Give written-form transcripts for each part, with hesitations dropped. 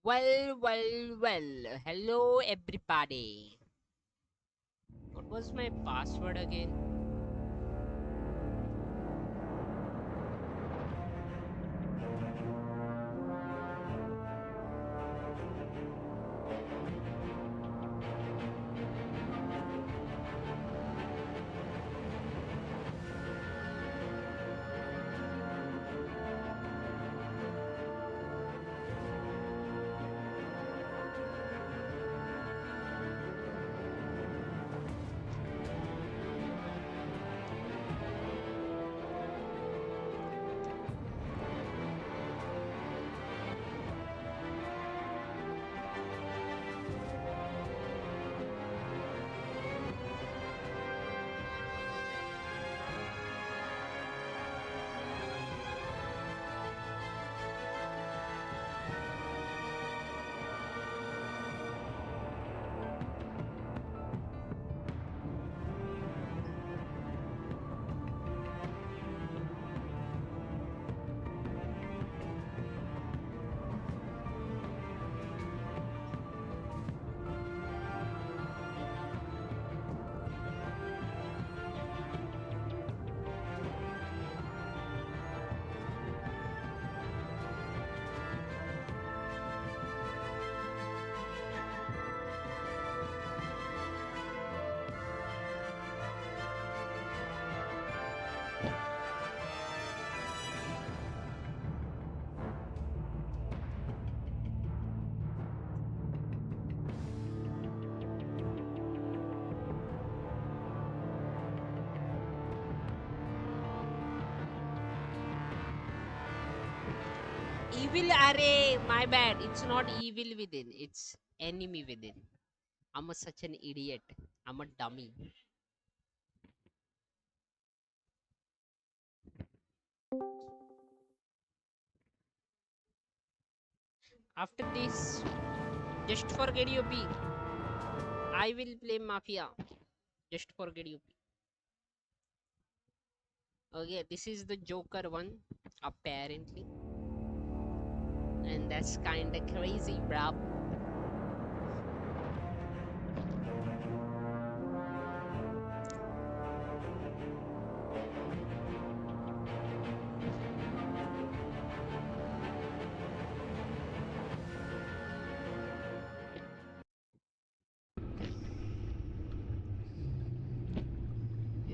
Well. Hello, everybody. What was my password again? Evil array. My bad. It's not evil within. It's enemy within. Such an idiot. I'm a dummy. After this, just forget UP. I will play Mafia. Just forget UP. Okay, this is the Joker one, apparently. And that's kinda crazy, bro.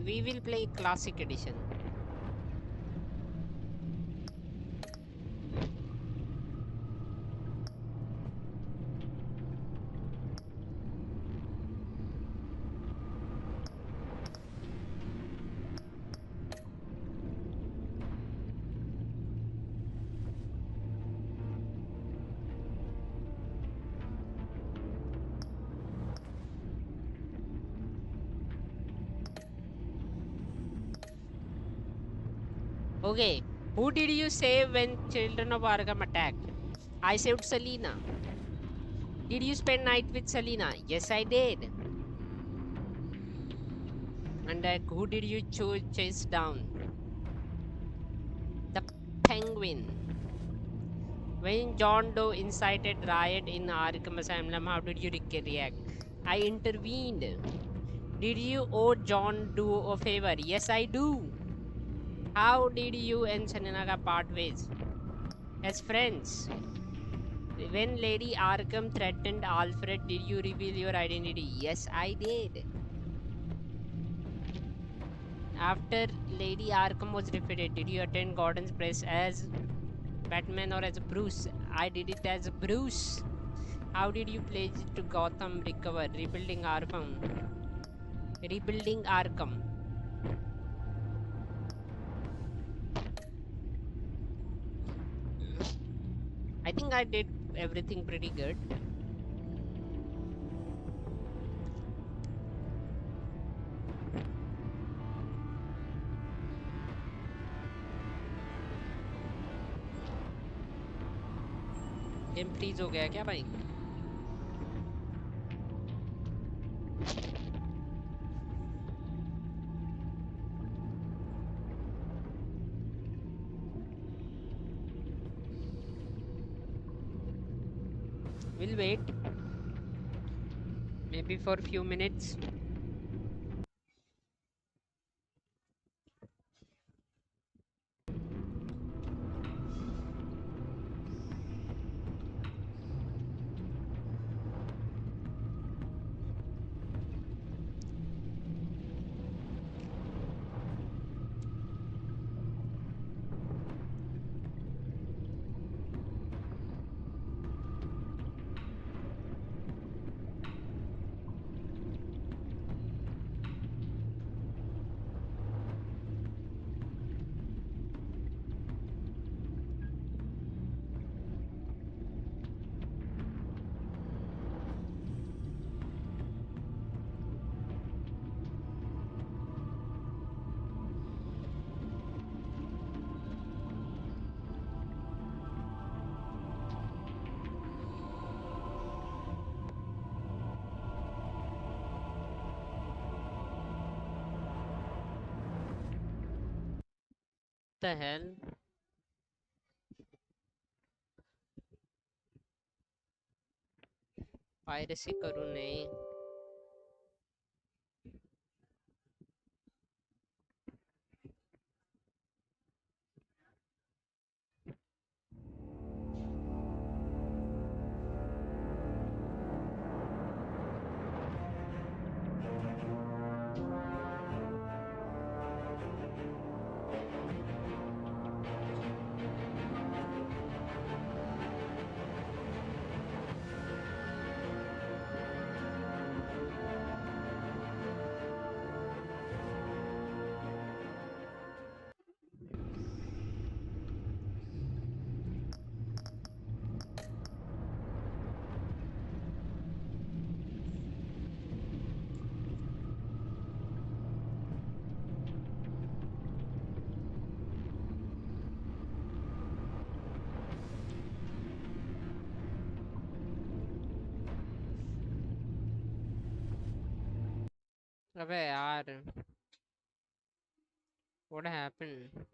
We will play Classic Edition. Okay, who did you save when Children of Arkham attacked? I saved Selina. Did you spend night with Selina? Yes, I did. And who did you chase down? The Penguin. When John Doe incited riot in Arkham Asylum, how did you react? I intervened. Did you owe John Doe a favor? Yes, I do. How did you and Selina part ways? As friends. When Lady Arkham threatened Alfred, did you reveal your identity? Yes, I did. After Lady Arkham was defeated, did you attend Gordon's press as Batman or as Bruce? I did it as Bruce. How did you pledge to Gotham recover? Rebuilding Arkham. Rebuilding Arkham. I think I did everything pretty good. Game freeze हो गया क्या भाई? We'll wait. Maybe for a few minutes. The hell? Piracy करूँ नहीं. अबे यार. What happened?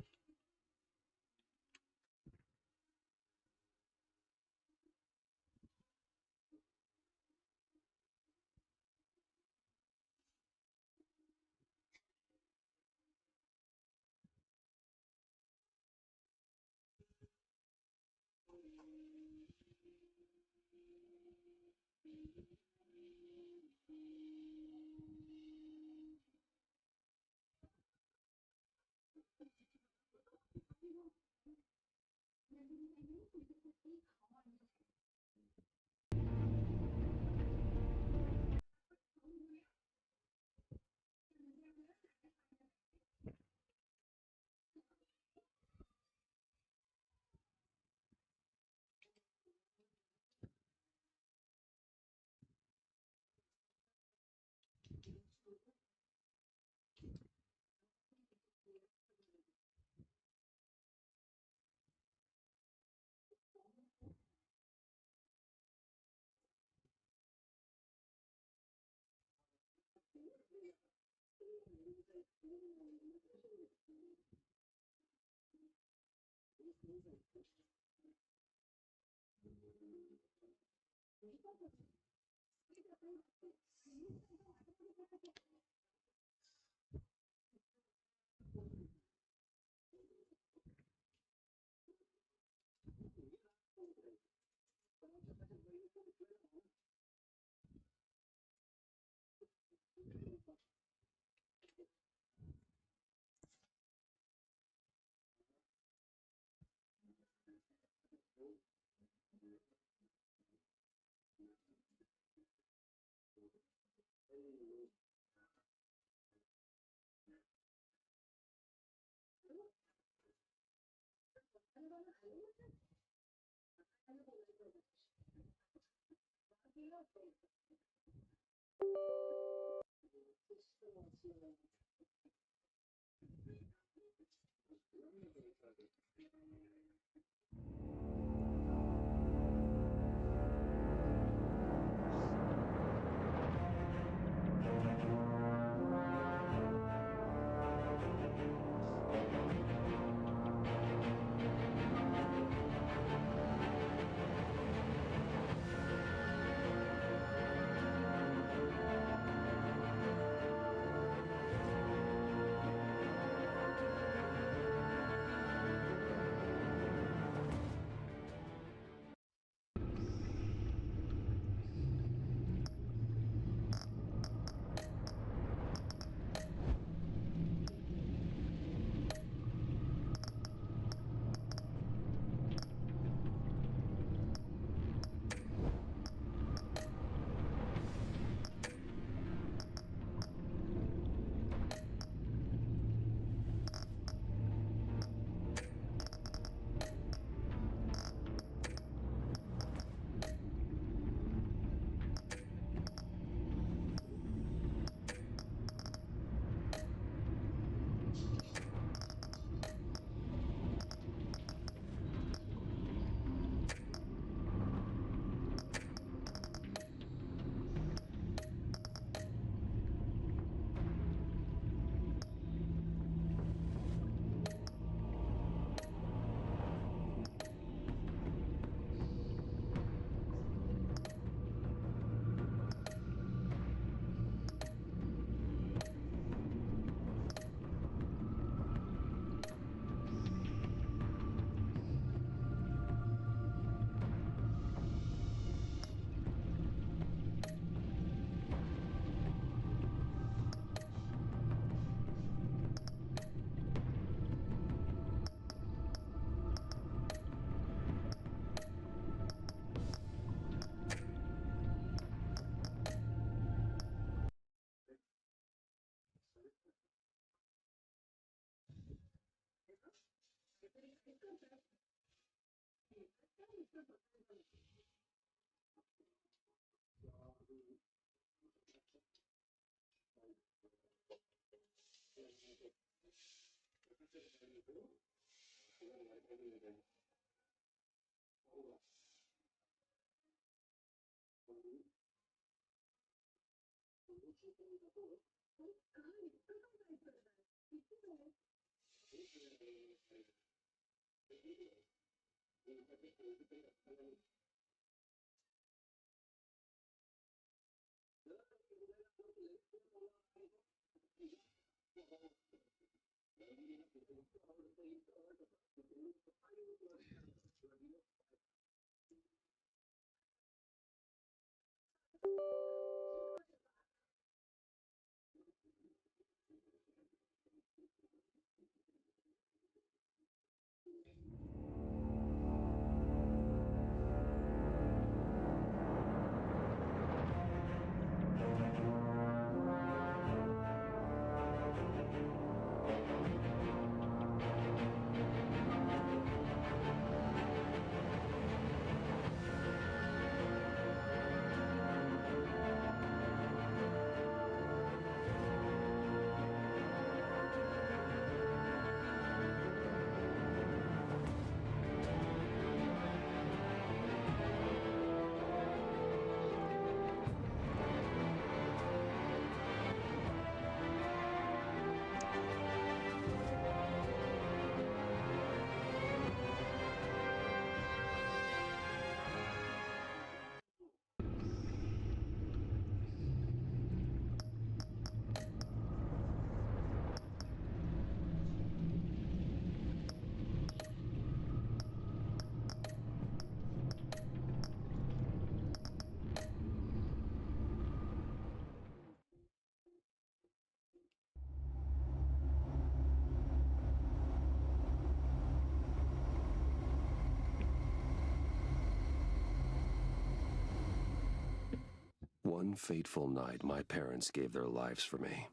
One fateful night, my parents gave their lives for me.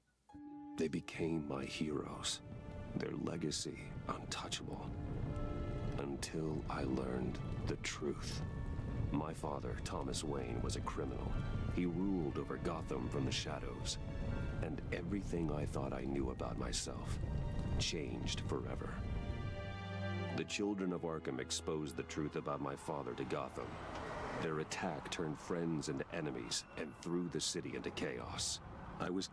They became my heroes, their legacy untouchable. Until I learned the truth. My father, Thomas Wayne, was a criminal. He ruled over Gotham from the shadows. And everything I thought I knew about myself changed forever. The children of Arkham exposed the truth about my father to Gotham. Their attack turned friends into enemies and threw the city into chaos. I was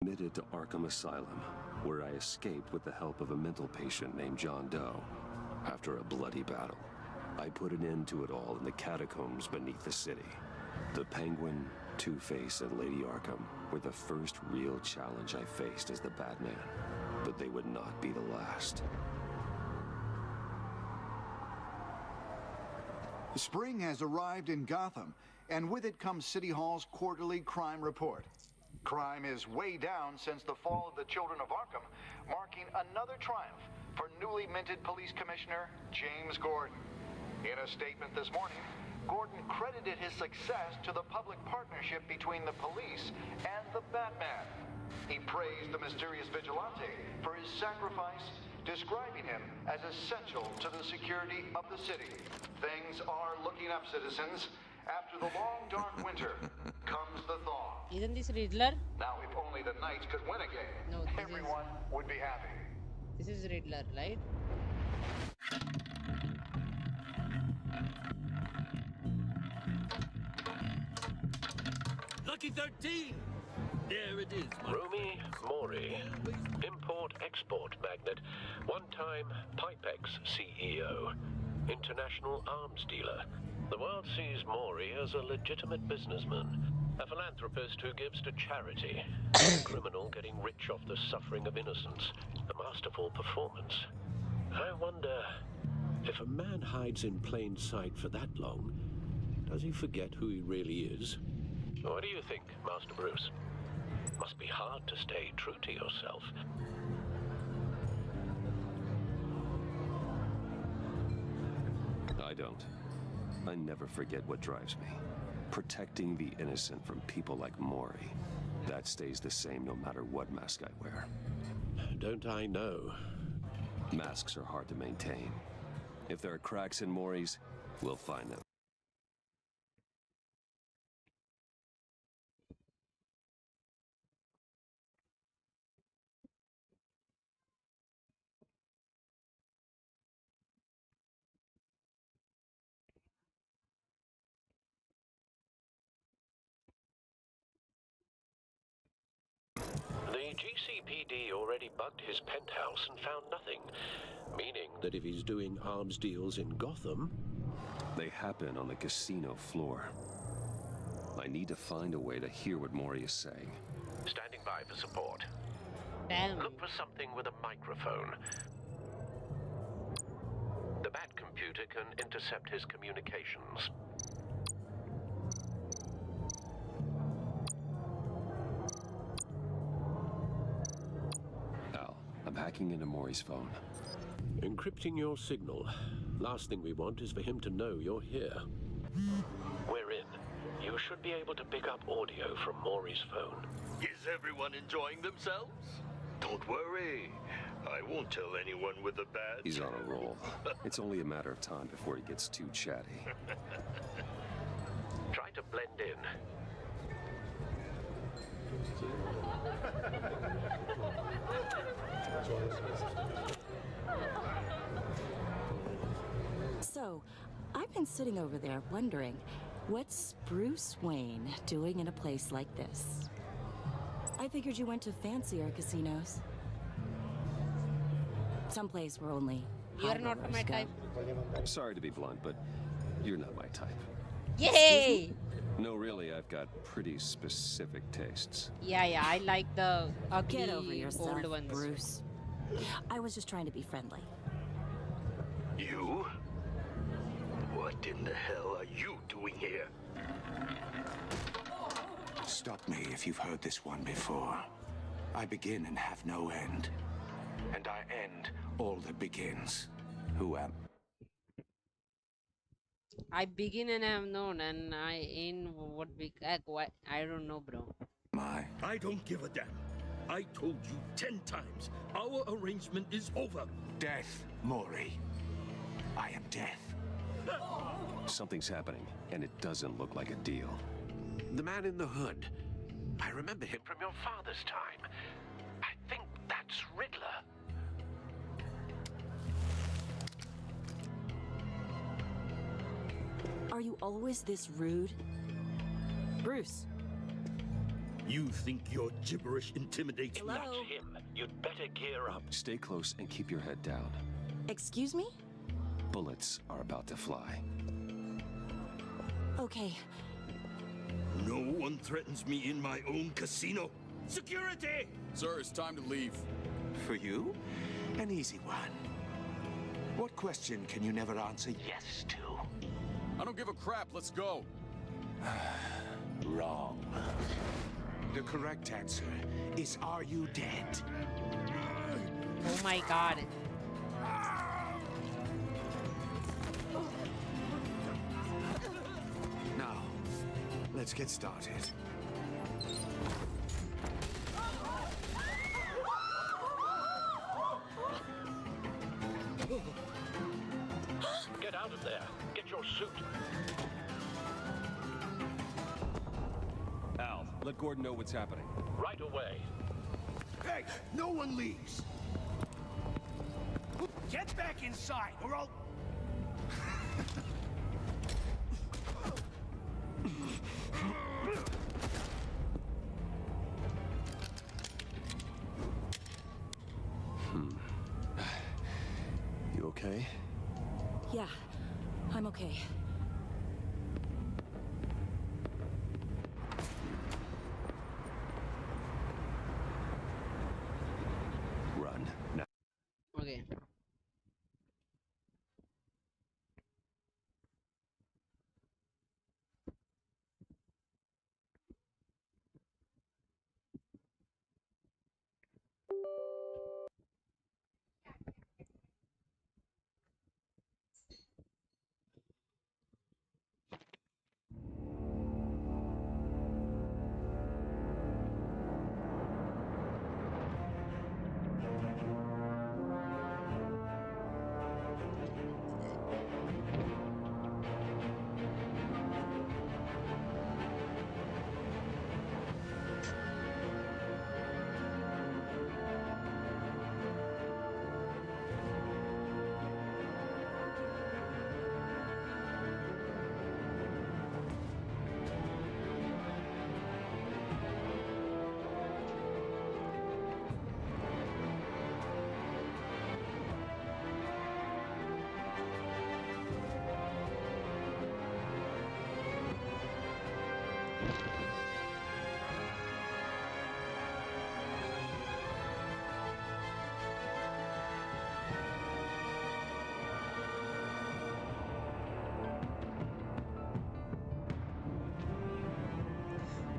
committed to Arkham Asylum, where I escaped with the help of a mental patient named John Doe. After a bloody battle, I put an end to it all in the catacombs beneath the city. The Penguin, Two-Face, and Lady Arkham were the first real challenge I faced as the Batman. But they would not be the last. Spring has arrived in Gotham, and with it comes City Hall's quarterly crime report. Crime is way down since the fall of the Children of Arkham, marking another triumph for newly minted Police Commissioner James Gordon. In a statement this morning, Gordon credited his success to the public partnership between the police and the Batman. He praised the mysterious vigilante for his sacrifice, describing him as essential to the security of the city. Things are looking up, citizens. After the long, dark winter comes the thaw. Isn't this Riddler? Now, if only the Knights could win again, No, everyone would be happy. This is Riddler, right? Lucky 13! There it is, Romy Mori, import-export magnate, one-time Pipex CEO, international arms dealer. The world sees Mori as a legitimate businessman, a philanthropist who gives to charity, a criminal getting rich off the suffering of innocence, a masterful performance. I wonder, if a man hides in plain sight for that long, does he forget who he really is? What do you think, Master Bruce? Must be hard to stay true to yourself. I don't. I never forget what drives me. Protecting the innocent from people like Mori. That stays the same no matter what mask I wear. Don't I know? Masks are hard to maintain. If there are cracks in Maury's, we'll find them. The GCPD already bugged his penthouse and found nothing, meaning that if he's doing arms deals in Gotham... They happen on the casino floor. I need to find a way to hear what Maury is saying. Standing by for support. Damn. Look for something with a microphone. The Bat computer can intercept his communications. Al, I'm hacking into Maury's phone. Encrypting your signal. Last thing we want is for him to know you're here. We're in. You should be able to pick up audio from Maury's phone. Is everyone enjoying themselves? Don't worry. I won't tell anyone with a badge. He's on a roll. It's only a matter of time before he gets too chatty. Try to blend in. So, I've been sitting over there wondering, what's Bruce Wayne doing in a place like this? I figured you went to fancier casinos. Someplace where only You're not high my rollers go. type. Sorry to be blunt, but you're not my type. Yay! No, really, I've got pretty specific tastes. Yeah, I like the ugly Get over yourself, old ones. Bruce. I was just trying to be friendly. You? What in the hell are you doing here? Stop me if you've heard this one before. I begin and have no end. And I end all that begins. Who am I begin and have known, and I end what we what I don't know, bro. I? I don't give a damn. I told you 10 times. Our arrangement is over. Death, Maury. I am death. Something's happening, and it doesn't look like a deal. The man in the hood. I remember him from your father's time. I think that's Riddler. Are you always this rude? Bruce. You think your gibberish intimidates me? That's him. You'd better gear up. Stay close and keep your head down. Excuse me? Bullets are about to fly. Okay. No one threatens me in my own casino. Security! Sir, it's time to leave. For you? An easy one. What question can you never answer yes to? I don't give a crap. Let's go. Wrong. The correct answer is, are you dead? Oh my god. Now, let's get started. Get out of there. Get your suit. Al, let Gordon know what's happening. Right away. Hey, no one leaves. Get back inside, or I'll... You okay? Yeah, I'm okay. Run. Now. Okay.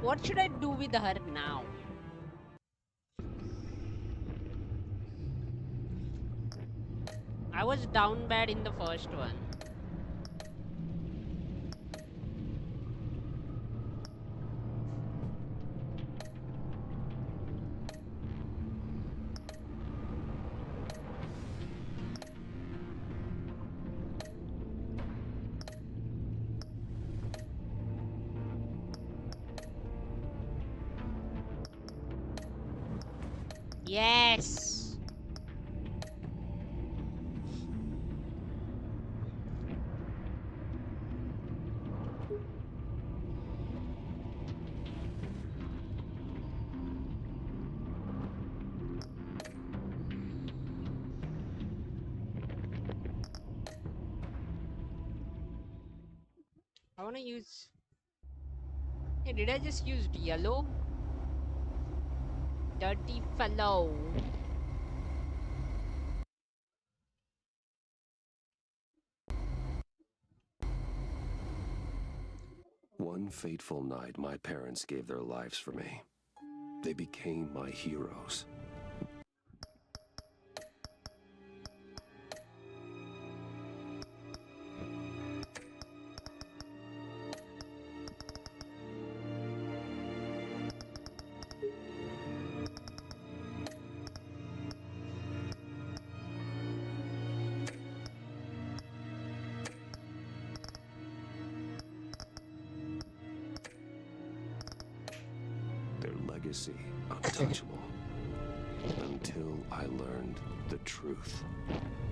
what should I do with her now? I was down bad in the first one. Yes. I wanna use. Hey, did I just use yellow? Dirty fellow. One fateful night, my parents gave their lives for me. They became my heroes. Their legacy untouchable. Until I learned the truth.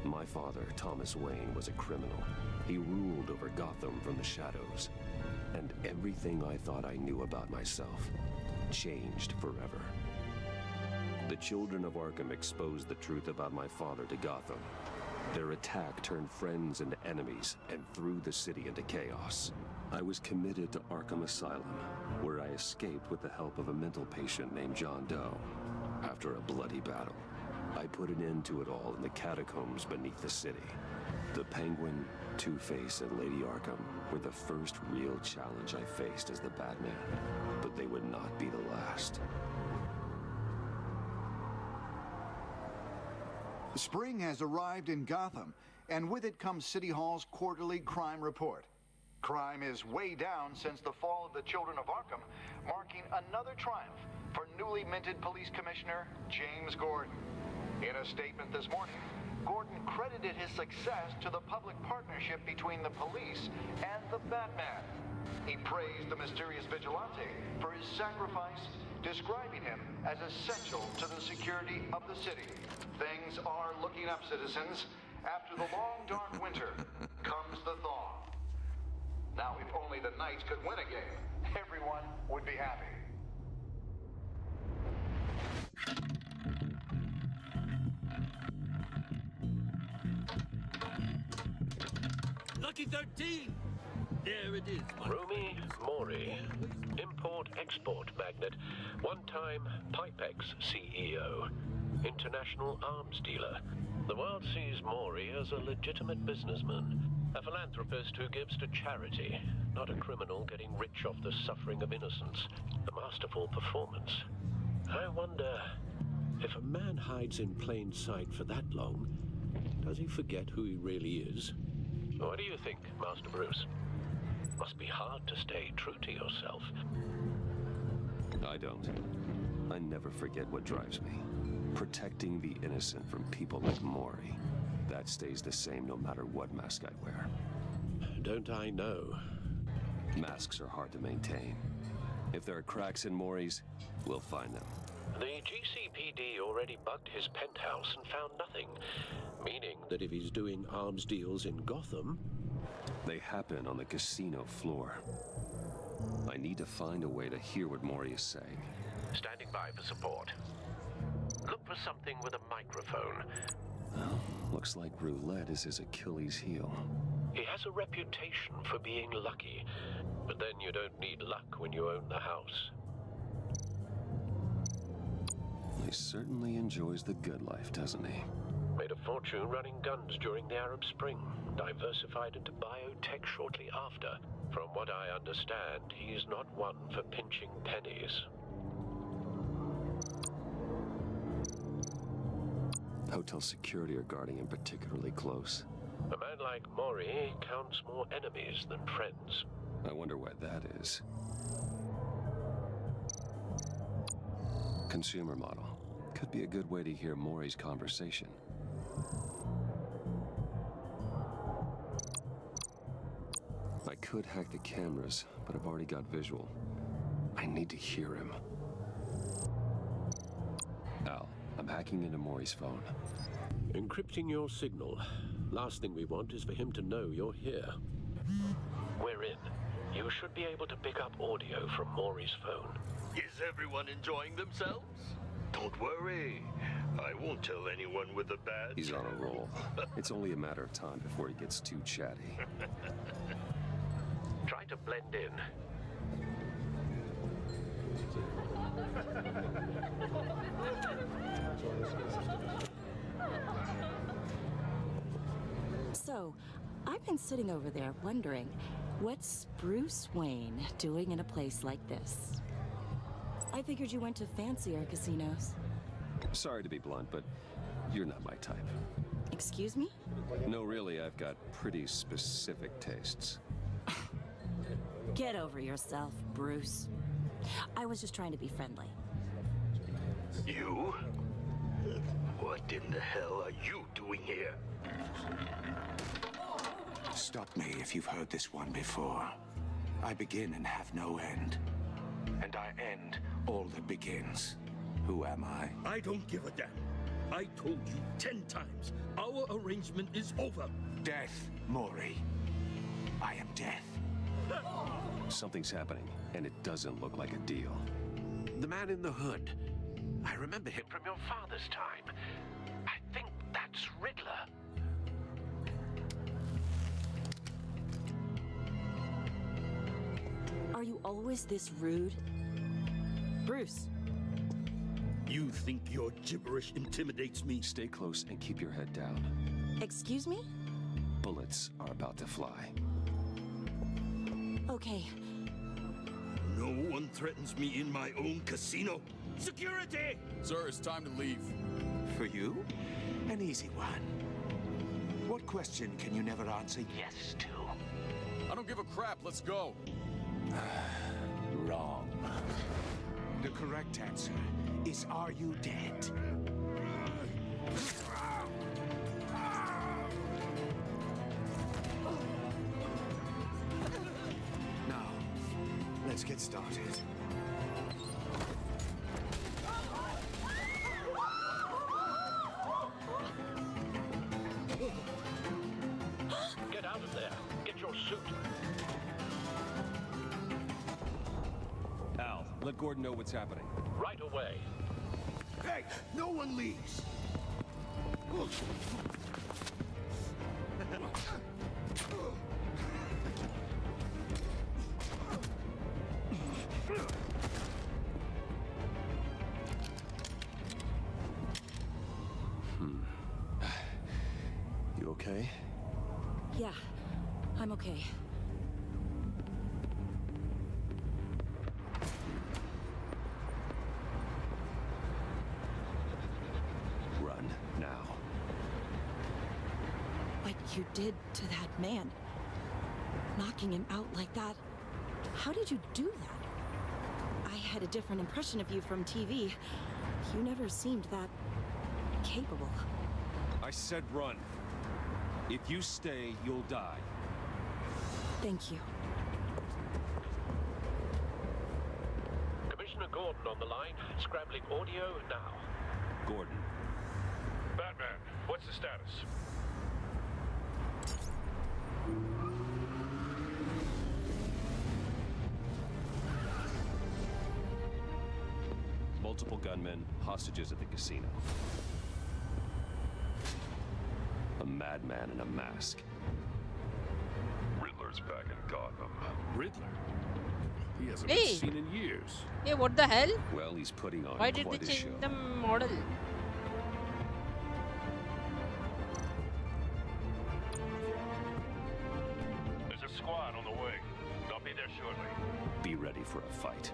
My father, Thomas Wayne, was a criminal. He ruled over Gotham from the shadows. And everything I thought I knew about myself changed forever. The children of Arkham exposed the truth about my father to Gotham. Their attack turned friends into enemies and threw the city into chaos. I was committed to Arkham Asylum, where I escaped with the help of a mental patient named John Doe. After a bloody battle, I put an end to it all in the catacombs beneath the city. The Penguin, Two-Face, and Lady Arkham were the first real challenge I faced as the Batman, but they would not be the last. Spring has arrived in Gotham, and with it comes City Hall's quarterly crime report. Crime is way down since the fall of the Children of Arkham, marking another triumph for newly minted Police Commissioner James Gordon. In a statement this morning, Gordon credited his success to the public partnership between the police and the Batman. He praised the mysterious vigilante for his sacrifice, describing him as essential to the security of the city. Things are looking up, citizens. After the long, dark winter comes the thaw. Now, if only the Knights could win a game, everyone would be happy. Lucky 13! There it is. Rumi Mori, import-export magnate, one-time Pipex CEO, international arms dealer. The world sees Mori as a legitimate businessman, a philanthropist who gives to charity, not a criminal getting rich off the suffering of innocence. A masterful performance. I wonder, if a man hides in plain sight for that long, does he forget who he really is? What do you think, Master Bruce? Must be hard to stay true to yourself. I don't. I never forget what drives me. Protecting the innocent from people like Mori. That stays the same no matter what mask I wear. Don't I know? Masks are hard to maintain. If there are cracks in Mori's, we'll find them. The GCPD already bugged his penthouse and found nothing, meaning that if he's doing arms deals in Gotham... They happen on the casino floor. I need to find a way to hear what Mori is saying. Standing by for support. Look for something with a microphone. Well, looks like roulette is his Achilles heel. He has a reputation for being lucky, but then you don't need luck when you own the house. He certainly enjoys the good life, doesn't he? Made a fortune running guns during the Arab Spring. Diversified into biotech shortly after. From what I understand, he's not one for pinching pennies. Hotel security are guarding him particularly close. A man like Mori counts more enemies than friends. I wonder why that is. Consumer model. Could be a good way to hear Mori's conversation. I could hack the cameras, but I've already got visual. I need to hear him. Al, I'm hacking into Mori's phone. Encrypting your signal. Last thing we want is for him to know you're here. We're in. You should be able to pick up audio from Mori's phone. Is everyone enjoying themselves? Don't worry. I won't tell anyone with a badge. He's on a roll. It's only a matter of time before he gets too chatty. Try to blend in. So, I've been sitting over there wondering, what's Bruce Wayne doing in a place like this? I figured you went to fancier casinos. Sorry to be blunt, but you're not my type. Excuse me? No, really, I've got pretty specific tastes. Get over yourself, Bruce. I was just trying to be friendly. You? What in the hell are you doing here? Stop me if you've heard this one before. I begin and have no end. And I end all that begins. Who am I? I don't give a damn. I told you 10 times. Our arrangement is over. Death, Mori. I am death. Something's happening, and it doesn't look like a deal. The man in the hood. I remember him from your father's time. I think that's Riddler. Are you always this rude? Bruce. You think your gibberish intimidates me? Stay close and keep your head down. Excuse me? Bullets are about to fly. Okay. No one threatens me in my own casino. Security! Sir, it's time to leave. For you? An easy one. What question can you never answer yes to? I don't give a crap. Let's go. Wrong. The correct answer is, are you dead? Now, let's get started. Get out of there. Get your suit. Al, let Gordon know what's happening. Right away. Hey, no one leaves. You okay? Yeah, I'm okay. Run, now. What you did to that man, knocking him out like that, how did you do that? I had a different impression of you from TV. You never seemed that capable. I said run. If you stay, you'll die. Thank you. Commissioner Gordon on the line. Scrambling audio now. Gordon. Batman, what's the status? Multiple gunmen, hostages at the casino. A madman in a mask. Riddler's back in Gotham. Riddler? He hasn't Hey! been seen in years. Hey, what the hell? Well, he's putting on Why did they quite a change show. the model? prematurely. Be ready for a fight.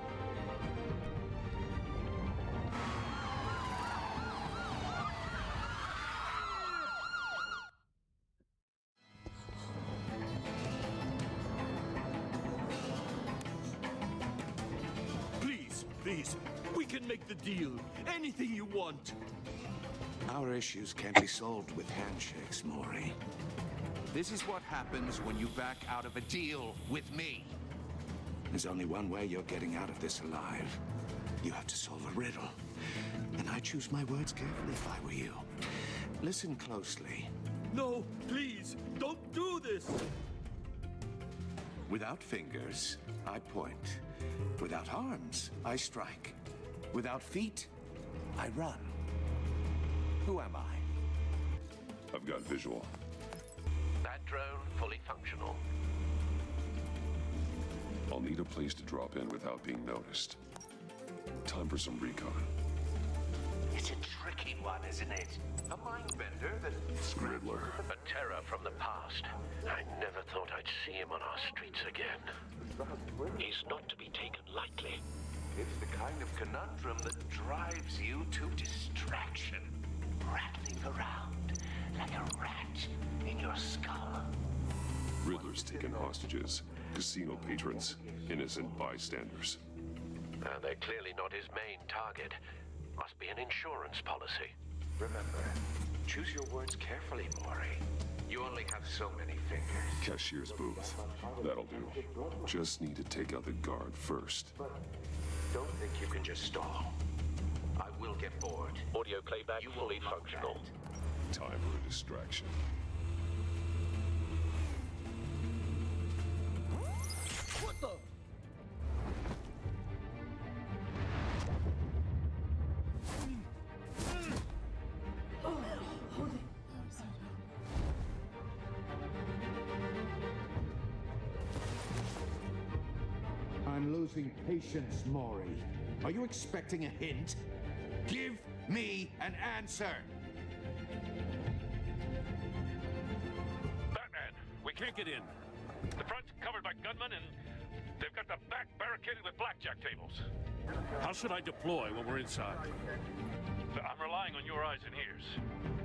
Please, please, we can make the deal. Anything you want. Our issues can't be solved with handshakes, Maury. This is what happens when you back out of a deal with me. There's only one way you're getting out of this alive. You have to solve a riddle. And I choose my words carefully if I were you. Listen closely. No, please, don't do this. Without fingers, I point. Without arms, I strike. Without feet, I run. Who am I? I've got visual. That drone fully functional. I'll need a place to drop in without being noticed. Time for some recon. It's a tricky one, isn't it? A mind bender that... Riddler. A terror from the past. I never thought I'd see him on our streets again. He's not to be taken lightly. It's the kind of conundrum that drives you to distraction. Rattling around like a rat in your skull. Riddler's taken hostages. Casino patrons. Innocent bystanders. They're clearly not his main target. Must be an insurance policy. Remember, choose your words carefully, Maury. You only have so many fingers. Cashier's booth. That'll do. Just need to take out the guard first. Don't think you can just stall. I will get bored. Audio playback fully functional. Time for a distraction. What the? I'm losing patience, Maury. Are you expecting a hint? Give me an answer! Batman, we can't get in. The front's covered by gunmen, and they've got the back barricaded with blackjack tables. How should I deploy when we're inside? I'm relying on your eyes and ears.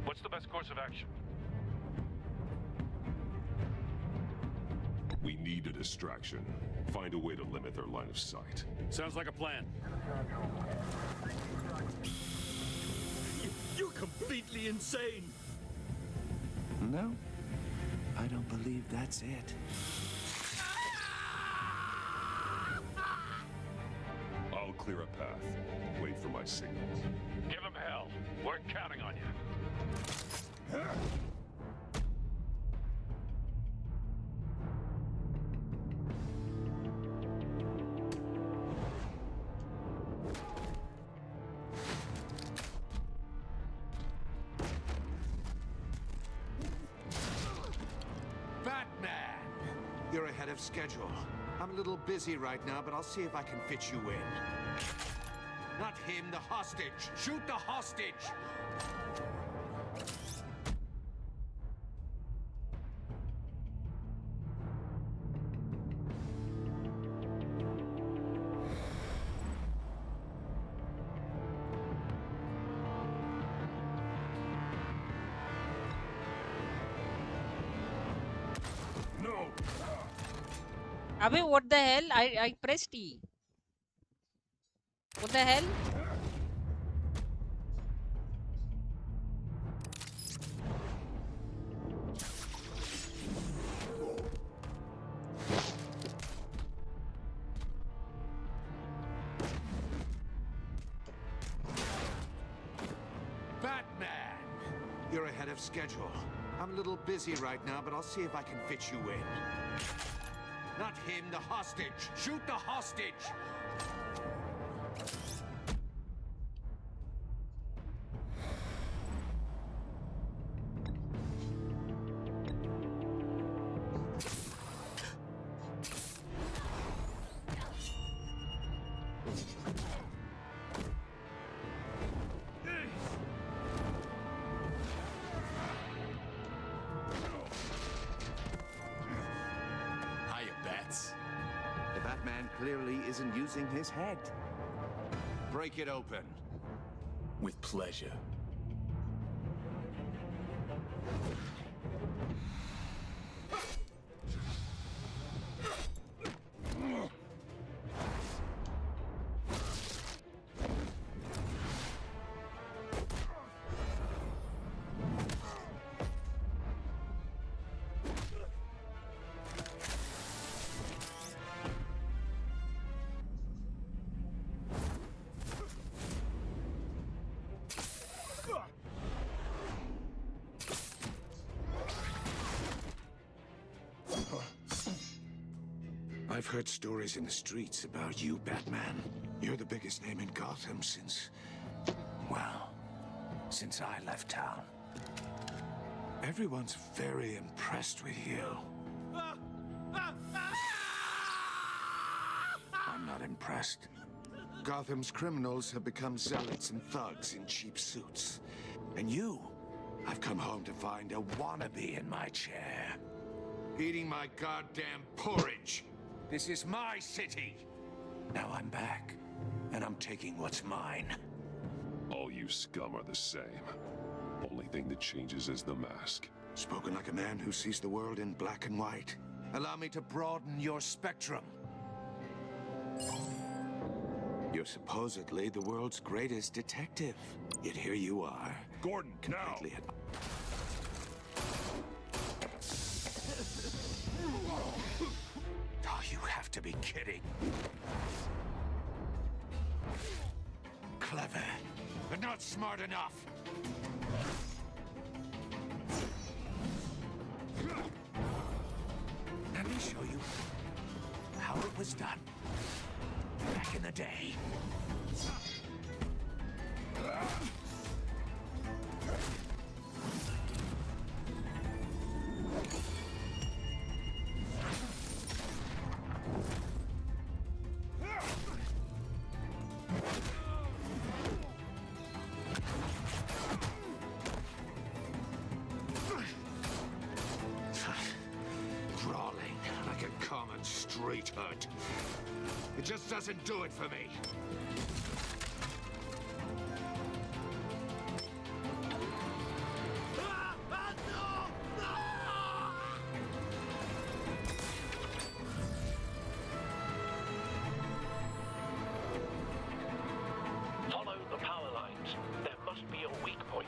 What's the best course of action? We need a distraction. Find a way to limit their line of sight. Sounds like a plan. You're completely insane. No, I don't believe that's it. I'll clear a path. Wait for my signal. Give them hell. We're counting on you. Batman! You're ahead of schedule. I'm a little busy right now, but I'll see if I can fit you in. Not him, the hostage! Shoot the hostage! No! Abey, what the hell? I pressed E. What the hell? Batman! You're ahead of schedule. I'm a little busy right now, but I'll see if I can fit you in. Not him, the hostage! Shoot the hostage! Batman clearly isn't using his head. Break it open. With pleasure. I've heard stories in the streets about you, Batman. You're the biggest name in Gotham since... well, since I left town. Everyone's very impressed with you. I'm not impressed. Gotham's criminals have become zealots and thugs in cheap suits. And you, I've come home to find a wannabe in my chair. Eating my goddamn porridge. This is my city. Now I'm back, and I'm taking what's mine. All you scum are the same. Only thing that changes is the mask. Spoken like a man who sees the world in black and white. Allow me to broaden your spectrum. You're supposedly the world's greatest detective. Yet here you are. Gordon, now! Oh, you have to be kidding. Clever, but not smart enough. Let me show you how it was done back in the day. Crawling like a common street hood. It just doesn't do it for me. Follow the power lines. There must be a weak point.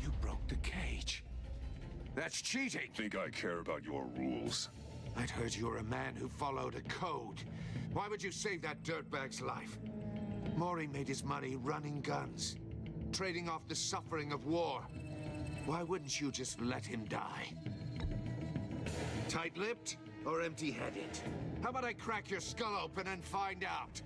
You broke the cage. That's cheating. Think I care about your rules? I'd heard you were a man who followed a code. Why would you save that dirtbag's life? Maury made his money running guns, trading off the suffering of war. Why wouldn't you just let him die? Tight-lipped or empty-headed? How about I crack your skull open and find out?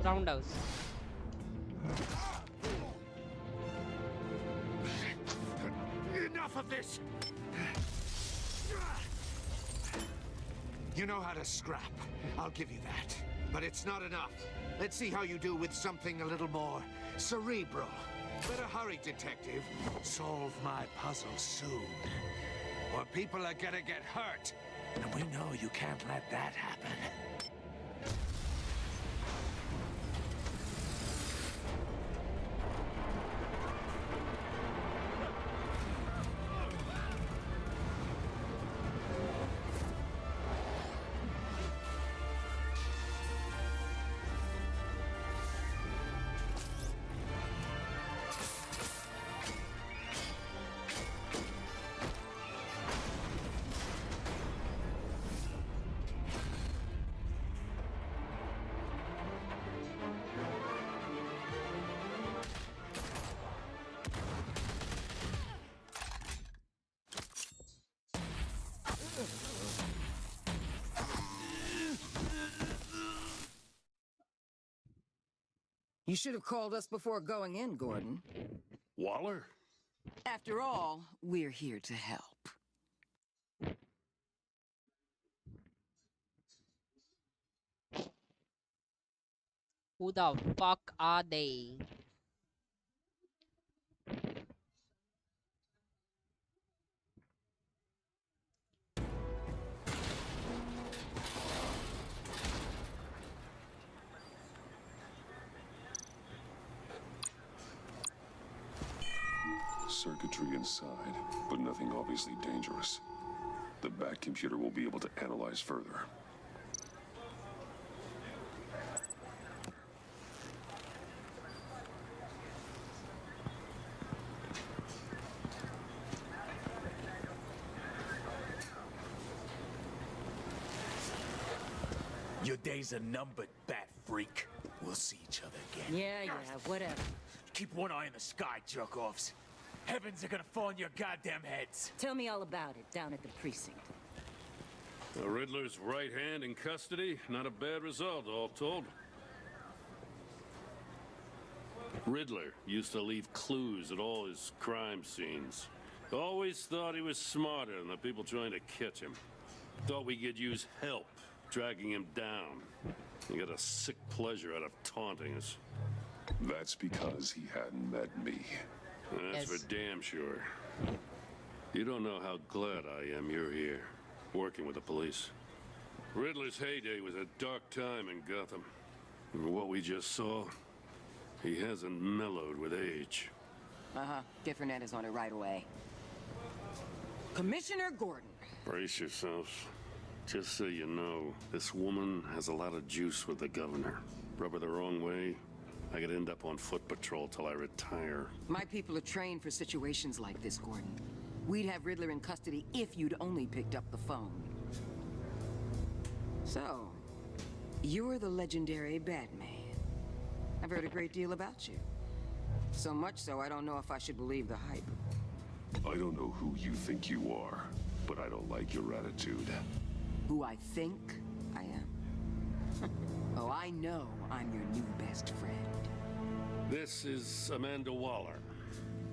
Roundhouse. Enough of this! You know how to scrap. I'll give you that. But it's not enough. Let's see how you do with something a little more cerebral. Better hurry, detective. Solve my puzzle soon. Or people are gonna get hurt. And we know you can't let that happen. You should have called us before going in, Gordon. Waller? After all, we're here to help. Who the fuck are they? Circuitry inside, but nothing obviously dangerous. The back computer will be able to analyze further. Your days are numbered, bat freak. We'll see each other again. Yeah, whatever. Keep one eye in the sky, jerk-offs. Heavens are gonna fall on your goddamn heads. Tell me all about it down at the precinct. The Riddler's right hand in custody. Not a bad result, all told. Riddler used to leave clues at all his crime scenes. Always thought he was smarter than the people trying to catch him. Thought we could use help dragging him down. He got a sick pleasure out of taunting us. That's because he hadn't met me. That's Yes. for damn sure. You don't know how glad I am you're here, working with the police. Riddler's heyday was a dark time in Gotham. And what we just saw, he hasn't mellowed with age. Get Fernandez on it right away. Commissioner Gordon. Brace yourselves. Just so you know, this woman has a lot of juice with the governor. Rub her the wrong way, I could end up on foot patrol till I retire. My people are trained for situations like this, Gordon. We'd have Riddler in custody if you'd only picked up the phone. So, you're the legendary Batman. I've heard a great deal about you. So much so, I don't know if I should believe the hype. I don't know who you think you are, but I don't like your attitude. Who I think I am? Oh, I know I'm your new best friend. This is Amanda Waller,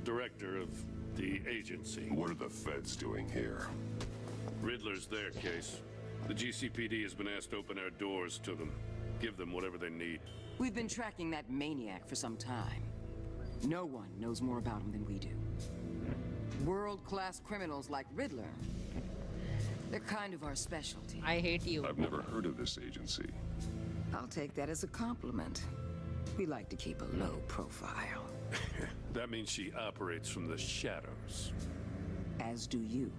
director of the agency. What are the feds doing here? Riddler's their case. The GCPD has been asked to open our doors to them. Give them whatever they need. We've been tracking that maniac for some time. No one knows more about him than we do. World-class criminals like Riddler. They're kind of our specialty. I hate you. I've never heard of this agency. I'll take that as a compliment. We like to keep a low profile. That means she operates from the shadows. As do you.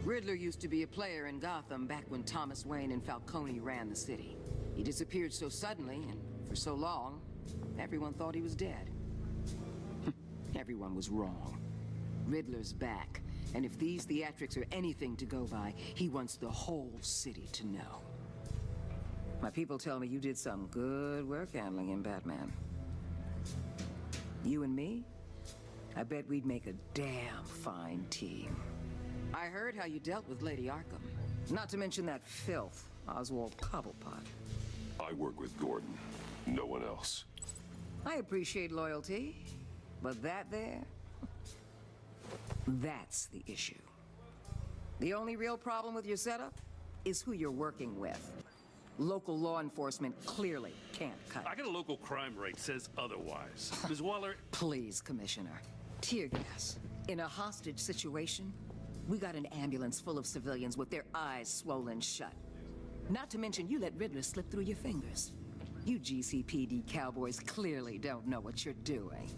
Riddler used to be a player in Gotham back when Thomas Wayne and Falcone ran the city. He disappeared so suddenly and for so long, everyone thought he was dead. Everyone was wrong. Riddler's back, and if these theatrics are anything to go by, he wants the whole city to know. My people tell me you did some good work handling him, Batman. You and me? I bet we'd make a damn fine team. I heard how you dealt with Lady Arkham. Not to mention that filth, Oswald Cobblepot. I work with Gordon. No one else. I appreciate loyalty, but that there, that's the issue. The only real problem with your setup is who you're working with. Local law enforcement clearly can't cut it. I got a local crime rate says otherwise. Ms. Waller... Please, Commissioner. Tear gas. In a hostage situation, we got an ambulance full of civilians with their eyes swollen shut. Not to mention you let Riddler slip through your fingers. You GCPD cowboys clearly don't know what you're doing.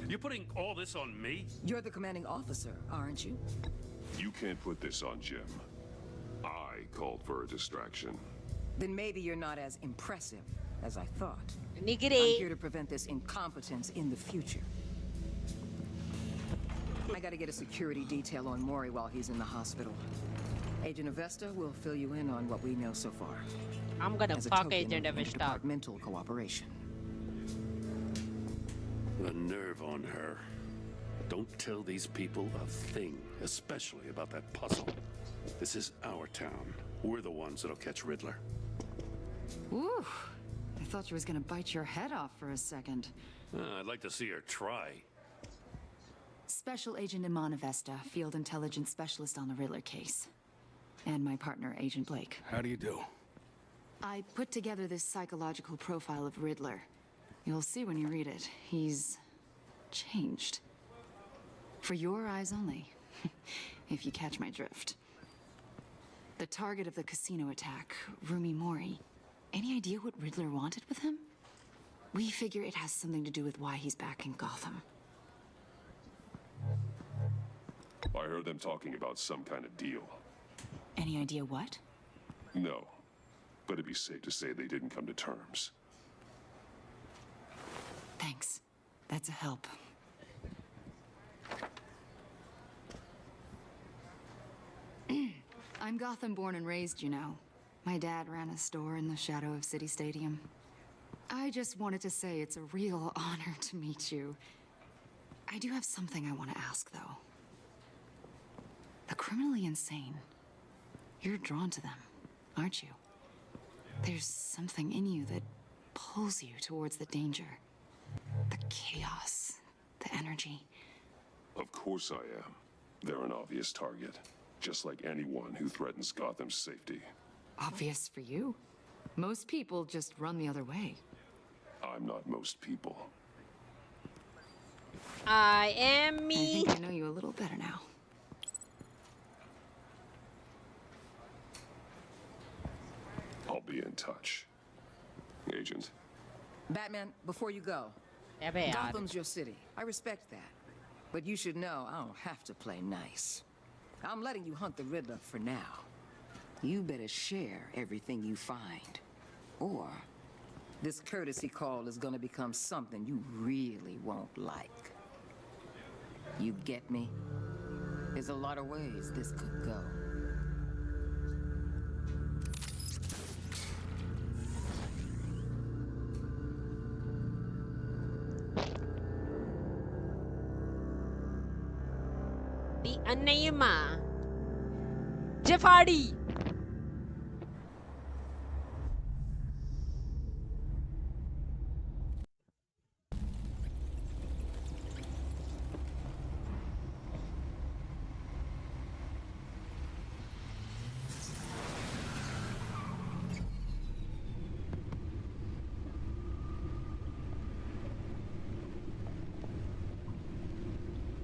You're putting all this on me? You're the commanding officer, aren't you? You can't put this on Jim. I called for a distraction. Then maybe you're not as impressive as I thought. Niggity. I'm here to prevent this incompetence in the future. I gotta get a security detail on Maury while he's in the hospital. Agent Avesta will fill you in on what we know so far. I'm gonna As a fuck token Agent of Avesta. departmental cooperation. The nerve on her. Don't tell these people a thing, especially about that puzzle. This is our town. We're the ones that'll catch Riddler. Whew. thought she was gonna bite your head off for a second. I'd like to see her try. Special Agent Imana Vesta, Field Intelligence Specialist on the Riddler case. And my partner, Agent Blake. How do you do? I put together this psychological profile of Riddler. You'll see when you read it. He's changed. For your eyes only, if you catch my drift. The target of the casino attack, Rumi Mori. Any idea what Riddler wanted with him? We figure it has something to do with why he's back in Gotham. I heard them talking about some kind of deal. Any idea what? No, but it'd be safe to say they didn't come to terms. Thanks. That's a help. I'm Gotham born and raised, you know. My dad ran a store in the shadow of City Stadium. I just wanted to say it's a real honor to meet you. I do have something I want to ask, though. The criminally insane. You're drawn to them, aren't you? There's something in you that pulls you towards the danger. The chaos, the energy. Of course I am. They're an obvious target, just like anyone who threatens Gotham's safety. Obvious for you. Most people just run the other way. I'm not most people. I am me. I think I know you a little better now. I'll be in touch. Agent. Batman, before you go, Gotham's your city. I respect that. But you should know I don't have to play nice. I'm letting you hunt the Riddler for now. You better share everything you find. Or this courtesy call is gonna become something you really won't like. You get me? There's a lot of ways this could go. The Anayama Jafadi.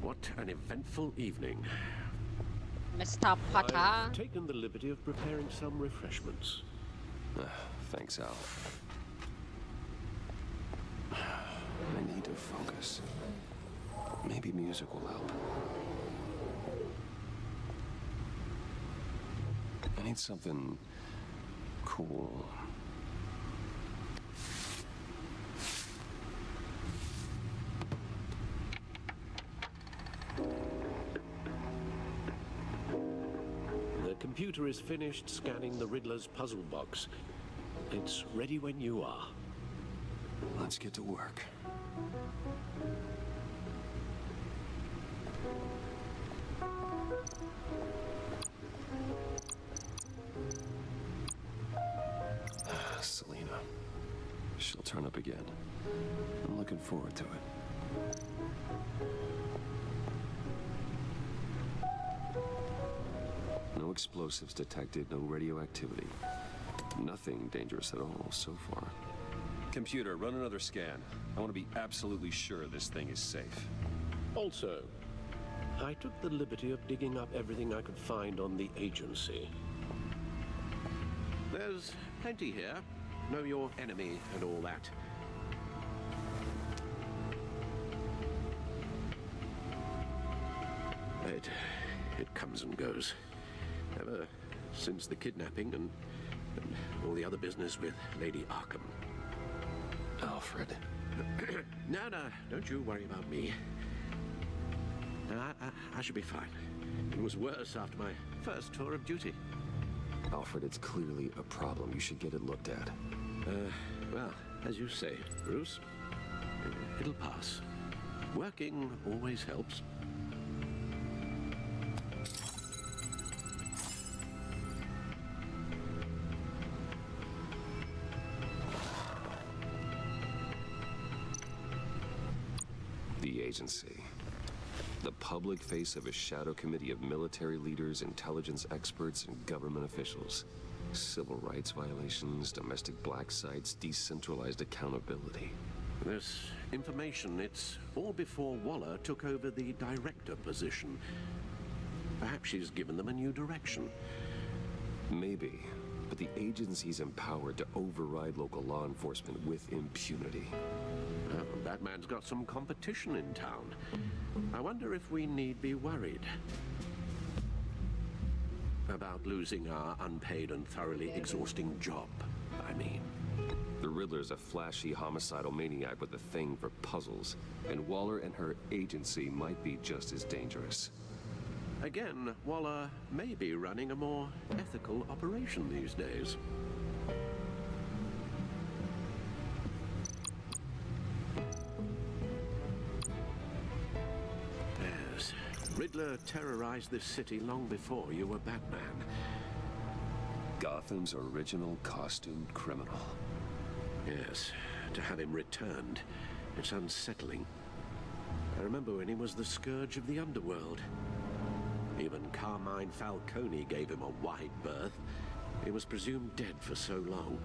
What an eventful evening. Mr. Potter. I've taken the liberty of preparing some refreshments. Thanks, Al. I need to focus. Maybe music will help. I need something cool. The computer is finished scanning the Riddler's puzzle box. It's ready when you are. Let's get to work. Selena. She'll turn up again. I'm looking forward to it. No explosives detected, no radioactivity. Nothing dangerous at all so far. Computer, run another scan. I want to be absolutely sure this thing is safe. Also, I took the liberty of digging up everything I could find on the agency. There's plenty here. Know your enemy and all that. It comes and goes. Ever since the kidnapping and all the other business with Lady Arkham. Alfred. No, don't you worry about me. No, I should be fine. It was worse after my first tour of duty. Alfred, it's clearly a problem. You should get it looked at. Well, as you say, Bruce, it'll pass. Working always helps. agency. The public face of a shadow committee of military leaders, intelligence experts, and government officials. Civil rights violations, domestic black sites, decentralized accountability. This information, it's all before Waller took over the director position. Perhaps she's given them a new direction. Maybe, but the agency's empowered to override local law enforcement with impunity. Batman's got some competition in town. I wonder if we need be worried about losing our unpaid and thoroughly exhausting job, I mean. The Riddler's a flashy, homicidal maniac with a thing for puzzles, and Waller and her agency might be just as dangerous. Again, Waller may be running a more ethical operation these days. Yes, Riddler terrorized this city long before you were Batman. Gotham's original costumed criminal. Yes, to have him returned, it's unsettling. I remember when he was the scourge of the underworld. Even Carmine Falcone gave him a wide berth. He was presumed dead for so long.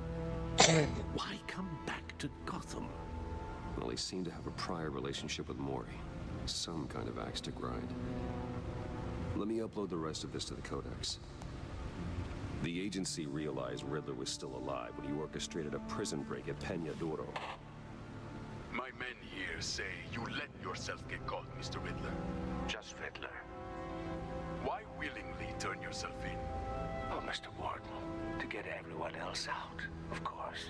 Why come back to Gotham? Well, he seemed to have a prior relationship with Mori. Some kind of axe to grind. Let me upload the rest of this to the Codex. The agency realized Riddler was still alive when he orchestrated a prison break at Peña Duro. My men here say you let yourself get caught, Mr. Riddler. Just Riddler. Why willingly turn yourself in? Oh, Mr. Warden, to get everyone else out, of course.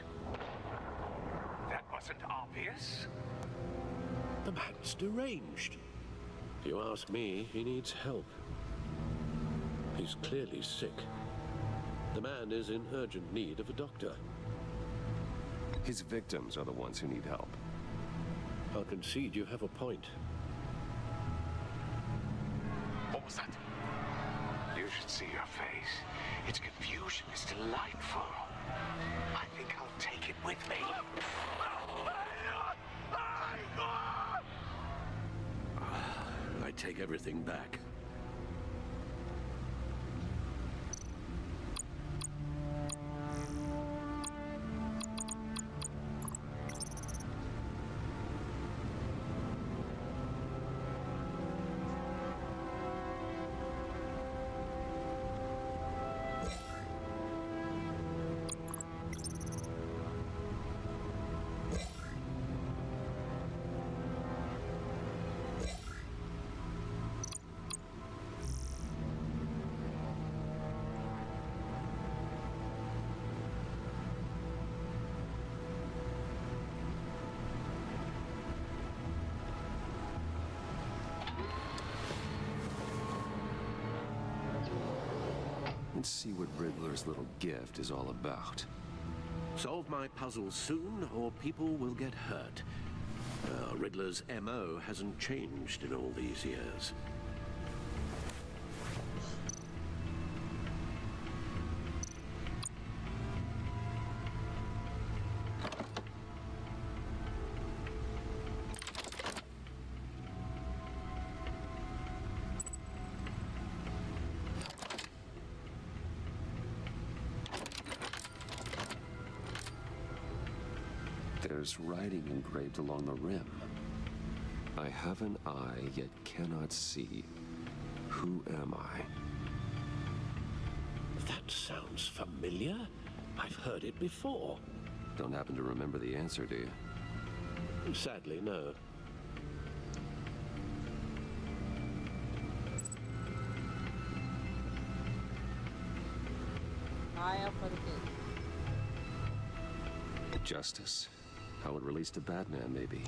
That wasn't obvious. The man's deranged. If you ask me, he needs help. He's clearly sick. The man is in urgent need of a doctor. His victims are the ones who need help. I'll concede you have a point. What was that? You should see your face. Its confusion is delightful. I think I'll take it with me. I take everything back. Let's see what Riddler's little gift is all about. Solve my puzzle soon, or people will get hurt. Riddler's MO hasn't changed in all these years. There's writing engraved along the rim. I have an eye, yet cannot see. Who am I? That sounds familiar. I've heard it before. Don't happen to remember the answer, do you? Sadly, no. Justice? How it relates to Batman, maybe.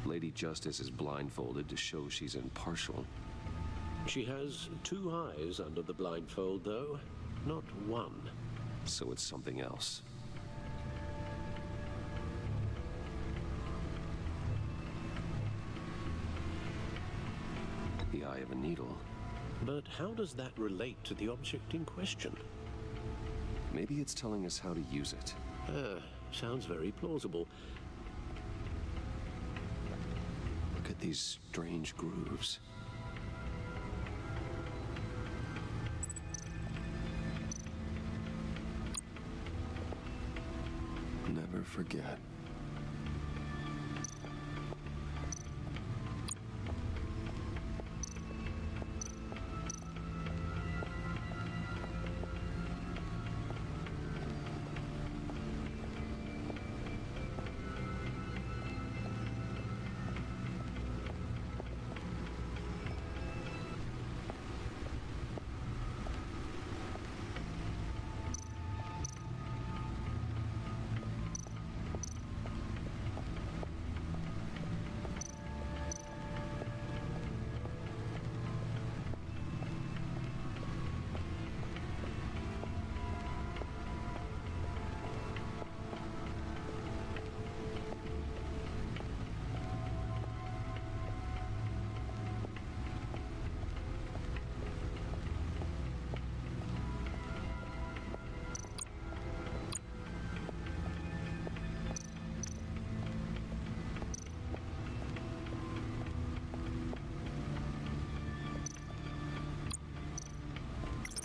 Lady Justice is blindfolded to show she's impartial. She has two eyes under the blindfold, though, not one. So it's something else. The eye of a needle. But how does that relate to the object in question? Maybe it's telling us how to use it. Sounds very plausible. Look at these strange grooves. Never forget.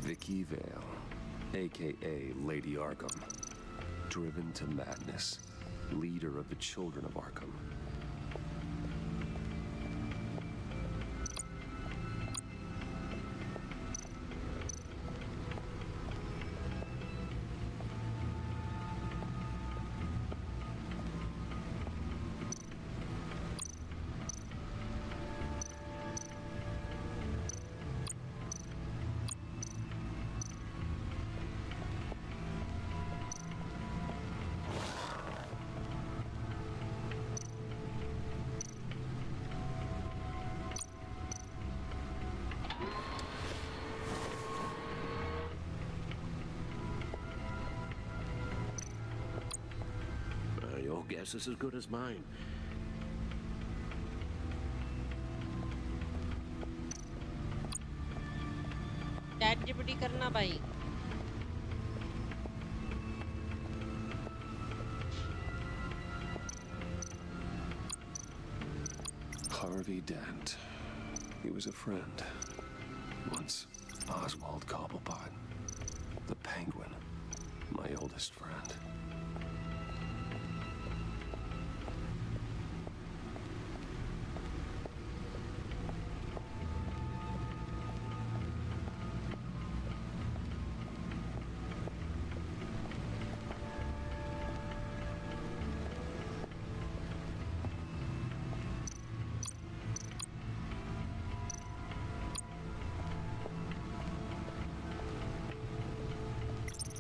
Vicky Vale, aka Lady Arkham, driven to madness, leader of the Children of Arkham. Your guess is as good as mine. Chat GPT करना भाई. Harvey Dent. He was a friend. Once, Oswald Cobblepot. The Penguin. My oldest friend.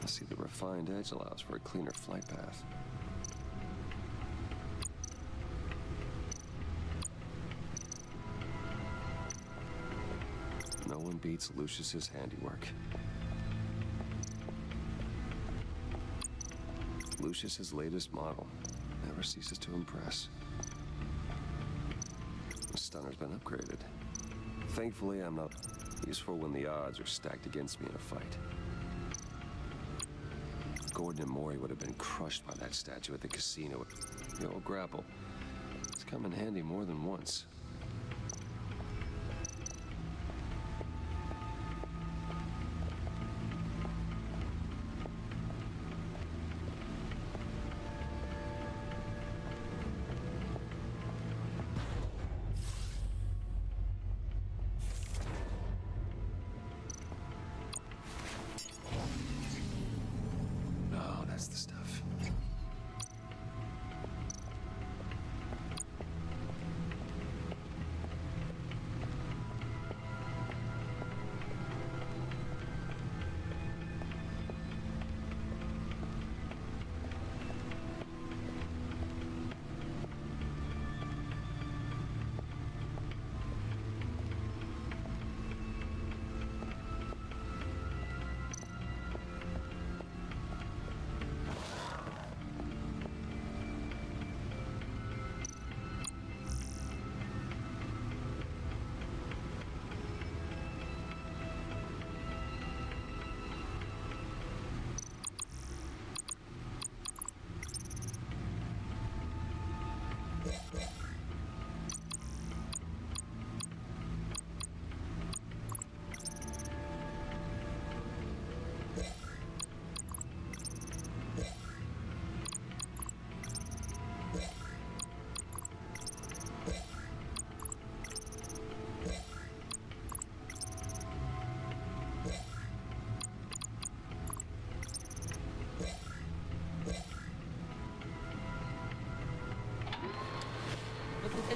See, the refined edge allows for a cleaner flight path. No one beats Lucius's handiwork. Lucius's latest model never ceases to impress. The stunner's been upgraded. Thankfully, I'm not useful when the odds are stacked against me in a fight. Gordon and Maury would have been crushed by that statue at the casino. The old grapple. It's come in handy more than once. That's the stuff.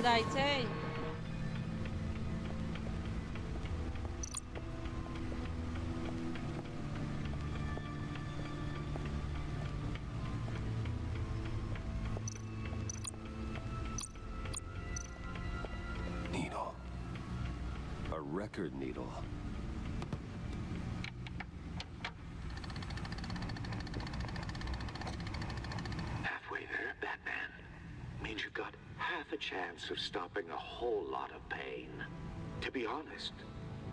जायचंय. Needle. A record needle. Halfway there, Batman. Means you've got half a chance of stopping a whole lot of pain. To be honest,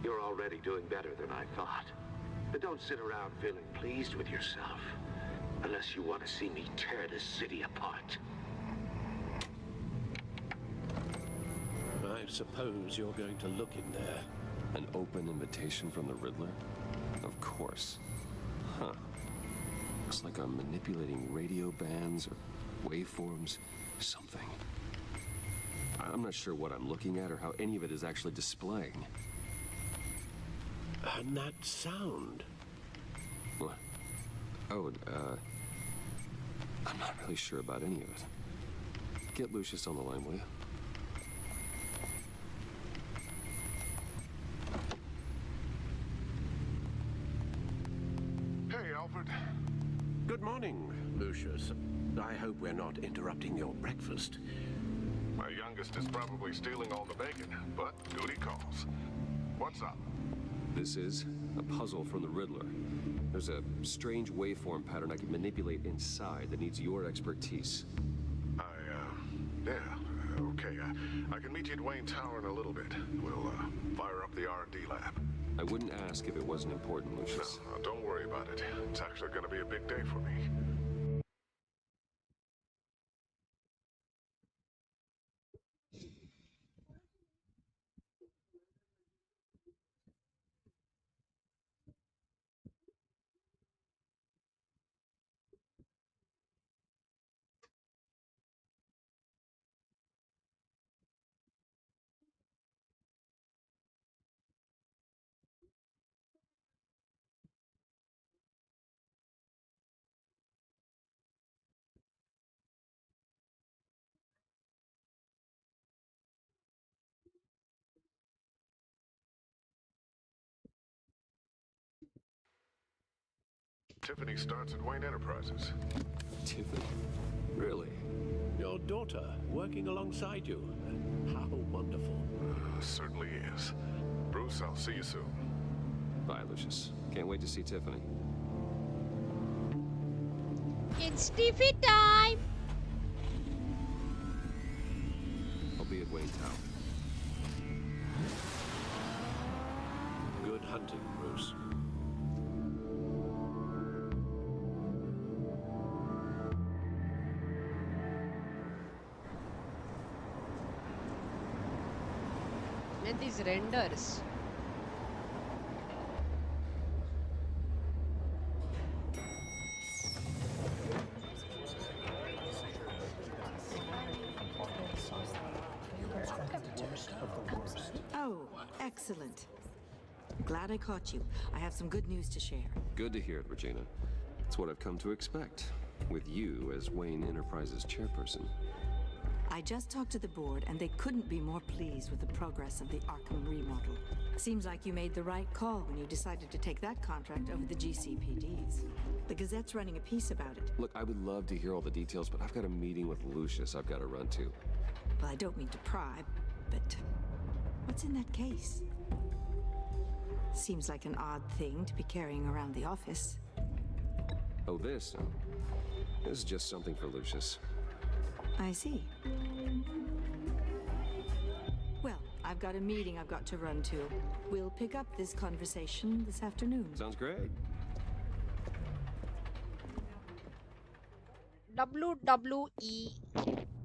you're already doing better than I thought. But don't sit around feeling pleased with yourself. Unless you want to see me tear this city apart. I suppose you're going to look in there. An open invitation from the Riddler? Of course. Huh. Looks like I'm manipulating radio bands or waveforms. Something. I'm not sure what I'm looking at or how any of it is actually displaying. And that sound. What? Oh, I'm not really sure about any of it. Get Lucius on the line, will you? Hey, Alfred. Good morning, Lucius. I hope we're not interrupting your breakfast. My youngest is probably stealing all the bacon, but duty calls. What's up? This is a puzzle from the Riddler. There's a strange waveform pattern I can manipulate inside that needs your expertise. Yeah, okay. I can meet you at Wayne Tower in a little bit. We'll, fire up the R&D lab. I wouldn't ask if it wasn't important, Lucius. No, don't worry about it. It's actually gonna be a big day for me. Tiffany starts at Wayne Enterprises. Tiffany? Really? Your daughter working alongside you. How wonderful. Certainly is. Bruce, I'll see you soon. Bye, Lucius. Can't wait to see Tiffany. It's Tiffy time. I'll be at Wayne Tower. Good hunting, Bruce. And these renders. Oh, excellent. Glad I caught you. I have some good news to share. Good to hear it, Regina. It's what I've come to expect, with you as Wayne Enterprises chairperson. I just talked to the board, and they couldn't be more pleased with the progress of the Arkham remodel. Seems like you made the right call when you decided to take that contract over the GCPD's. The Gazette's running a piece about it. Look, I would love to hear all the details, but I've got a meeting with Lucius I've got to run to. Well, I don't mean to pry, but what's in that case? Seems like an odd thing to be carrying around the office. Oh, this? This is just something for Lucius. I see. Well, I've got a meeting I've got to run to. We'll pick up this conversation this afternoon. Sounds great. WWE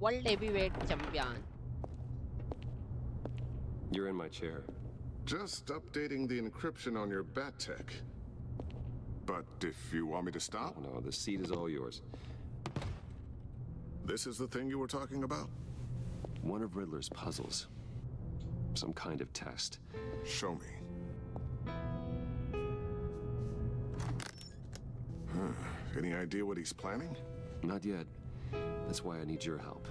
World Heavyweight Champion. You're in my chair. Just updating the encryption on your bat tech. But if you want me to stop? Oh, no, the seat is all yours. This is the thing you were talking about? One of Riddler's puzzles. Some kind of test. Show me. Any idea what he's planning? Not yet. That's why I need your help.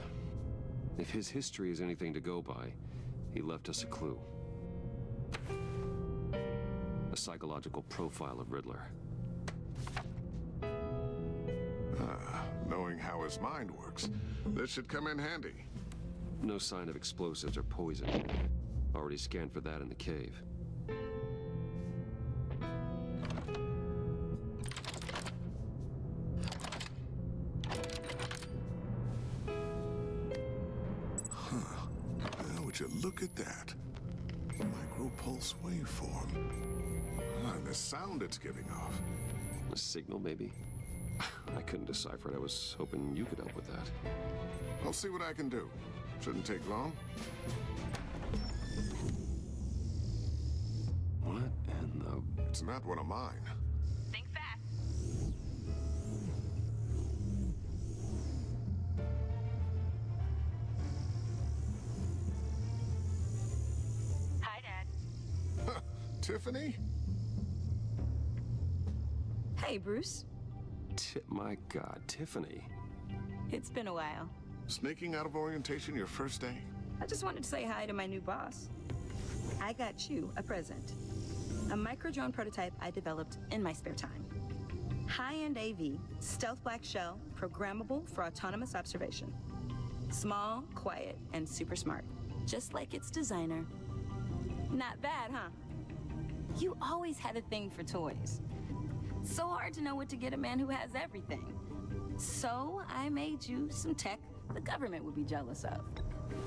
If his history is anything to go by, he left us a clue. A psychological profile of Riddler. Knowing how his mind works, this should come in handy. No sign of explosives or poison. Already scanned for that in the cave. Would you look at that? Micropulse waveform. And the sound it's giving off. A signal, maybe? I couldn't decipher it. I was hoping you could help with that. I'll see what I can do. Shouldn't take long. What in the... It's not one of mine. Think fast. Hi, Dad. Tiffany? Hey, Bruce. My God, Tiffany. It's been a while. Sneaking out of orientation your first day? I just wanted to say hi to my new boss. I got you a present. A micro-drone prototype I developed in my spare time. High-end AV, stealth black shell, programmable for autonomous observation. Small, quiet, and super smart. Just like its designer. Not bad, huh? You always had a thing for toys. So hard to know what to get a man who has everything. So I made you some tech the government would be jealous of.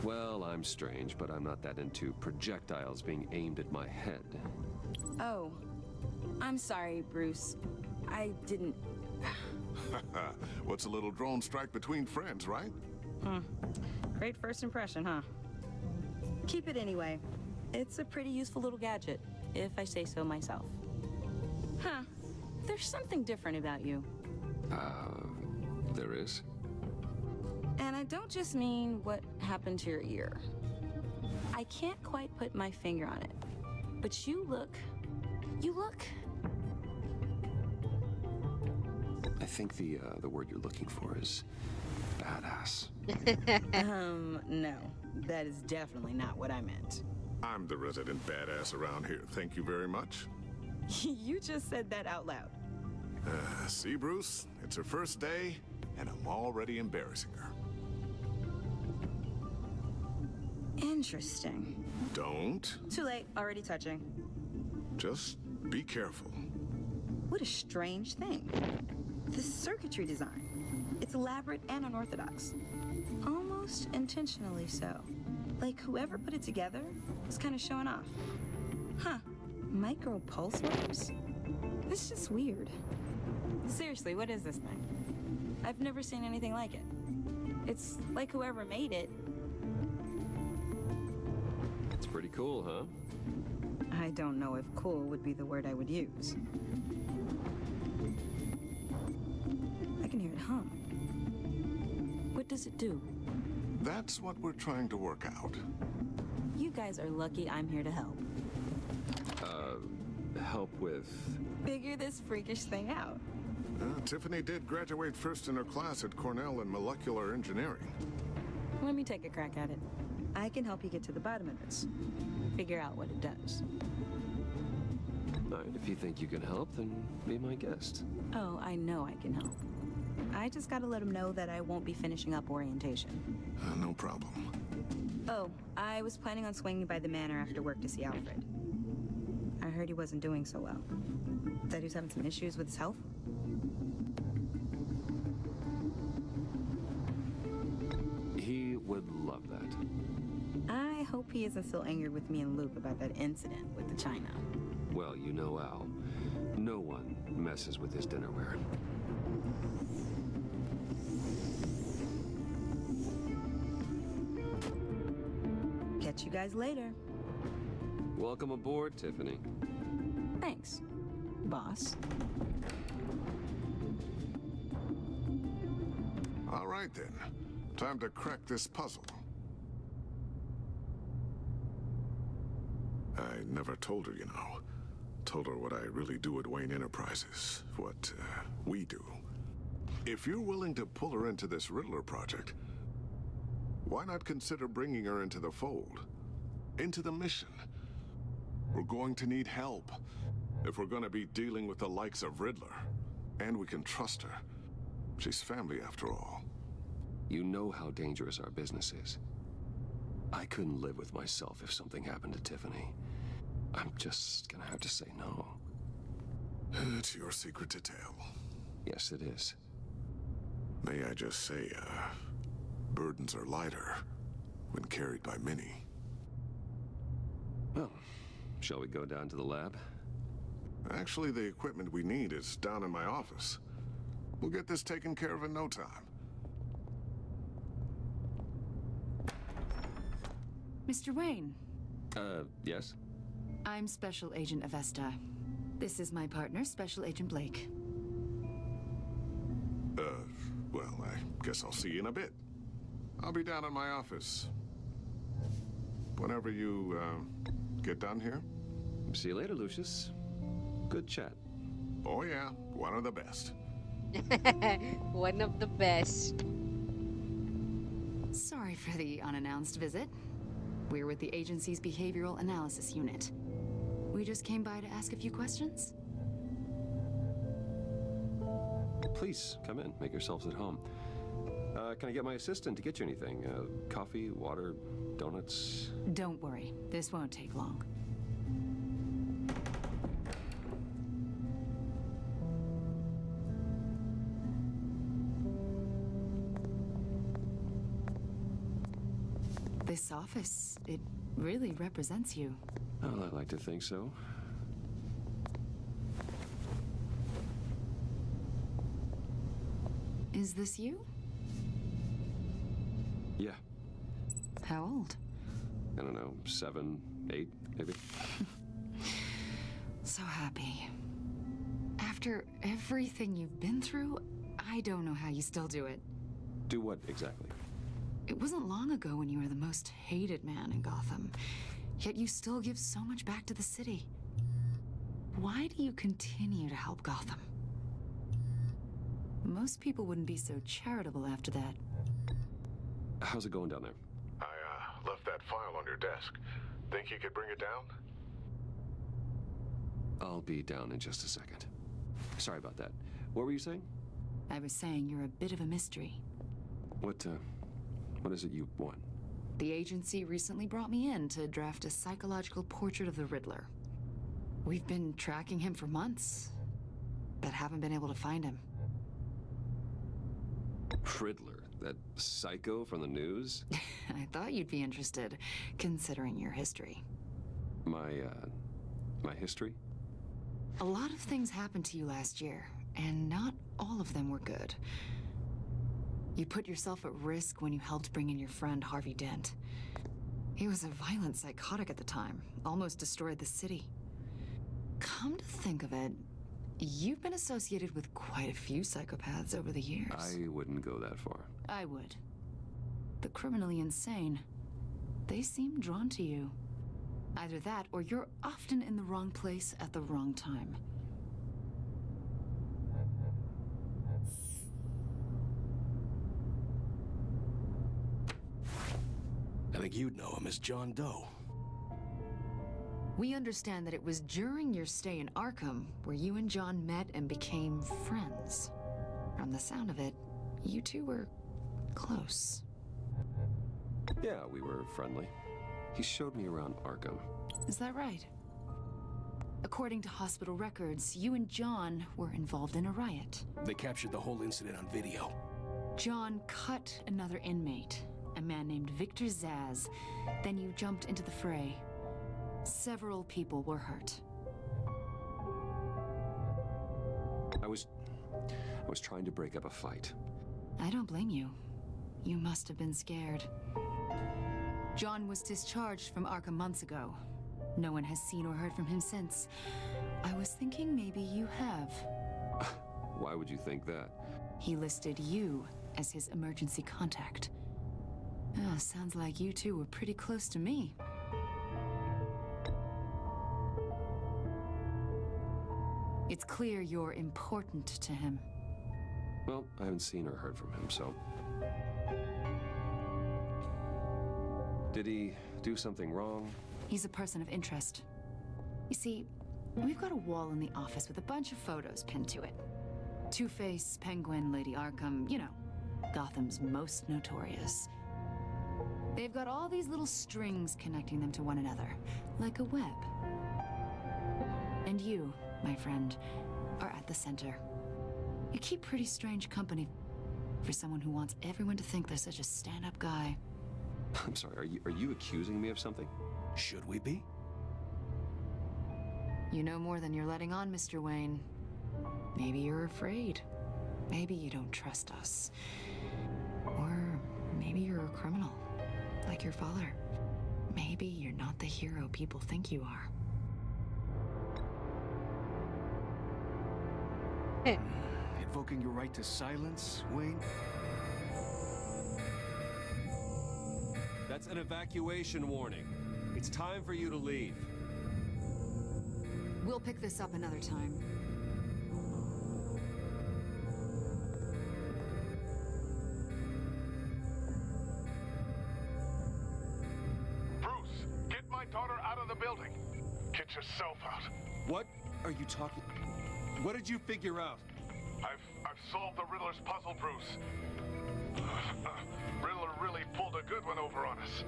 Well, I'm strange, but I'm not that into projectiles being aimed at my head. Oh, I'm sorry, Bruce. I didn't... What's a little drone strike between friends, right? Great first impression, huh? Keep it anyway. It's a pretty useful little gadget, if I say so myself. Huh. There's something different about you. There is? And I don't just mean what happened to your ear. I can't quite put my finger on it. But you look... I think the word you're looking for is badass. No. That is definitely not what I meant. I'm the resident badass around here. Thank you very much. You just said that out loud. See, Bruce? It's her first day, and I'm already embarrassing her. Interesting. Don't. Too late. Already touching. Just be careful. What a strange thing. The circuitry design. It's elaborate and unorthodox. Almost intentionally so. Like whoever put it together was kind of showing off. Huh. Micro pulse waves? This is just weird. Seriously, what is this thing? I've never seen anything like it. It's like whoever made it. It's pretty cool, huh? I don't know if cool would be the word I would use. I can hear it hum. What does it do? That's what we're trying to work out. You guys are lucky I'm here to help. Help with... Figure this freakish thing out. Tiffany did graduate first in her class at Cornell in molecular engineering. Let me take a crack at it. I can help you get to the bottom of this. Figure out what it does. All right, if you think you can help, then be my guest. Oh, I know I can help. I just gotta let him know that I won't be finishing up orientation. No problem. Oh, I was planning on swinging by the manor after work to see Alfred. I heard he wasn't doing so well. That he was having some issues with his health. He would love that. I hope he isn't still angry with me and Luke about that incident with the china. Well, you know Al. No one messes with his dinnerware. Catch you guys later. Welcome aboard, Tiffany. Thanks, boss. All right, then. Time to crack this puzzle. I never told her, you know. Told her what I really do at Wayne Enterprises. What we do. If you're willing to pull her into this Riddler project, Why not consider bringing her into the fold? Into the mission? We're going to need help if we're going to be dealing with the likes of Riddler. And we can trust her. She's family after all. You know how dangerous our business is. I couldn't live with myself if something happened to Tiffany. I'm just gonna have to say no. It's your secret to tell. Yes, it is. May I just say, burdens are lighter when carried by many. Well, shall we go down to the lab? Actually, the equipment we need is down in my office. We'll get this taken care of in no time. Mr. Wayne. Yes? I'm Special Agent Avesta. This is my partner, Special Agent Blake. Well, I guess I'll see you in a bit. I'll be down in my office. Whenever you, get done here. See you later, Lucius. Good chat. Oh yeah, one of the best. One of the best. Sorry for the unannounced visit. We're with the agency's behavioral analysis unit. We just came by to ask a few questions. Please, come in. Make yourselves at home. Can I get my assistant to get you anything? Coffee, water, donuts? Don't worry. This won't take long. This office, it really represents you. Well, I like to think so. Is this you? Yeah. How old? I don't know, 7, 8, maybe? So happy. After everything you've been through, I don't know how you still do it. Do what exactly? It wasn't long ago when you were the most hated man in Gotham, yet you still give so much back to the city. Why do you continue to help Gotham? Most people wouldn't be so charitable after that. How's it going down there? I left that file on your desk. Think you could bring it down? I'll be down in just a second. Sorry about that. What were you saying? I was saying you're a bit of a mystery. What is it you want? The agency recently brought me in to draft a psychological portrait of the Riddler. We've been tracking him for months, but haven't been able to find him. Riddler? That psycho from the news? I thought you'd be interested, considering your history. My history? A lot of things happened to you last year, and not all of them were good. You put yourself at risk when you helped bring in your friend Harvey Dent. He was a violent psychotic at the time, almost destroyed the city. Come to think of it, you've been associated with quite a few psychopaths over the years. I wouldn't go that far. I would. The criminally insane, they seem drawn to you. Either that, or you're often in the wrong place at the wrong time. I think you'd know him as John Doe. We understand that it was during your stay in Arkham where you and John met and became friends. From the sound of it, you two were close. Yeah, we were friendly. He showed me around Arkham. Is that right? According to hospital records, you and John were involved in a riot. They captured the whole incident on video. John cut another inmate, a man named Victor Zsasz. Then you jumped into the fray. Several people were hurt. I was trying to break up a fight. I don't blame you. You must have been scared. John was discharged from Arkham months ago. No one has seen or heard from him since. I was thinking maybe you have. Why would you think that? He listed you as his emergency contact. Oh, sounds like you two were pretty close to me. It's clear you're important to him. Well, I haven't seen or heard from him, so... Did he do something wrong? He's a person of interest. You see, we've got a wall in the office with a bunch of photos pinned to it. Two-Face, Penguin, Lady Arkham, you know, Gotham's most notorious. They've got all these little strings connecting them to one another, like a web. And you, my friend, are at the center. You keep pretty strange company for someone who wants everyone to think they're such a stand-up guy. I'm sorry, are you accusing me of something? Should we be? You know more than you're letting on, Mr. Wayne. Maybe you're afraid. Maybe you don't trust us. Or maybe you're a criminal, like your father. Maybe you're not the hero people think you are. Invoking your right to silence, Wayne? That's an evacuation warning. It's time for you to leave. We'll pick this up another time. Bruce, get my daughter out of the building. Get yourself out. What are you talking? What did you figure out? I've solved the Riddler's puzzle, Bruce. Riddler really pulled a good one over on us.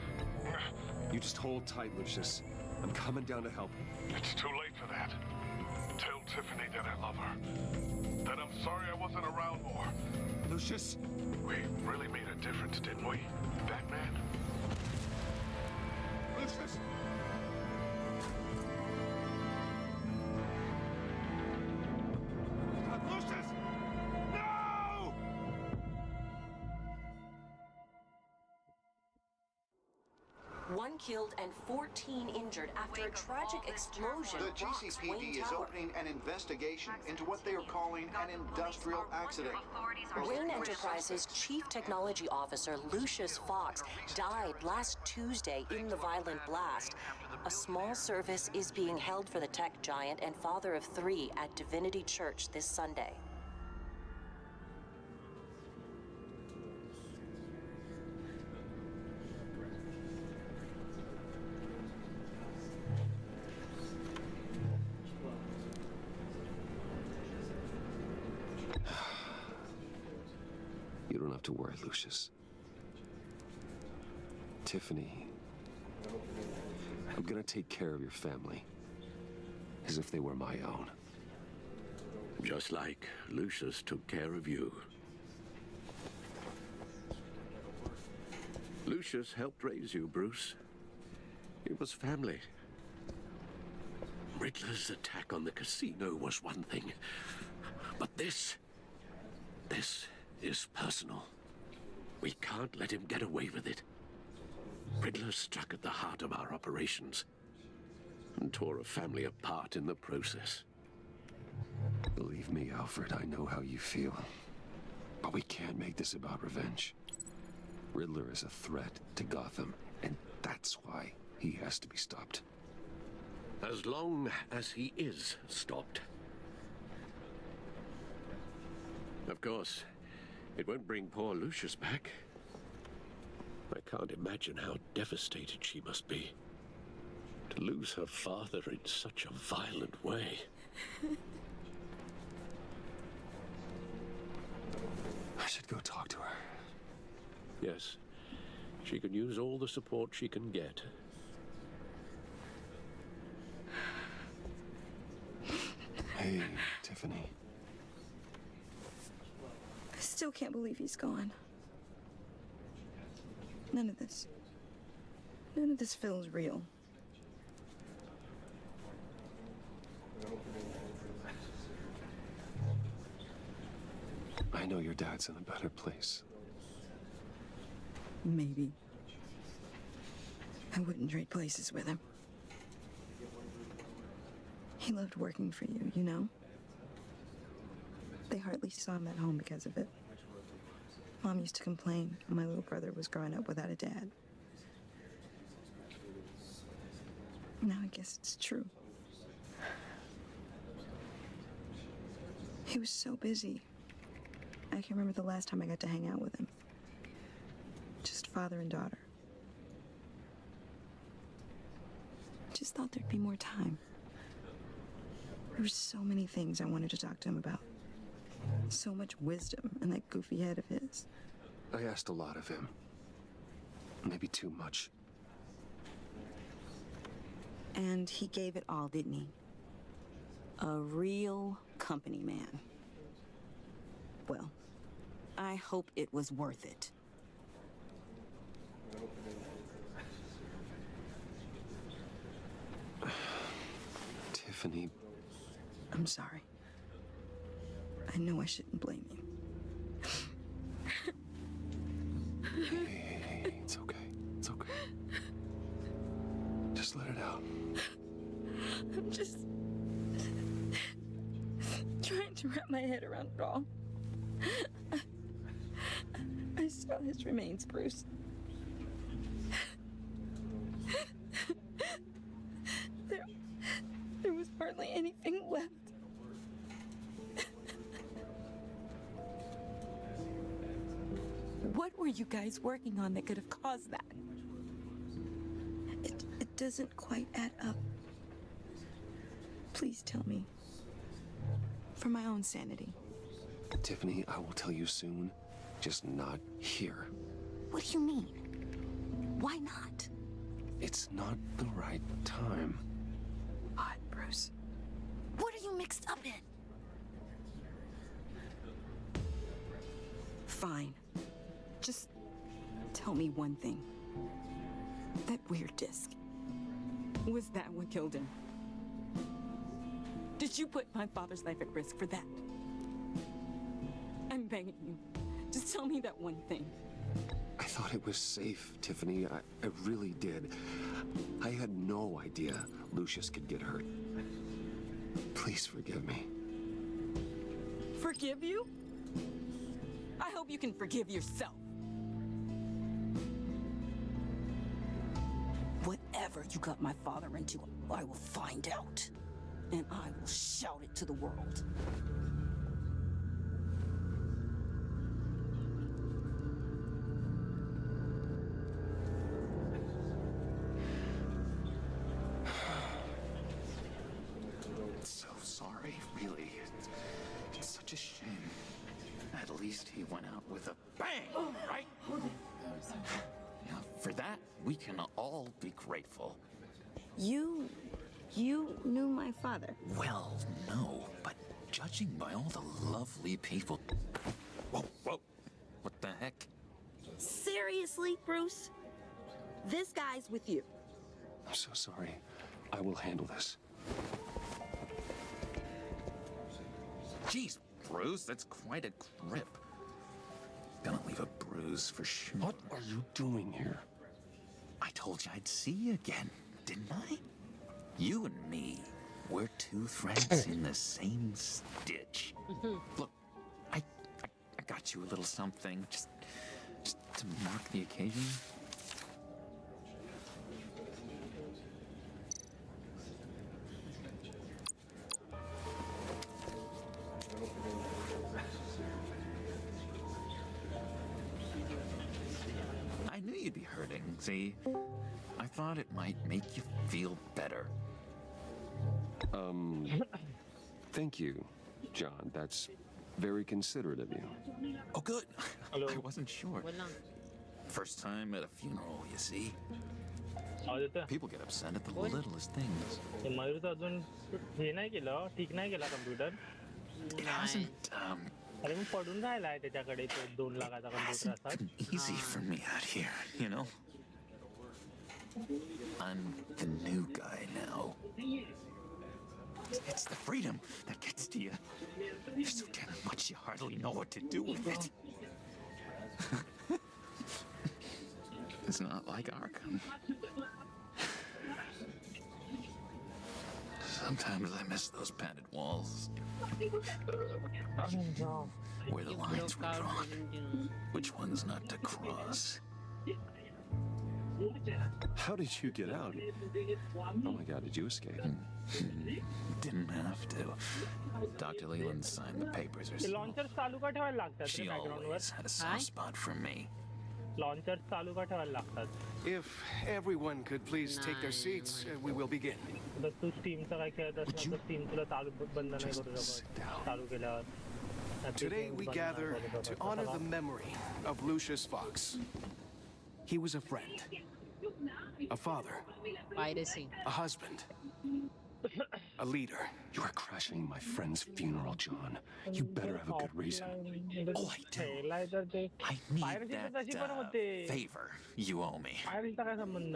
You just hold tight, Lucius. I'm coming down to help. It's too late for that. Tell Tiffany that I love her. That I'm sorry I wasn't around more. Lucius! We really made a difference, didn't we, Batman? Lucius! Lucius! No! One killed and 14 injured after a tragic explosion. The GCPD is opening an investigation into what they are calling an industrial accident. Wayne Enterprises' Chief Technology Officer Lucius Fox died last Tuesday in the violent blast. A small service is being held for the tech giant and father of 3 at Divinity Church this Sunday. You don't have to worry, Lucius. Tiffany, I'm gonna take care of your family as if they were my own. Just like Lucius took care of you. Lucius helped raise you, Bruce. It was family. Riddler's attack on the casino was one thing, but this is personal. We can't let him get away with it. Riddler struck at the heart of our operations and tore a family apart in the process. Believe me, Alfred, I know how you feel. But we can't make this about revenge. Riddler is a threat to Gotham, and that's why he has to be stopped. As long as he is stopped. Of course, it won't bring poor Lucius back. I can't imagine how devastated she must be. To lose her father in such a violent way. I should go talk to her. Yes, she can use all the support she can get. Hey, Tiffany. I still can't believe he's gone. None of this feels real. I know your dad's in a better place. Maybe. I wouldn't trade places with him. He loved working for you, you know? They hardly saw him at home because of it. Mom used to complain my little brother was growing up without a dad. Now I guess it's true. He was so busy. I can remember the last time I got to hang out with him. Just father and daughter. thought there'd be more time. There were so many things I wanted to talk to him about. So much wisdom in that goofy head of his. I asked a lot of him. Maybe too much. And he gave it all, didn't he? A real company man. Well, I hope it was worth it. Tiffany. I'm sorry. I know I shouldn't blame you. Hey, it's okay. It's okay. Just let it out. I'm just trying to wrap my head around it all. I saw his remains, Bruce. There was hardly anything left. What were you guys working on that could have caused that? It doesn't quite add up. Please tell me. For my own sanity. Tiffany, I will tell you soon. Just not here. What do you mean? Why not? It's not the right time. Odd, Bruce. What are you mixed up in? Fine. Just tell me one thing. That weird disc. Was that what killed him? Did you put my father's life at risk for that? I'm begging you. Just tell me that one thing. I thought it was safe, Tiffany. I really did. I had no idea Lucius could get hurt. Please forgive me. Forgive you? I hope you can forgive yourself. Whatever you got my father into, I will find out. And I will shout it to the world. So sorry, really. It's such a shame. At least he went out with a bang, right? Yeah, for that, we can all be grateful. You knew my father? Well, no, but judging by all the lovely people... Whoa, whoa, what the heck? Seriously, Bruce? This guy's with you. I'm so sorry. I will handle this. Jeez, Bruce, that's quite a grip. Gonna leave a bruise for sure. What are you doing here? I told you I'd see you again, didn't I? You and me, we're two threads in the same stitch. Look, I got you a little something, just to mark the occasion. I knew you'd be hurting, see? I thought it might make you feel better. Thank you, John. That's very considerate of you. Oh, good. I wasn't sure. First time at a funeral, you see. People get upset at the littlest things. It hasn't, been easy for me out here, you know? I'm the new guy now. It's the freedom that gets to you. There's so damn much you hardly know what to do with it. It's not like Arkham. Sometimes I miss those padded walls. Where the lines were drawn. Which ones not to cross. How did you get out? Oh my God, did you escape? Didn't have to. Dr. Leland signed the papers herself. She always had a soft spot for me. Launchers चालू का ठेवायला लागतात. If everyone could please take their seats, we will begin. तर तू स्टीमचा काय खेळत असणार तर स्टीम तुला चालू बंद नाही करू शकत चालू केल्यावर. Today we gather to honor the memory of Lucius Fox. He was a friend, a father, Piracy. a husband, a leader. You are crashing my friend's funeral, John. You better have a good reason. Oh, I do. I need that favor you owe me. पायरसीचा काय संबंध?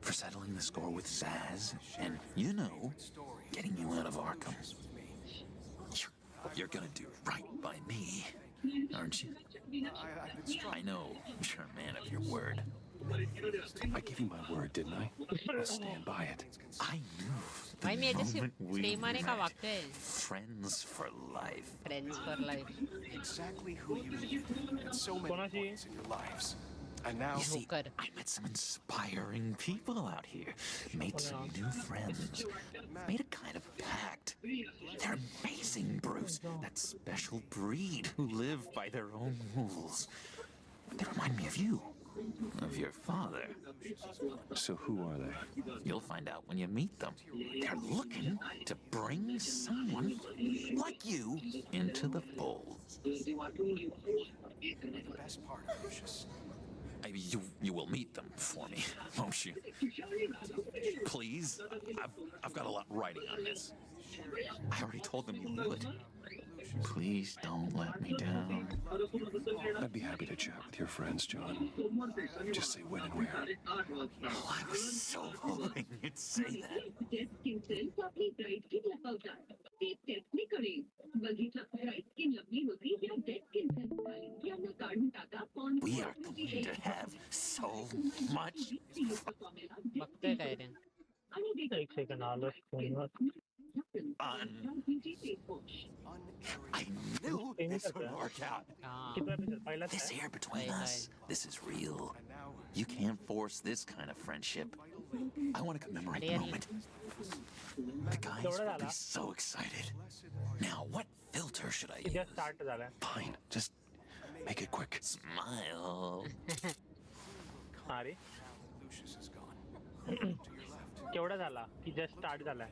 For settling the score with Zaz, and, you know, getting you out of Arkham. You're gonna do right by me, aren't you? I know you're a man of your word. I gave you my word, didn't I? I'll stand by it. I knew भाई the मैं जैसे moment we प्रेमाने का met, वाक्य है. friends for life. Friends for life. Exactly who you need at so many points in your lives. And now, You see, I met some inspiring people out here. Made some new friends. Made a kind of pact. They're amazing, Bruce. That special breed who live by their own rules. They remind me of you. Of your father. So who are they? You'll find out when you meet them. They're looking to bring someone like you into the fold. the best part of Lucius. You will meet them for me, won't you? Please? I've got a lot riding on this. I already told them you would. Please don't let me down. I'd be happy to chat with your friends, John. Just say when and where. Oh, I was so hoping you'd say that. We are going to have so much बघते काय रे. एक second आलो फोनवर. fun. I knew this would work out. This here between us, this is real. You can't force this kind of friendship. I want to commemorate the moment. The guys will be so excited. Now, what filter should I use? Fine, just make it quick. Smile. अरे Lucius is gone. केवढा झाला की just start झालाय.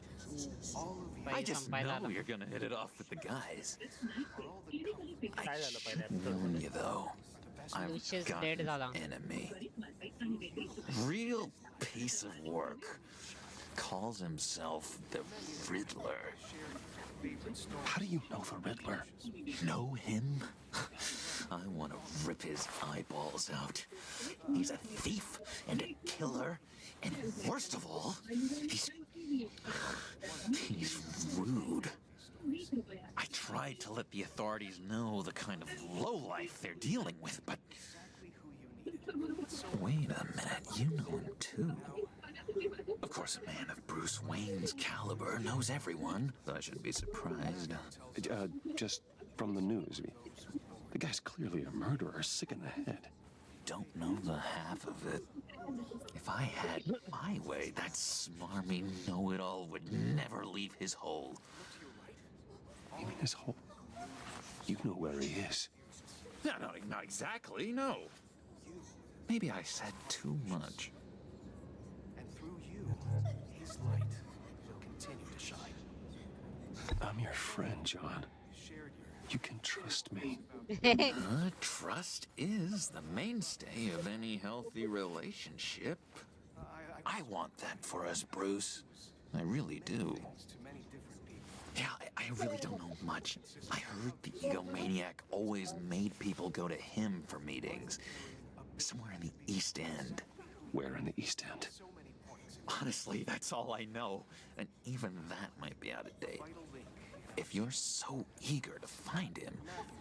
I just know you're gonna hit it off with the guys. काय झालं पहिल्या Known you though. I've Lucius got dead झाला. an enemy. Real piece of work. Calls himself the Riddler. How do you know the Riddler? Know him? I want to rip his eyeballs out. He's a thief and a killer, and worst of all, he's rude. I tried to let the authorities know the kind of lowlife they're dealing with, but... Wait a minute, you know him too. Of course, a man of Bruce Wayne's caliber knows everyone, so I shouldn't be surprised. Just from the news. The guy's clearly a murderer, sick in the head. Don't know the half of it. If I had my way, that smarmy know-it-all would never leave his hole. You mean his hole? You know where he is. No, not exactly, no. Maybe I said too much. And through you, his light will continue to shine. I'm your friend, John. You can trust me. Trust is the mainstay of any healthy relationship. I want that for us, Bruce. I really do. Yeah, I really don't know much. I heard the egomaniac always made people go to him for meetings. Somewhere in the East End. Where in the East End? Honestly, that's all I know. And even that might be out of date. If you're so eager to find him,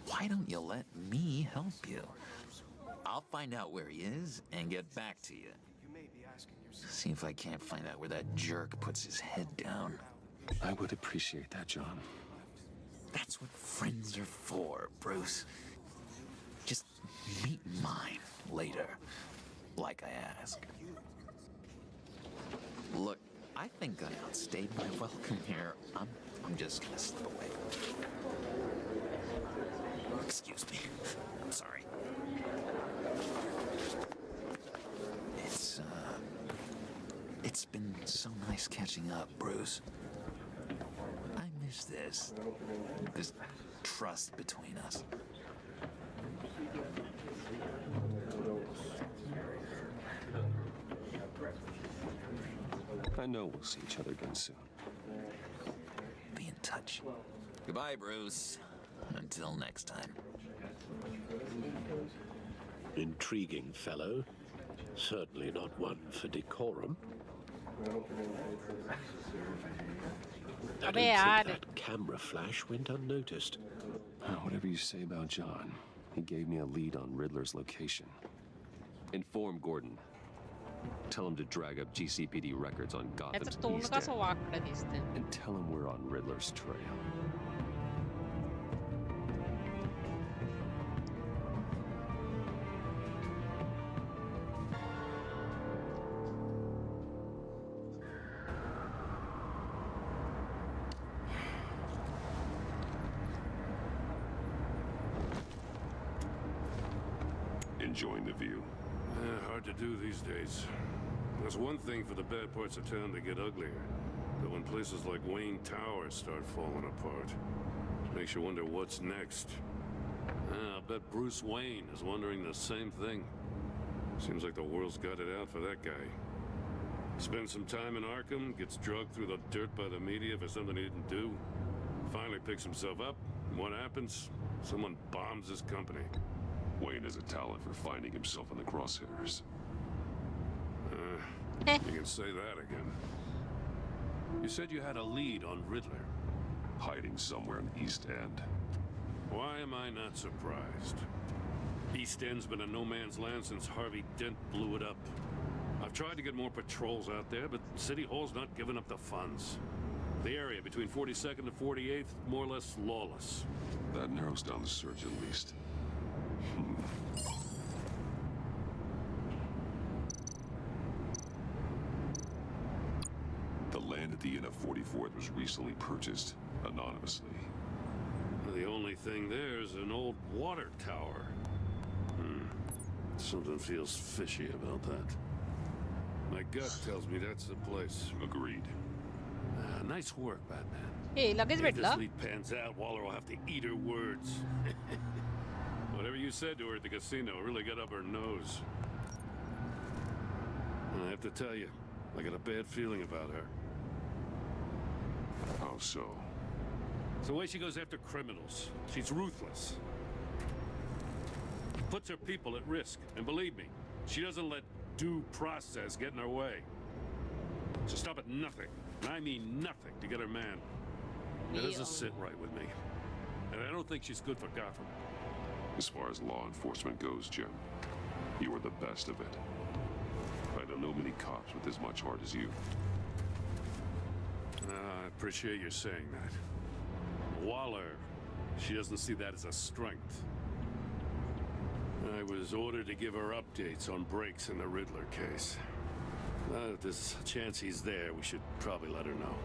why don't you let me help you? I'll find out where he is and get back to you. See if I can't find out where that jerk puts his head down. I would appreciate that, John. That's what friends are for, Bruce. Just meet mine later, like I asked. Look, I think I outstayed my welcome here. I'm just gonna slip away. Excuse me. I'm sorry. been so nice catching up, Bruce. I miss this. This trust between us. I know we'll see each other again soon. Be in touch. Goodbye, Bruce. Until next time. Intriguing fellow. Certainly not one for decorum. I don't think that camera flash went unnoticed. Whatever you say about John, he gave me a lead on Riddler's location. Inform Gordon. Tell him to drag up GCPD records on Gotham's East End. And tell him we're on Riddler's trail. Enjoying the view. Hard to do these days. There's one thing for the bad parts of town to get uglier. But when places like Wayne Tower start falling apart, it makes you wonder what's next. I'll bet Bruce Wayne is wondering the same thing. Seems like the world's got it out for that guy. Spends some time in Arkham, gets drugged through the dirt by the media for something he didn't do. Finally picks himself up, and what happens? Someone bombs his company. Wayne has a talent for finding himself in the crosshairs. You can say that again. You said you had a lead on Riddler. Hiding somewhere in the East End. Why am I not surprised? East End's been a no-man's land since Harvey Dent blew it up. I've tried to get more patrols out there, but City Hall's not giving up the funds. The area between 42nd and 48th, more or less lawless. That narrows down the search at least. The land at the end of 44th was recently purchased anonymously. The only thing there is an old water tower. Something feels fishy about that. My gut tells me that's the place. Agreed. Nice work, Batman. Hey, luggage If this Riddler. lead pans out, Waller will have to eat her words. Whatever you said to her at the casino really got up her nose. And I have to tell you, I got a bad feeling about her. How so? It's the way she goes after criminals. She's ruthless. Puts her people at risk. And believe me, she doesn't let due process get in her way. She'll stop at nothing, and I mean nothing, to get her man. It doesn't sit right with me. And I don't think she's good for Gotham. As far as law enforcement goes, Jim, you are the best of it. I don't know many cops with as much heart as you. I appreciate you saying that. Waller, she doesn't see that as a strength. I was ordered to give her updates on breaks in the Riddler case. If there's a chance he's there, we should probably let her know.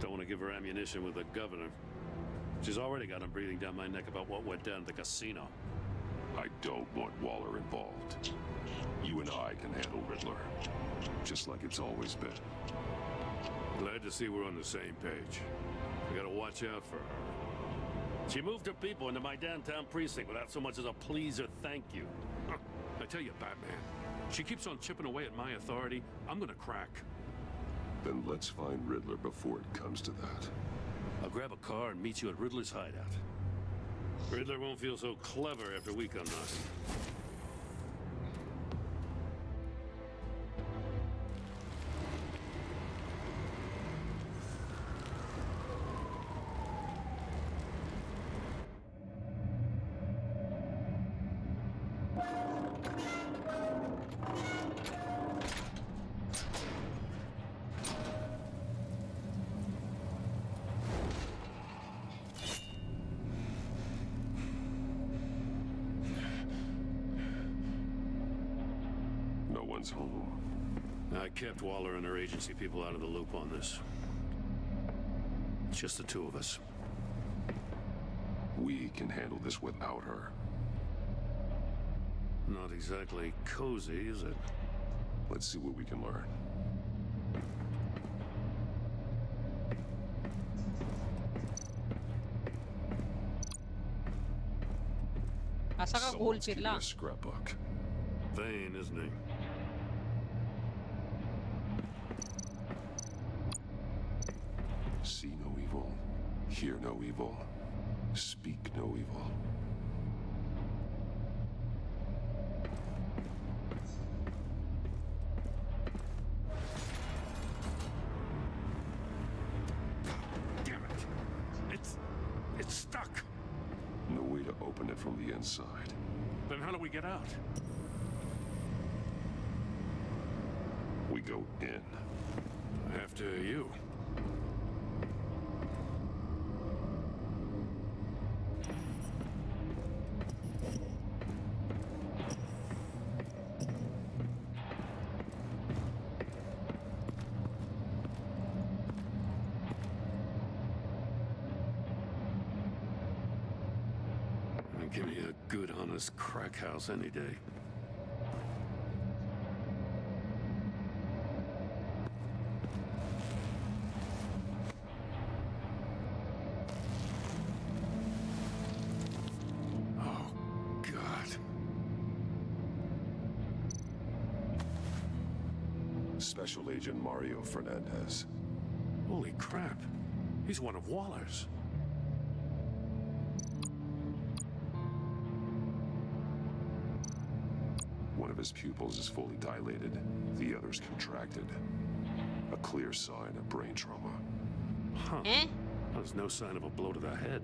Don't want to give her ammunition with the governor. She's already got him breathing down my neck about what went down at the casino. I don't want Waller involved. You and I can handle Riddler, just like it's always been. Glad to see we're on the same page. We gotta watch out for her. She moved her people into my downtown precinct without so much as a please or thank you. I tell you, Batman, she keeps on chipping away at my authority. I'm gonna crack. Then let's find Riddler before it comes to that. I'll grab a car and meet you at Riddler's hideout. Riddler won't feel so clever after we come knocking. Home. I kept Waller and her agency people out of the loop on this. It's just the two of us. We can handle this without her. Not exactly cozy, is it? Let's see what we can learn. असा का गोल Someone's फिरला? keeping a scrapbook. Vain, isn't he? See no evil, hear no evil, speak no evil. Damn it! It's stuck. No way to open it from the inside. Then how do we get out? We go in. After you. Give me a good, honest crack house any day. Oh, God. Special Agent Mario Fernandez. Holy crap. He's one of Waller's. One of his pupils is fully dilated, the other's contracted. A clear sign of brain trauma. Huh. There's no sign of a blow to the head.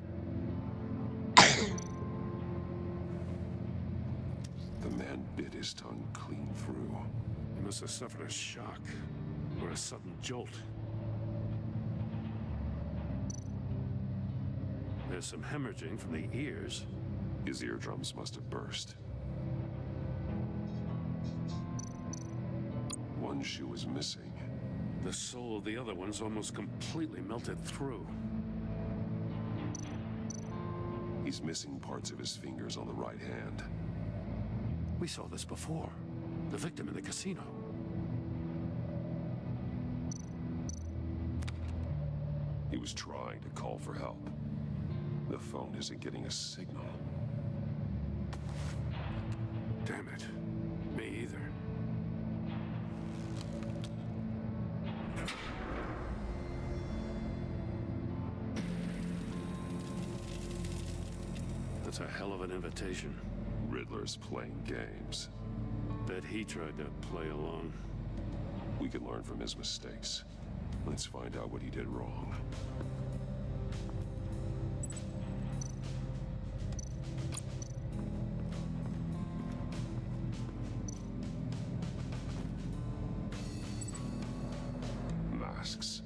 The man bit his tongue clean through. He must have suffered a shock or a sudden jolt. There's some hemorrhaging from the ears. His eardrums must have burst. One shoe is missing. The sole of the other one's almost completely melted through. He's missing parts of his fingers on the right hand. We saw this before. The victim in the casino. He was trying to call for help. The phone isn't getting a signal. Damn it. Me either. That's a hell of an invitation. Riddler's playing games. Bet he tried to play along. We can learn from his mistakes. Let's find out what he did wrong. Masks.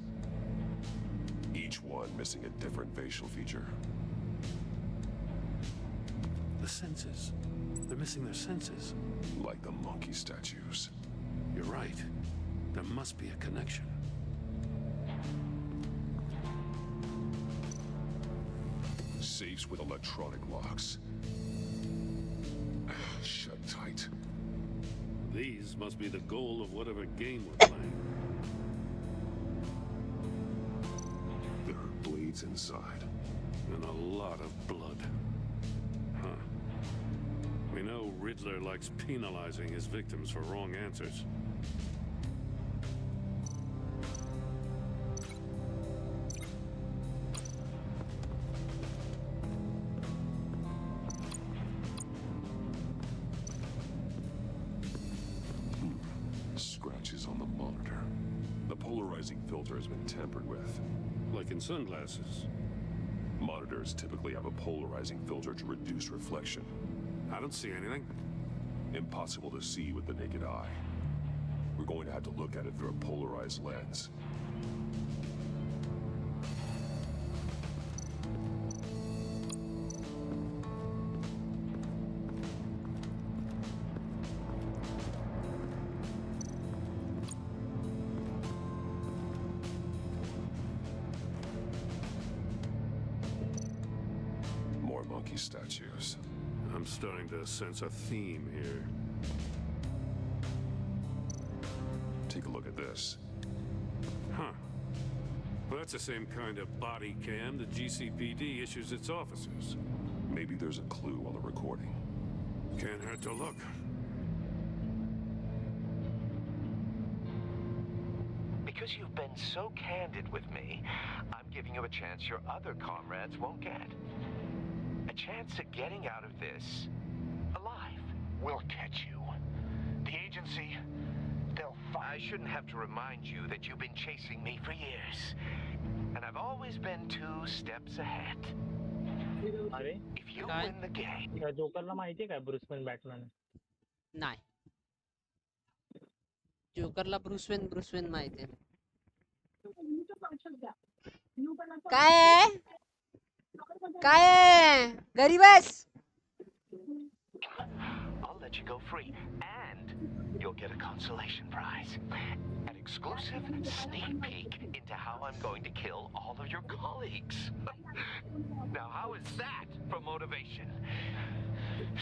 Each one missing a different facial feature. The senses. They're missing their senses. Like the monkey statues. You're right. There must be a connection. Safes with electronic locks. Shut tight. These must be the goal of whatever game we're playing. There are blades inside. And a lot of blood. Huh. We know Riddler likes penalizing his victims for wrong answers. Scratches on the monitor. The polarizing filter has been tampered with. Like in sunglasses. Monitors typically have a polarizing filter to reduce reflection. I don't see anything. Impossible to see with the naked eye. We're going to have to look at it through a polarized lens. More monkey statues. I'm starting to sense a theme here. Take a look at this. Huh. Well, that's the same kind of body cam the GCPD issues its officers. Maybe there's a clue on the recording. Can't hurt to look. Because you've been so candid with me, I'm giving you a chance your other comrades won't get. A chance at getting out of this alive. We'll catch you. The agency, they'll find... I shouldn't have to remind you that you've been chasing me for years. And I've always been 2 steps ahead. अरे If you win the game... या जोकरला माहिती आहे काय Bruce when Batman? नाही. जोकरला Bruce when माहिती आहे. काय काय गरीब आहेस? I'll let you go free, and you'll get a consolation prize. An exclusive sneak peek into how I'm going to kill all of your colleagues. Now, how is that for motivation?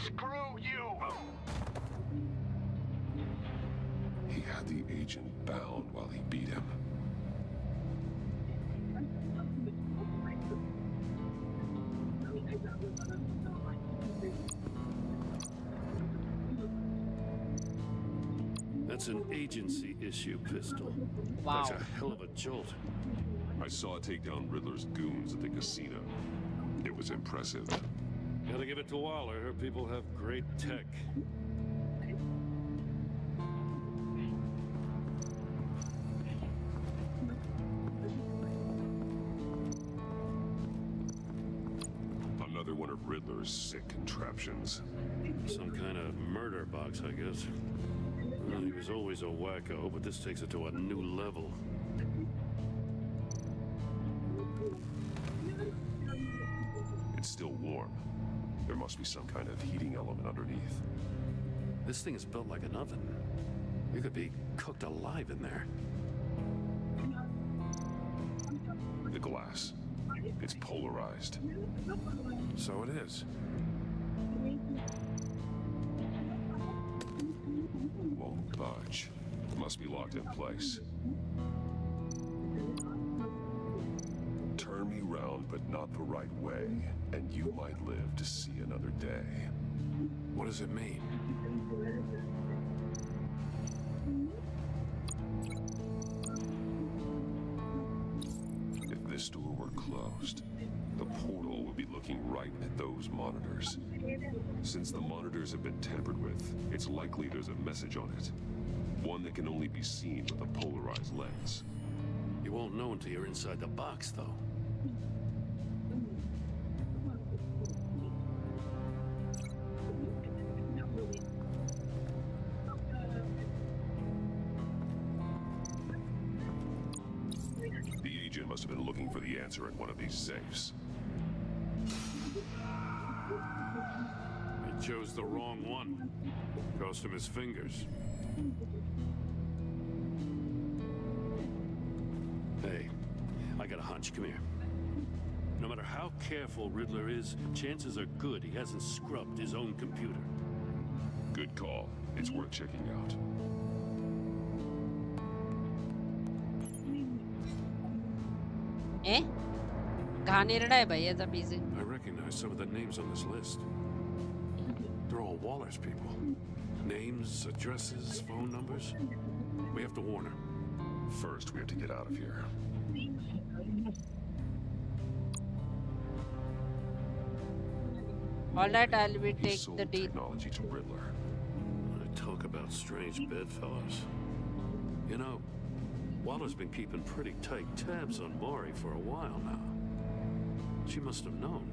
Screw you! He had the agent bound while he beat him. That's an agency issue pistol. Wow. That's a hell of a jolt. I saw it take down Riddler's goons at the casino. It was impressive. Gotta give it to Waller. Her people have great tech. Another one of Riddler's sick contraptions. Some kind of murder box, I guess. Well, he was always a wacko, but this takes it to a new level. It's still warm. There must be some kind of heating element underneath. This thing is built like an oven. You could be cooked alive in there. The glass. It's polarized. So it is. Won't budge. Must be locked in place. Turn me round, but not the right way, and you might live to see another day. What does it mean? If this door were closed, the portal would be looking right at those monitors. Since the monitors have been tampered with, it's likely there's a message on it. One that can only be seen with a polarized lens. You won't know until you're inside the box, though. The agent must have been looking for the answer in one of these safes. He chose the wrong one. Cost him his fingers. Hey, I got a hunch. Come here. No matter how careful Riddler is, chances are good he hasn't scrubbed his own computer. Good call. It's worth checking out. Eh? घाणेरडा आहे भाई याचा PC. I recognize some of the names on this list. They're all Waller's people. Names, addresses, phone numbers. We have to warn her. First, we have to get out of here. Alright, I'll be He take sold the deed. technology to Riddler. Talk about strange bedfellows. You know, Waller's been keeping pretty tight tabs on Maury for a while now. She must have known.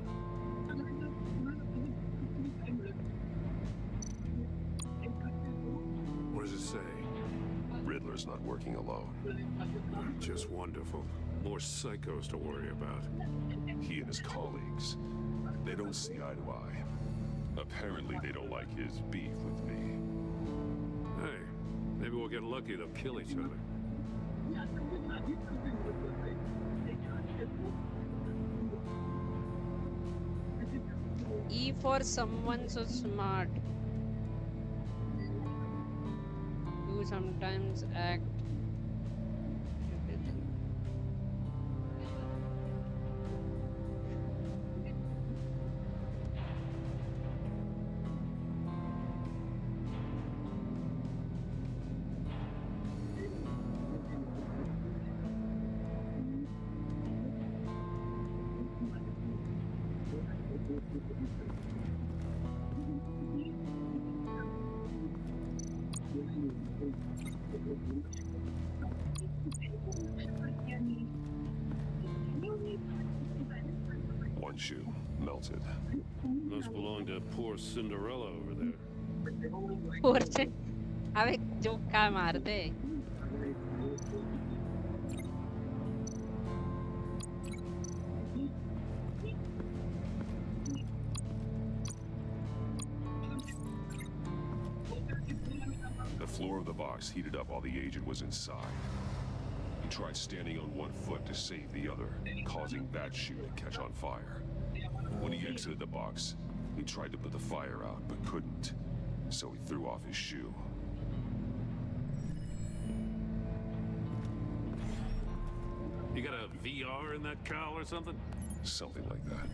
What does it say? Riddler's not working alone. Just wonderful. More psychos to worry about. He and his colleagues, they don't see eye to eye. Apparently, they don't like his beef with me. Hey, maybe we'll get lucky to kill each other. E for someone so smart. You sometimes act. One shoe, melted. Must belong to poor Cinderella over there. forse अबे चुप का मार दे The floor of the box heated up while the agent was inside. He tried standing on one foot to save the other, causing that shoe to catch on fire. When he exited the box, he tried to put the fire out, but couldn't, so he threw off his shoe. You got a VR in that cowl or something? Something like that.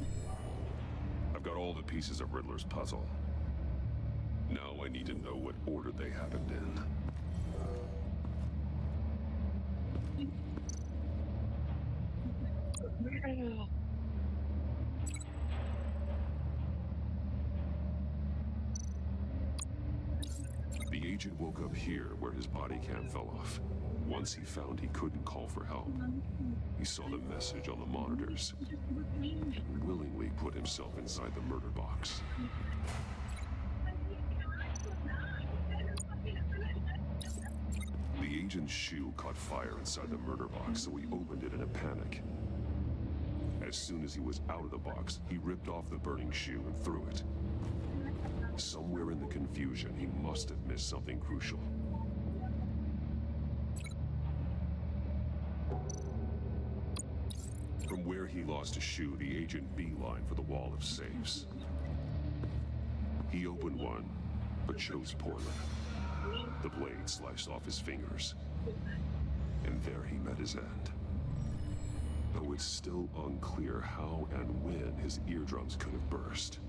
I've got all the pieces of Riddler's puzzle. Now I need to know what order they happened in. The agent woke up here where his body cam fell off. Once he found he couldn't call for help, he saw the message on the monitors and willingly put himself inside the murder box. The agent's shoe caught fire inside the murder box, so he opened it in a panic. As soon as he was out of the box, he ripped off the burning shoe and threw it. Somewhere in the confusion, he must have missed something crucial. From where he lost a shoe, the agent beelined for the wall of safes. He opened one, but chose poorly. The blade sliced off his fingers, and there he met his end. Though it's still unclear how and when his eardrums could have burst.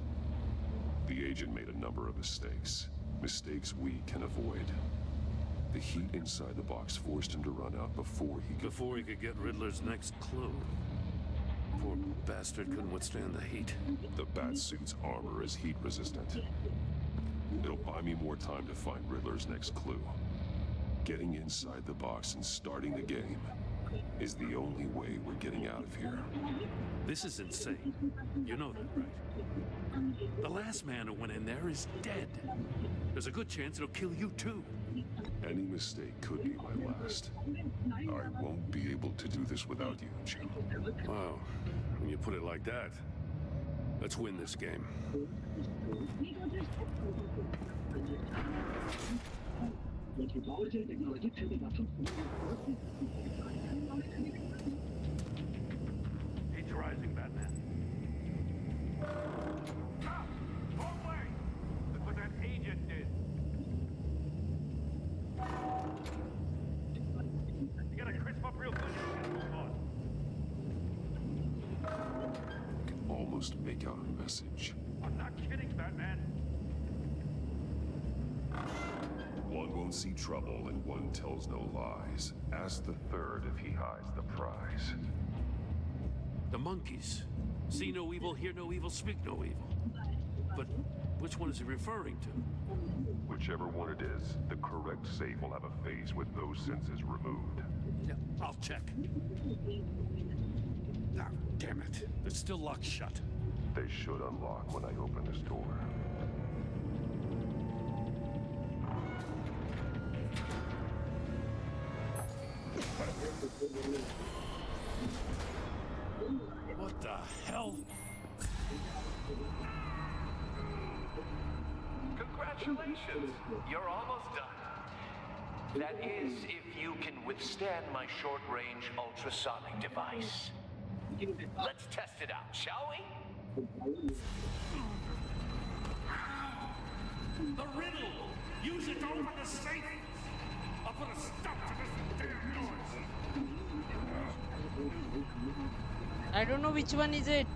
The agent made a number of mistakes. Mistakes we can avoid. The heat inside the box forced him to run out before he could get Riddler's next clue. Poor bastard couldn't withstand the heat. The Batsuit's armor is heat resistant. It'll buy me more time to find Riddler's next clue. Getting inside the box and starting the game is the only way we're getting out of here. This is insane. You know that, right? The last man who went in there is dead. There's a good chance it'll kill you too. Any mistake could be my last. I won't be able to do this without you, Jim. Wow. When you put it like that, let's win this game. He's rising, Batman. Wrong way! Look what that agent did. You gotta crisp up real good. I can almost make out a message. I'm not kidding, Batman. One won't see trouble and one tells no lies. Ask the third if he hides the prize. The monkeys. See no evil, hear no evil, speak no evil. But which one is he referring to? Whichever one it is, the correct safe will have a phase with those senses removed. Yeah, I'll check. Ah, damn it. It's still locked shut. They should unlock when I open this door. What the hell? Congratulations! You're almost done. That is, if you can withstand my short-range ultrasonic device. Let's test it out, shall we? The riddle! Use it to open the safe! I'll put a stop to this damn noise! I don't know which one is it.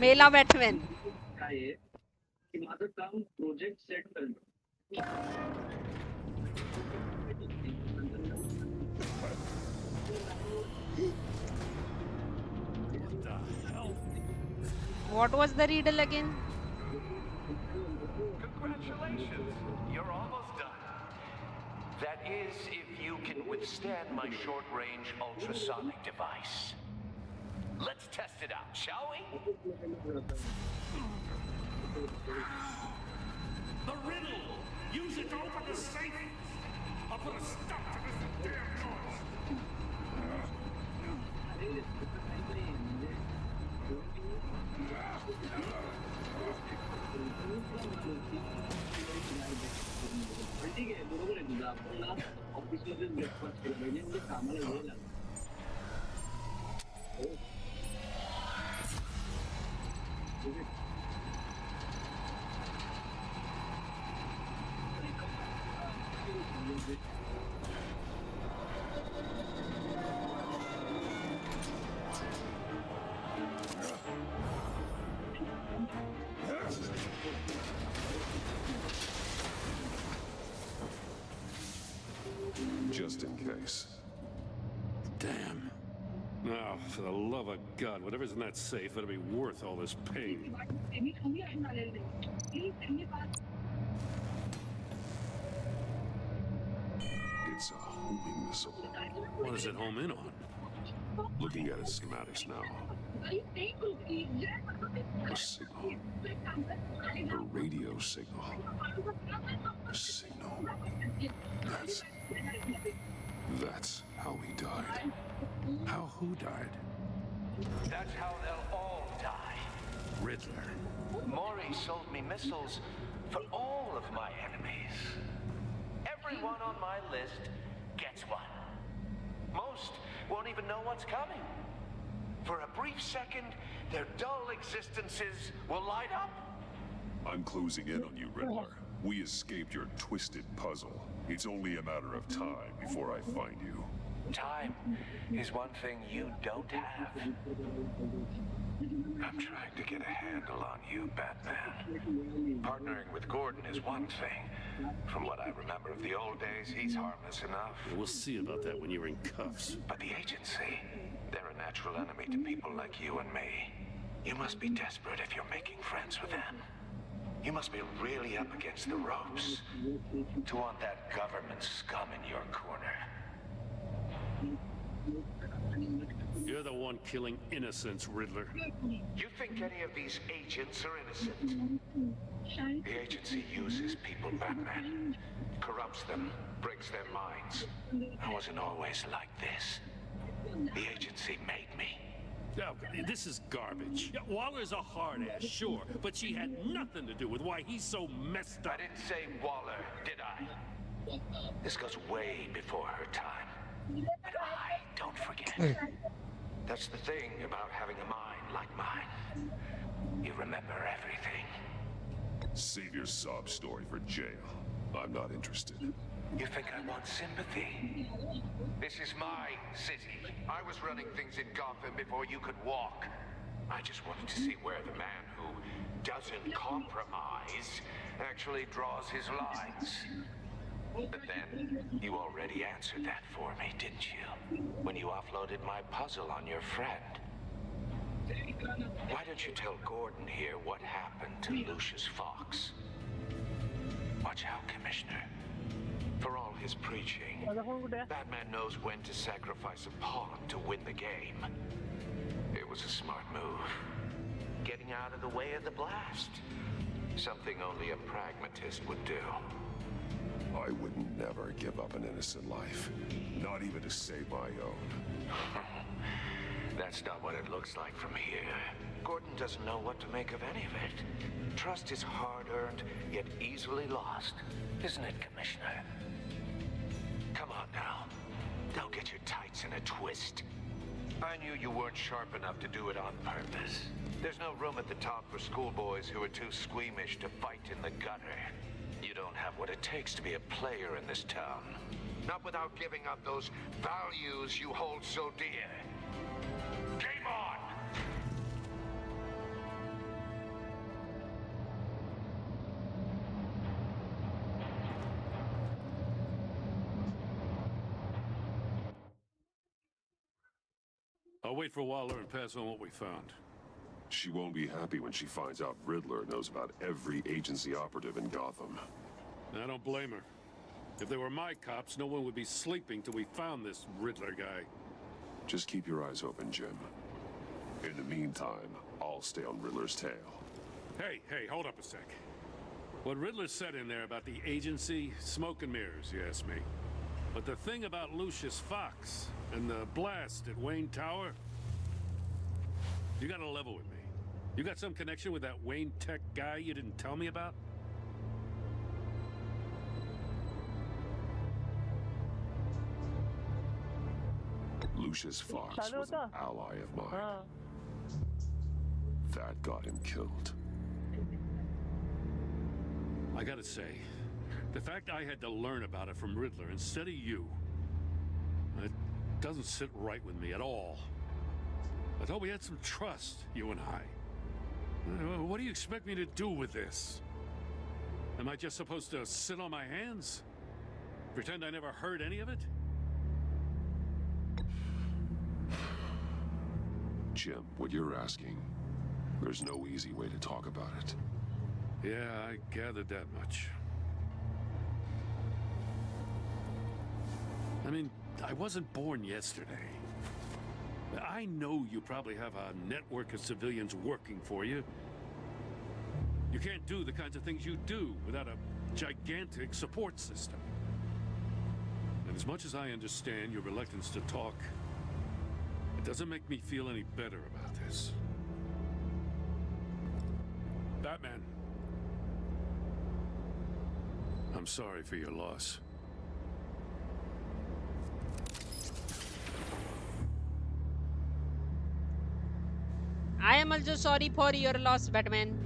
Mela batsman What was the riddle again? Congratulations, you're almost done. That is, if you can withstand my short-range ultrasonic device. Let's test it out, shall we? The riddle! Use it to open the safe! I'll put a stop to this damn noise! Just in case. Damn. Now, for the love of God, whatever's in that safe better be worth all this pain. It's a homing missile. What does it home in on? Looking at its schematics now. A signal. A radio signal. A signal. That's how he died. How who died? That's how they'll all die. Riddler. Maury sold me missiles for all of my enemies. Everyone on my list gets one. Most won't even know what's coming. For a brief second, their dull existences will light up. I'm closing in on you, Riddler. We escaped your twisted puzzle. It's only a matter of time before I find you. Time is one thing you don't have. I'm trying to get a handle on you, Batman. Partnering with Gordon is one thing. From what I remember of the old days, he's harmless enough. We'll see about that when you're in cuffs. But the agency, they're a natural enemy to people like you and me. You must be desperate if you're making friends with them. You must be really up against the ropes to want that government scum in your corner. You're the one killing innocents, Riddler. You think any of these agents are innocent? The agency uses people, Batman. Corrupts them, breaks their minds. I wasn't always like this. The agency made me. Oh, this is garbage. Yeah, Waller's a hard ass, sure, but she had nothing to do with why he's so messed up. I didn't say Waller, did I? This goes way before her time. But I don't forget. That's the thing about having a mind like mine. You remember everything. Save your sob story for jail. I'm not interested. You think I want sympathy? This is my city. I was running things in Gotham before you could walk. I just wanted to see where the man who doesn't compromise actually draws his lines. But then, you already answered that for me, didn't you? When you offloaded my puzzle on your friend. Why don't you tell Gordon here what happened to Lucius Fox? Watch out, Commissioner. For all his preaching, Batman knows when to sacrifice a pawn to win the game. It was a smart move. Getting out of the way of the blast. Something only a pragmatist would do. I would never give up an innocent life. Not even to save my own. That's not what it looks like from here. Gordon doesn't know what to make of any of it. Trust is hard-earned, yet easily lost. Isn't it, Commissioner? Come on now. Don't get your tights in a twist. I knew you weren't sharp enough to do it on purpose. There's no room at the top for schoolboys who are too squeamish to fight in the gutter. You don't have what it takes to be a player in this town. Not without giving up those values you hold so dear. Game on! I'll wait for Waller and pass on what we found. She won't be happy when she finds out Riddler knows about every agency operative in Gotham. I don't blame her. If they were my cops, no one would be sleeping till we found this Riddler guy. Just keep your eyes open, Jim. In the meantime, I'll stay on Riddler's tail. Hey, hold up a sec. What Riddler said in there about the agency, smoke and mirrors, you ask me. But the thing about Lucius Fox and the blast at Wayne Tower, you gotta level with me. You got some connection with that Wayne Tech guy you didn't tell me about? Lucius Fox was an ally of mine. That got him killed. I gotta say, the fact I had to learn about it from Riddler instead of you, it doesn't sit right with me at all. I thought we had some trust, you and I. What do you expect me to do with this? Am I just supposed to sit on my hands? Pretend I never heard any of it? Jim, what you're asking, there's no easy way to talk about it. Yeah, I gathered that much. I mean, I wasn't born yesterday. I know you probably have a network of civilians working for you. You can't do the kinds of things you do without a gigantic support system. And as much as I understand your reluctance to talk, it doesn't make me feel any better about this. Batman. I'm sorry for your loss. I am also sorry for your loss, Batman.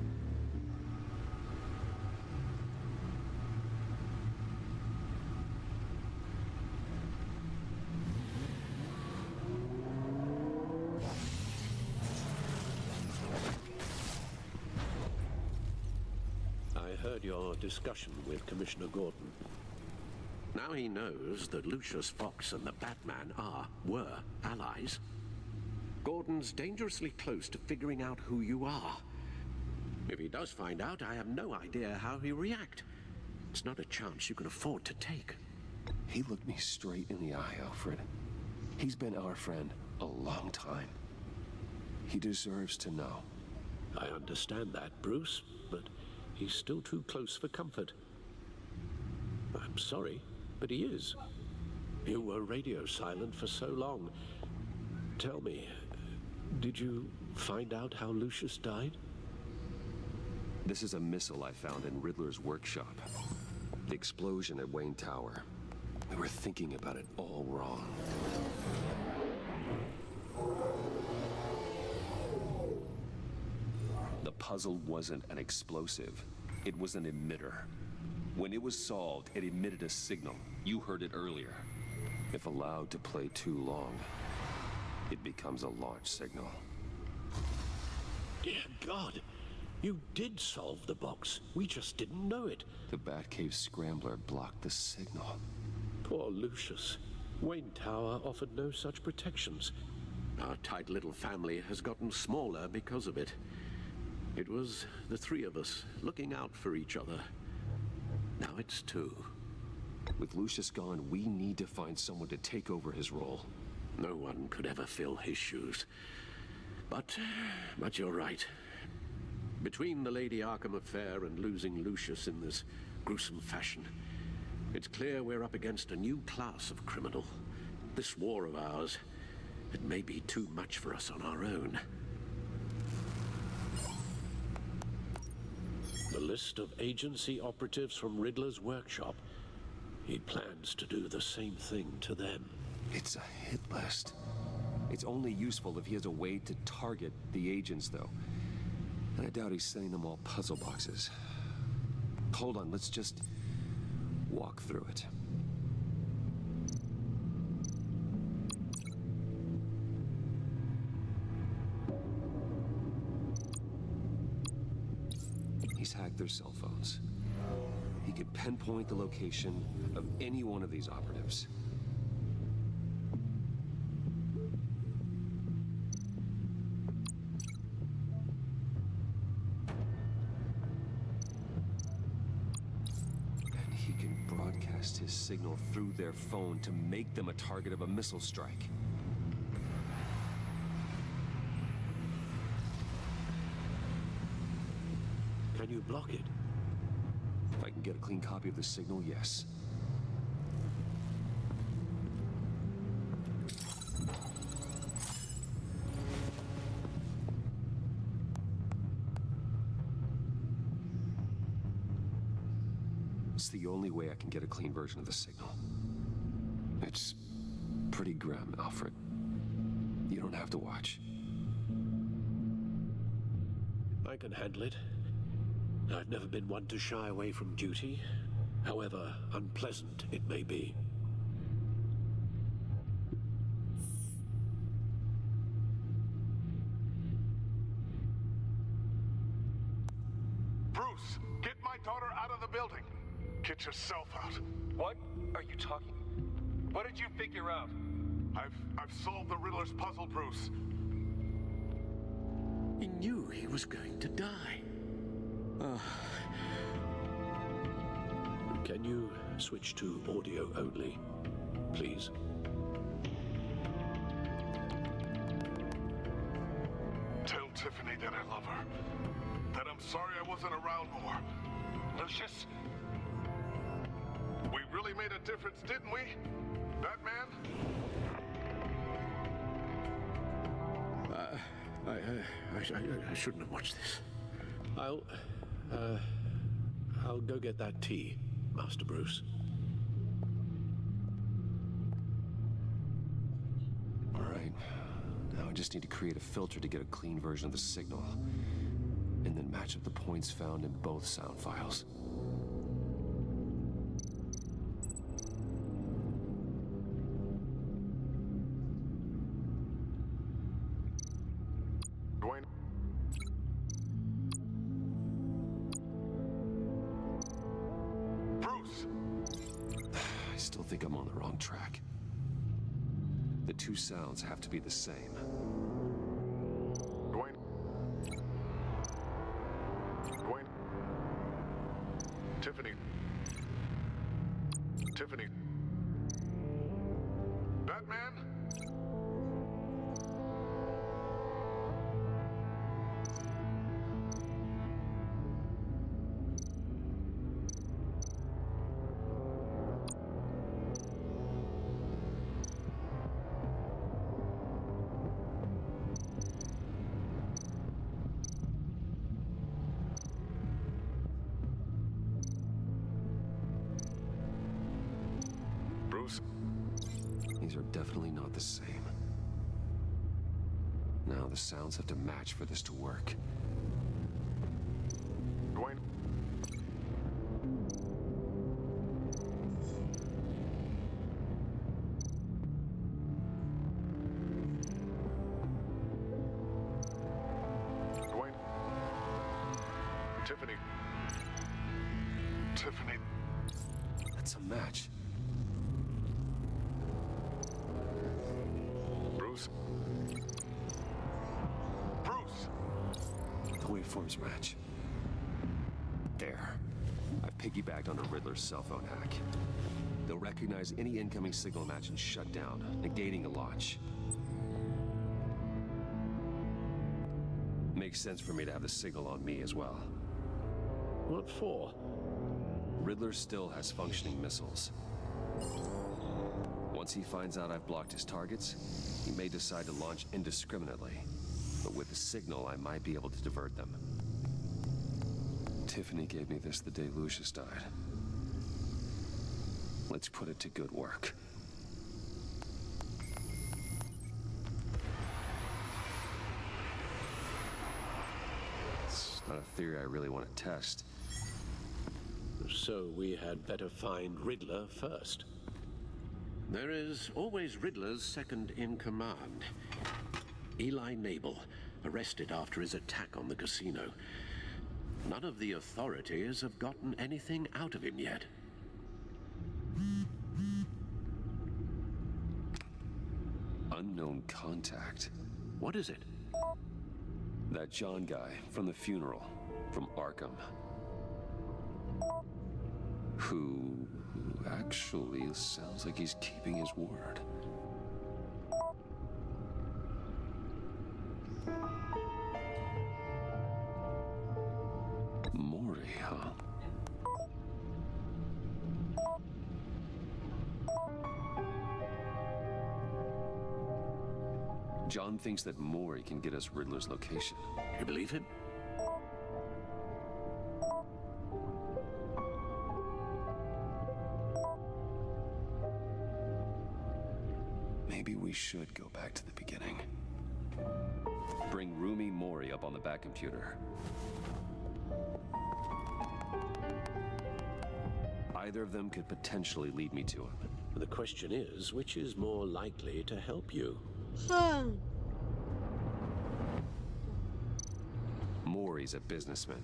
I heard your discussion with Commissioner Gordon. Now he knows that Lucius Fox and the Batman were allies. Gordon's dangerously close to figuring out who you are. If he does find out, I have no idea how he'll react. It's not a chance you can afford to take. He looked me straight in the eye, Alfred. He's been our friend a long time. He deserves to know. I understand that, Bruce, but he's still too close for comfort. I'm sorry, but he is. You were radio silent for so long. Tell me, did you find out how Lucius died? This is a missile I found in Riddler's workshop. The explosion at Wayne Tower. We were thinking about it all wrong. The puzzle wasn't an explosive. It was an emitter. When it was solved, it emitted a signal. You heard it earlier. If allowed to play too long, it becomes a launch signal. Dear God, you did solve the box. We just didn't know it. The Batcave scrambler blocked the signal. Poor Lucius. Wayne Tower offered no such protections. Our tight little family has gotten smaller because of it. It was the three of us looking out for each other. Now it's two. With Lucius gone, we need to find someone to take over his role. No one could ever fill his shoes. But you're right. Between the Lady Arkham affair and losing Lucius in this gruesome fashion, it's clear we're up against a new class of criminal. This war of ours, It may be too much for us on our own. The list of agency operatives from Riddler's workshop. He plans to do the same thing to them. It's a hit list. It's only useful if he has a way to target the agents, though. And I doubt he's sending them all puzzle boxes. Hold on, let's just walk through it. He's hacked their cell phones. He could pinpoint the location of any one of these operatives. And he can broadcast his signal through their phone to make them a target of a missile strike. Can you block it? If I can get a clean copy of the signal, yes. It's the only way I can get a clean version of the signal. It's pretty grim, Alfred. You don't have to watch. I can handle it. I've never been one to shy away from duty, however unpleasant it may be. Bruce, get my daughter out of the building. Get yourself out. What are you talking? What did you figure out? I've solved the Riddler's puzzle, Bruce. He knew he was going to die. Can you switch to audio only, please? Tell Tiffany that I love her. That I'm sorry I wasn't around more. Lucius? We really made a difference, didn't we? Batman? I shouldn't have watched this. I'll go get that tea, Master Bruce. All right. Now I just need to create a filter to get a clean version of the signal. And then match up the points found in both sound files. Dwayne? Bruce! I still think I'm on the wrong track. The two sounds have to be the same. Dwayne? Dwayne? Tiffany? Tiffany? Batman? Bruce? These are definitely not the same. Now the sounds have to match for this to work. Dwayne? Dwayne? Tiffany? Tiffany? That's a match. Bruce? Bruce! The waveforms match. There. I've piggybacked on a Riddler's cell phone hack. They'll recognize any incoming signal match and shut down, negating a launch. Makes sense for me to have the signal on me as well. What for? Riddler still has functioning missiles. Once he finds out I've blocked his targets, he may decide to launch indiscriminately. But with the signal, I might be able to divert them. Tiffany gave me this the day Lucius died. Let's put it to good work. It's not a theory I really want to test. So we had better find Riddler first. There is always Riddler's second in command. Eli Nabel, arrested after his attack on the casino. None of the authorities have gotten anything out of him yet. Unknown contact. What is it? That John guy from the funeral, from Arkham. Who actually sounds like he's keeping his word. Maury, huh? John thinks that Maury can get us Riddler's location. You believe him? Maybe we should go back to the beginning. Bring Rumi Mori up on the back computer. Either of them could potentially lead me to him. The question is, which is more likely to help you? Mori's a businessman.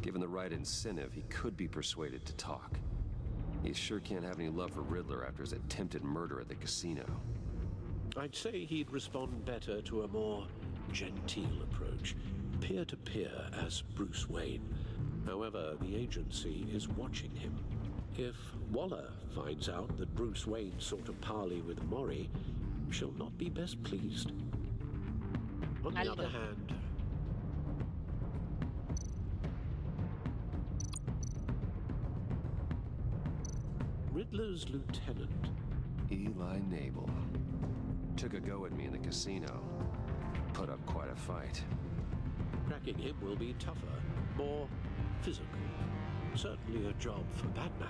Given the right incentive, he could be persuaded to talk. He sure can't have any love for Riddler after his attempted murder at the casino. I'd say he'd respond better to a more genteel approach, peer-to-peer as Bruce Wayne. However, the agency is watching him. If Waller finds out that Bruce Wayne sought a parley with Mori, she'll not be best pleased. On the other hand, Riddler's lieutenant, Eli Nabel, took a go at me in the casino. Put up quite a fight. Cracking him will be tougher, more physical. Certainly a job for Batman.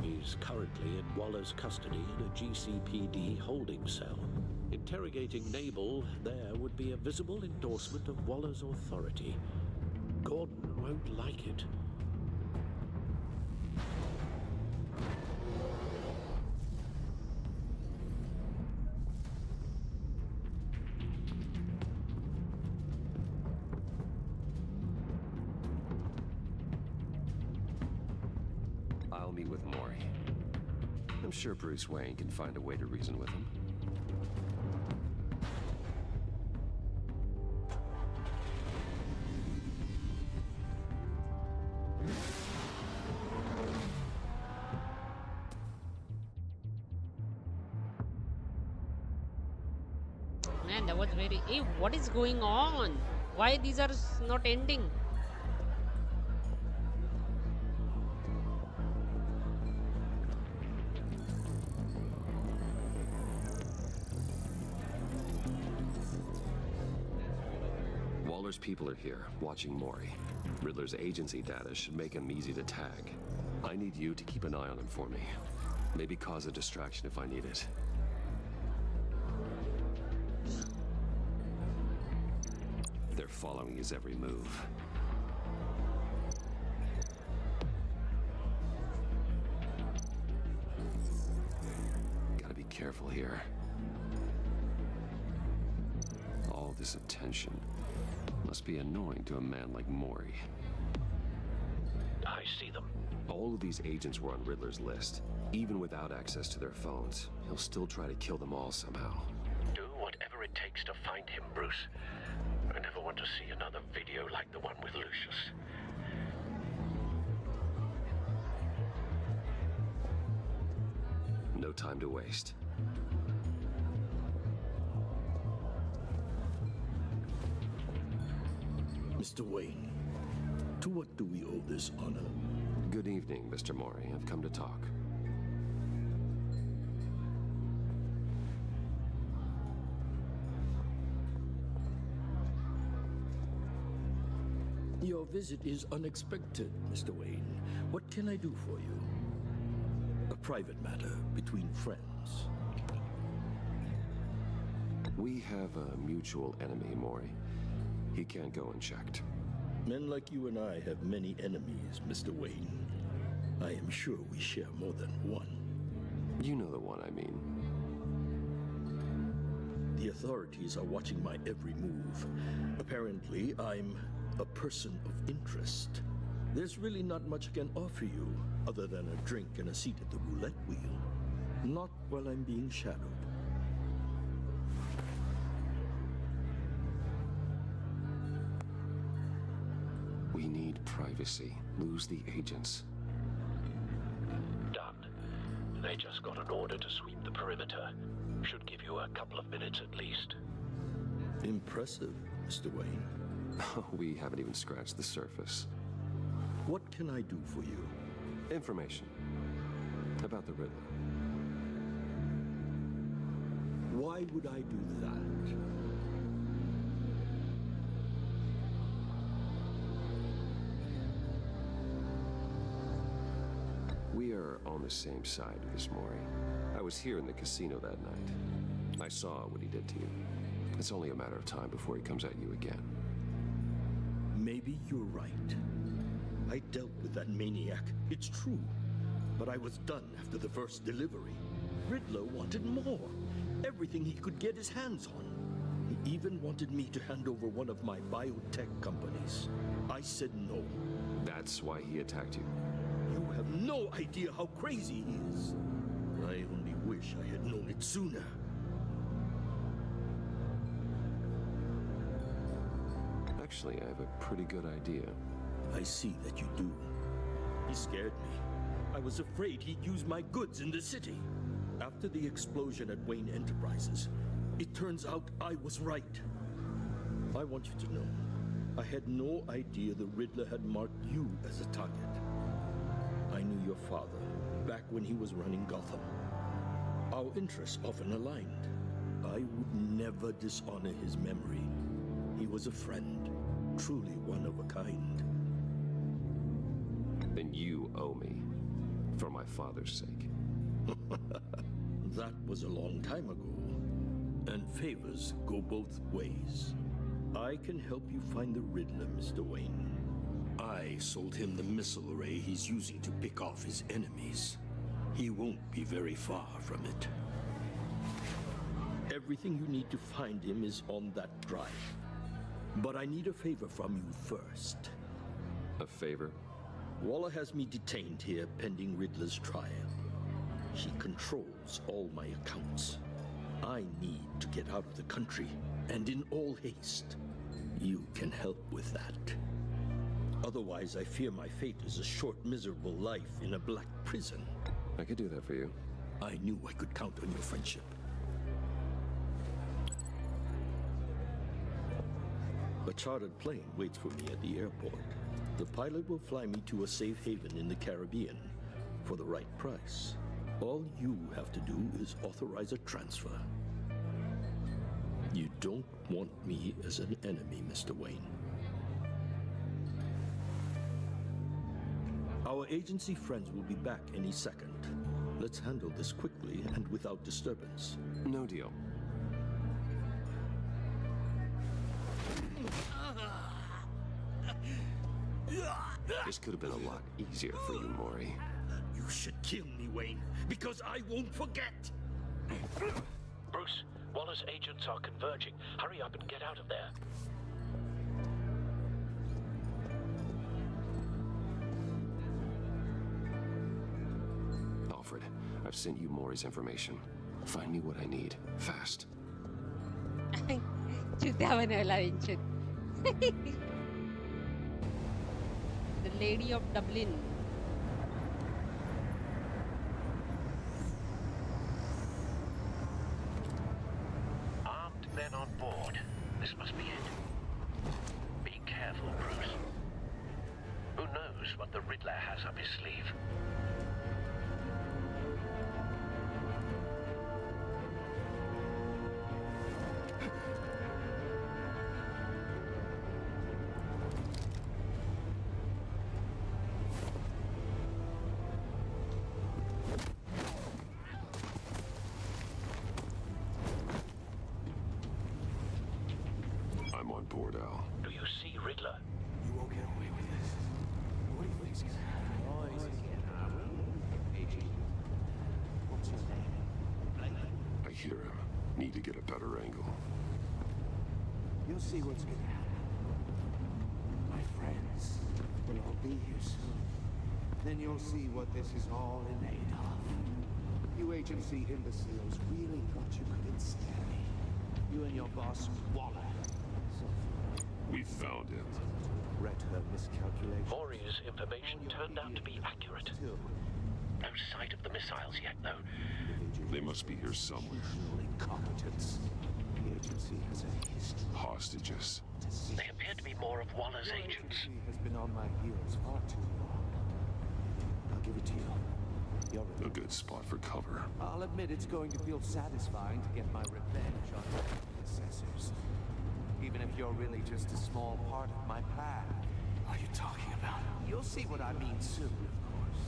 He's currently in Waller's custody in a GCPD holding cell. Interrogating Nabel there would be a visible endorsement of Waller's authority. Gordon won't like it. I'll meet with Mori. I'm sure Bruce Wayne can find a way to reason with him. Man, that was very... Hey, what is going on? Why these are not ending? Waller's people are here, watching Mori. Riddler's agency data should make him easy to tag. I need you to keep an eye on him for me. Maybe cause a distraction if I need it. They're following his every move. Gotta be careful here. All this attention must be annoying to a man like Mori. I see them. All of these agents were on Riddler's list. Even without access to their phones, he'll still try to kill them all somehow. Do whatever it takes to find him, Bruce. I never want to see another video like the one with Lucius. No time to waste. Mr. Wayne, to what do we owe this honor? Good evening, Mr. Mori. I've come to talk. visit is unexpected, Mr. Wayne. What can I do for you? A private matter between friends. We have a mutual enemy, Mori. He can't go unchecked. Men like you and I have many enemies, Mr. Wayne. I am sure we share more than one. You know the one I mean. The authorities are watching my every move. Apparently, I'm a person of interest. There's really not much I can offer you, other than a drink and a seat at the roulette wheel. Not while I'm being shadowed. We need privacy. Lose the agents. Done. They just got an order to sweep the perimeter. Should give you a couple of minutes at least. Impressive, Mr. Wayne. We haven't even scratched the surface. What can I do for you? Information. About the Riddler. Why would I do that? We are on the same side of this, Mori. I was here in the casino that night. I saw what he did to you. It's only a matter of time before he comes at you again. Maybe you're right. I dealt with that maniac, it's true. But I was done after the first delivery. Riddler wanted more. Everything he could get his hands on. He even wanted me to hand over one of my biotech companies. I said no. That's why he attacked you. You have no idea how crazy he is. I only wish I had known it sooner. Actually, I have a pretty good idea. I see that you do. He scared me. I was afraid he'd use my goods in the city. After the explosion at Wayne Enterprises, it turns out I was right. I want you to know, I had no idea the Riddler had marked you as a target. I knew your father back when he was running Gotham. Our interests often aligned. I would never dishonor his memory. He was a friend, truly one of a kind. Then you owe me, for my father's sake. That was a long time ago, and favors go both ways. I can help you find the Riddler, Mr. Wayne. I sold him the missile array he's using to pick off his enemies. He won't be very far from it. Everything you need to find him is on that drive. But I need a favor from you first. A favor? Waller has me detained here pending Riddler's trial. She controls all my accounts. I need to get out of the country, and in all haste. You can help with that. Otherwise, I fear my fate is a short, miserable life in a black prison. I could do that for you. I knew I could count on your friendship. A chartered plane waits for me at the airport. The pilot will fly me to a safe haven in the Caribbean for the right price. All you have to do is authorize a transfer. You don't want me as an enemy, Mr. Wayne. Our agency friends will be back any second. Let's handle this quickly and without disturbance. No deal. This could have been a lot easier for you, Mori. You should kill me, Wayne, because I won't forget! Bruce, Waller's agents are converging. Hurry up and get out of there. Alfred, I've sent you Mori's information. Find me what I need, fast. Shoot, wala rin shoot. The Lady of Dublin. Armed men on board. This must be it. Be careful, Bruce. Who knows what the Riddler has up his sleeve? I'm on board, Al. Do you see Riddler? You won't get away with this. What do you think's gonna happen? Oh, Agent, what's your name? I hear him. Need to get a better angle. You'll see what's gonna happen. My friends will all be here soon. Then you'll see what this is all in aid of. You agency imbeciles really thought you could ensnare me. You and your boss, Waller. We found him. Read her miscalculation. Maury's information turned out to be accurate. No sight of the missiles yet, though. They must be here somewhere. Incompetence. The agency has a history. Hostages. They appear to be more of Waller's agents. The agency has been on my heels far too long. I'll give it to you. You're A good spot for cover. I'll admit it's going to feel satisfying to get my revenge on my predecessors. Even if you're really just a small part of my plan. What are you talking about? You'll see what I mean soon, of course.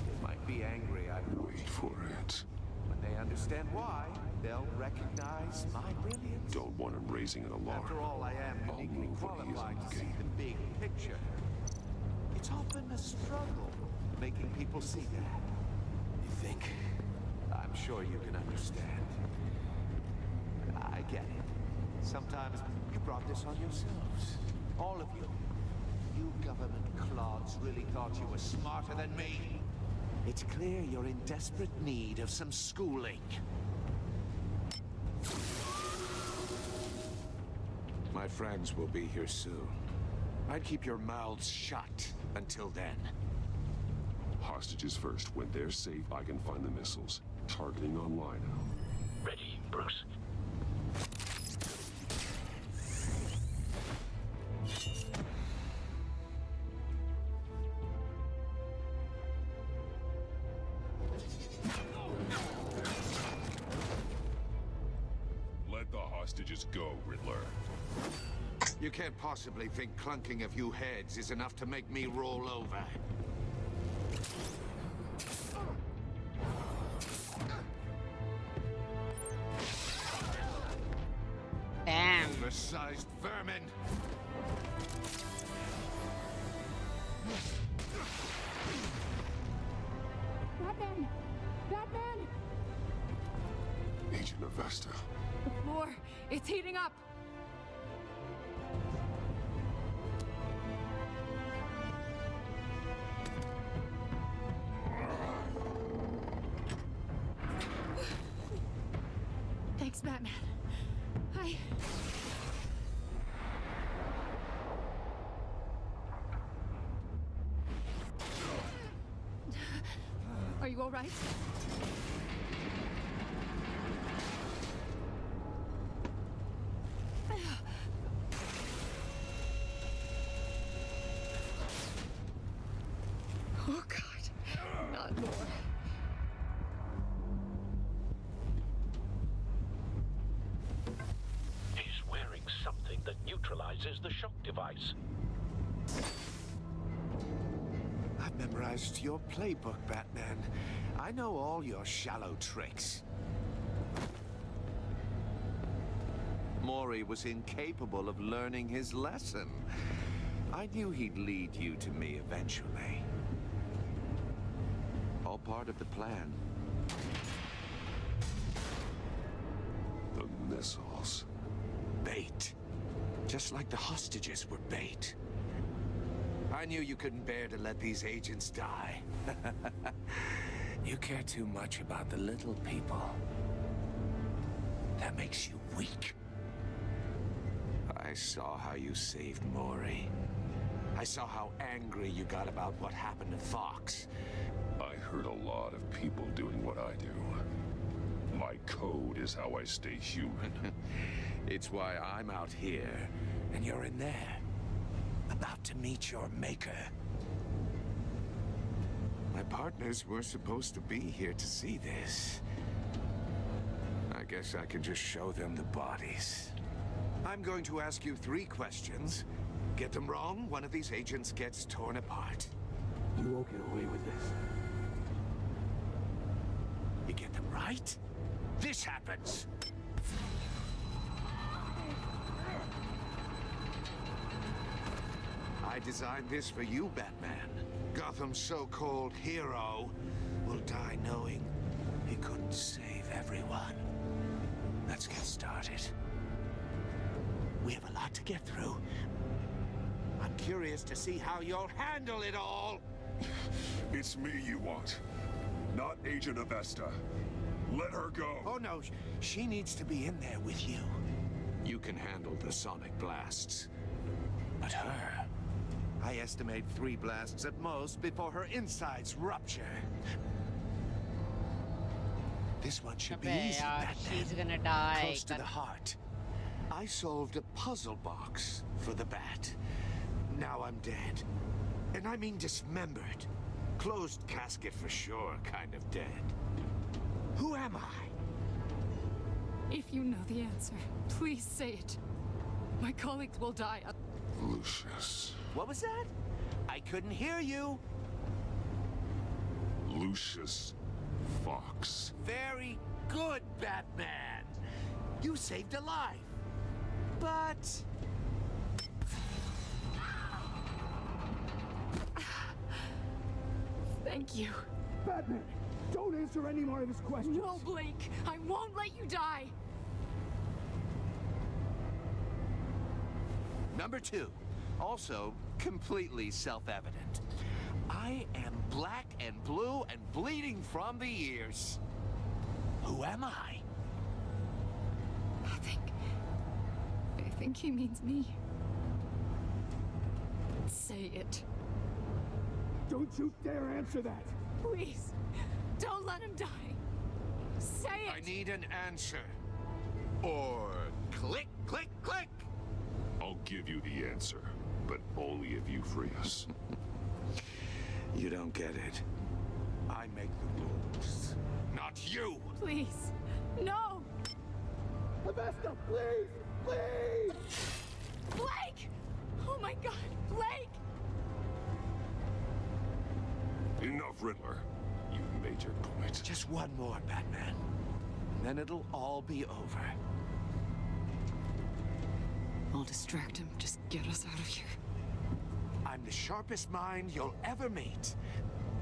They might be angry, I know. Wait for it. When they understand why, they'll recognize my brilliance. Don't want him raising an alarm. After all, I am uniquely qualified to see the big picture. It's often a struggle making people see that. You think? I'm sure you can understand. I get it. Sometimes you brought this on yourselves. All of you. You government clods really thought you were smarter than me. It's clear you're in desperate need of some schooling. My friends will be here soon. I'd keep your mouths shut until then. Hostages first. When they're safe, I can find the missiles. Targeting online now. Ready, Bruce. Let the hostages go, Riddler. You can't possibly think clunking a few heads is enough to make me roll over. Damn. Oversized vermin! Batman! Batman! Agent Avesta. The floor, it's heating up! Thanks, Batman. Are you all right? Oh, God. Not more. He's wearing something that neutralizes the shock device. I've memorized your playbook, Batman. I know all your shallow tricks. Maury was incapable of learning his lesson. I knew he'd lead you to me eventually. All part of the plan. The missiles. Bait. Just like the hostages were bait. I knew you couldn't bear to let these agents die. You care too much about the little people. That makes you weak. I saw how you saved Maury. I saw how angry you got about what happened to Fox. I heard a lot of people doing what I do. My code is how I stay human. It's why I'm out here, and you're in there. About to meet your maker. My partners were supposed to be here to see this. I guess I can just show them the bodies. I'm going to ask you 3 questions. Get them wrong, one of these agents gets torn apart. You won't get away with this. You get them right, this happens. I designed this for you, Batman. Gotham's so-called hero will die knowing he couldn't save everyone. Let's get started. We have a lot to get through. I'm curious to see how you'll handle it all. It's me you want, not Agent Avesta. Let her go. Oh no, she needs to be in there with you. You can handle the sonic blasts. But her, I estimate 3 blasts at most before her insides rupture. This one should be easy, Batman. She's gonna die. Close to the heart. I solved a puzzle box for the Bat. Now I'm dead. And I mean dismembered. Closed casket for sure, kind of dead. Who am I? If you know the answer, please say it. My colleagues will die. Lucius. What was that? I couldn't hear you. Lucius Fox. Very good, Batman. You saved a life. But... Thank you. Batman, don't answer any more of his questions. No, Blake. I won't let you die. Number 2, also completely self-evident. I am black and blue and bleeding from the ears. Who am I? I think he means me. Say it. Don't you dare answer that. Please, don't let him die. Say it. I need an answer. Or click, click, click. I'll give you the answer, but only if you free us. You don't get it. I make the rules, not you. Please, no. Avesta, please, please. Blake! Oh my God, Blake! Enough, Riddler. You've made your point. Just one more, Batman. And then it'll all be over. I'll distract him. Just get us out of here. I'm the sharpest mind you'll ever meet.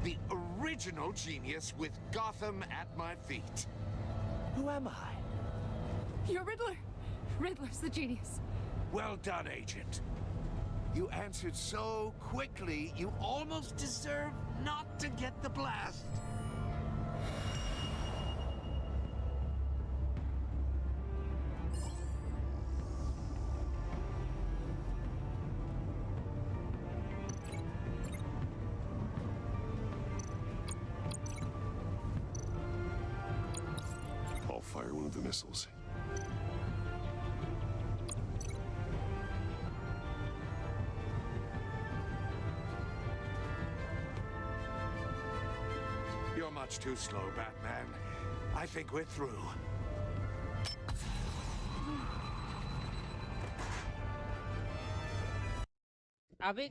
The original genius with Gotham at my feet. Who am I? You're Riddler. Riddler's the genius. Well done, Agent. You answered so quickly, you almost deserve not to get the blast. I'll fire one of the missiles. You're much too slow, Batman. I think we're through. अबे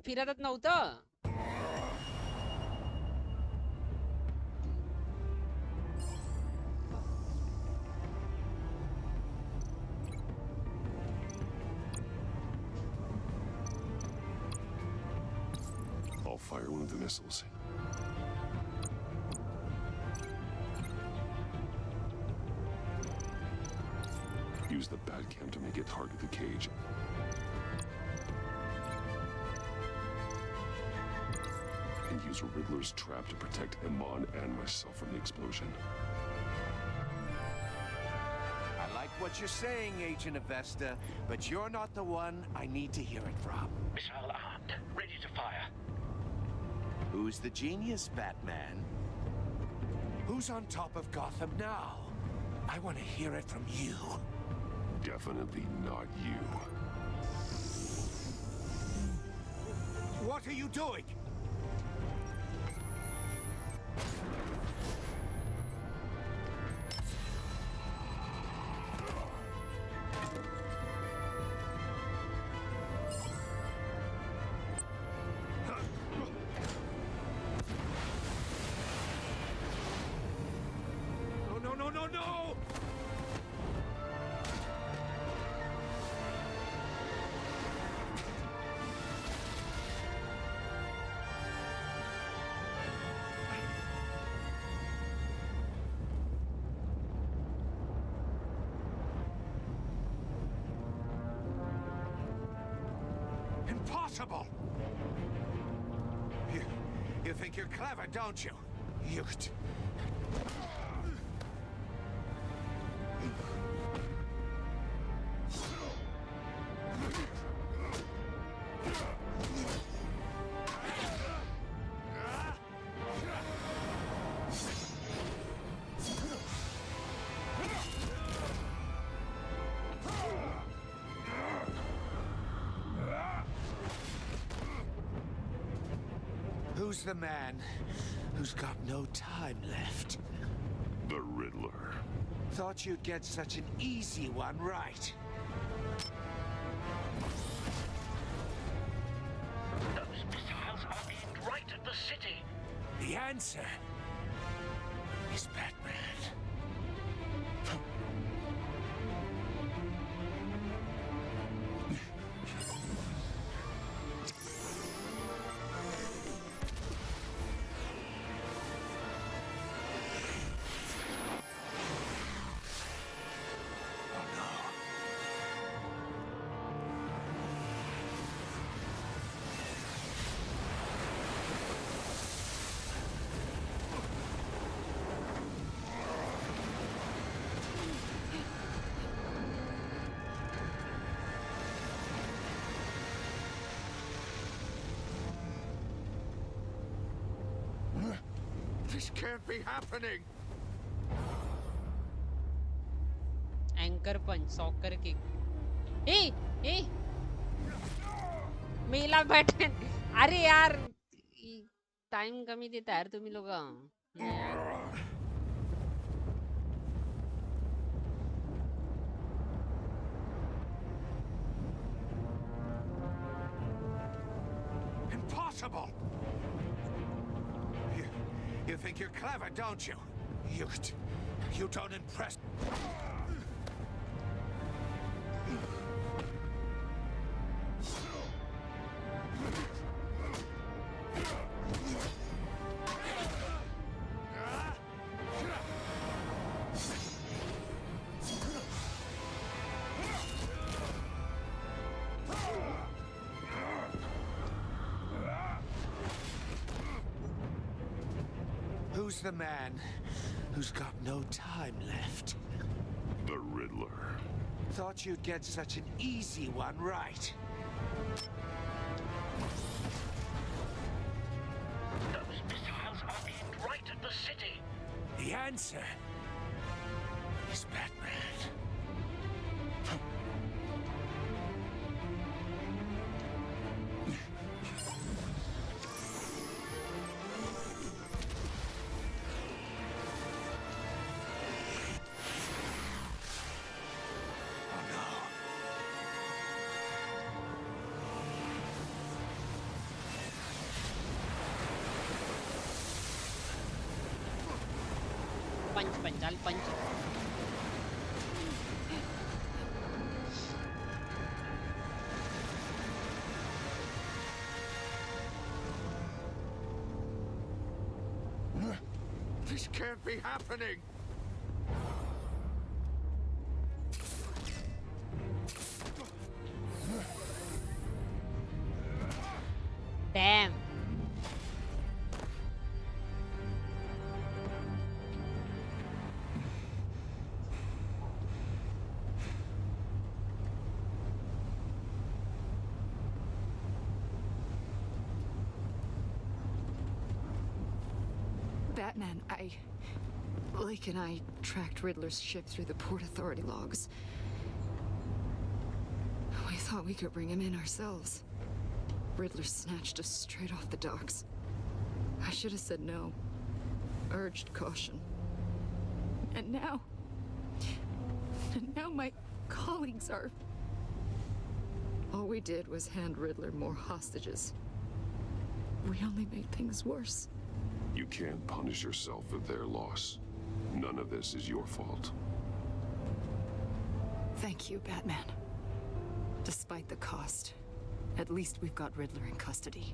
फिरतच नव्हतं. I'll fire one of the missiles. Use the Batcam to make it target the cage. And use Riddler's trap to protect Iman and myself from the explosion. I like what you're saying, Agent Avesta, but you're not the one I need to hear it from. Missile armed, ready to fire. Who's the genius, Batman? Who's on top of Gotham now? I want to hear it from you. Definitely not you. What are you doing? No, no, no, no, no! Impossible! You think you're clever, don't you? You... Who's the man who's got no time left? The Riddler. Thought you'd get such an easy one right. Those missiles are aimed right at the city. The answer is Batman. This can't be happening! Anchor punch, soccer kick. Hey! Hey! Mela button. अरे यार time कमी देता यार तुम्ही लोग. Impossible! You think you're clever, don't you? You don't impress. Who's the man who's got no time left? The Riddler. Thought you'd get such an easy one right. Those missiles are aimed right at the city. The answer is Batman. पंच चल पंच. This can't be happening! Damn. Batman, Blake and I tracked Riddler's ship through the Port Authority logs. We thought we could bring him in ourselves. Riddler snatched us straight off the docks. I should have said no. Urged caution. And now my colleagues are... All we did was hand Riddler more hostages. We only made things worse. You can't punish yourself for their loss. None of this is your fault. Thank you, Batman. Despite the cost, at least we've got Riddler in custody.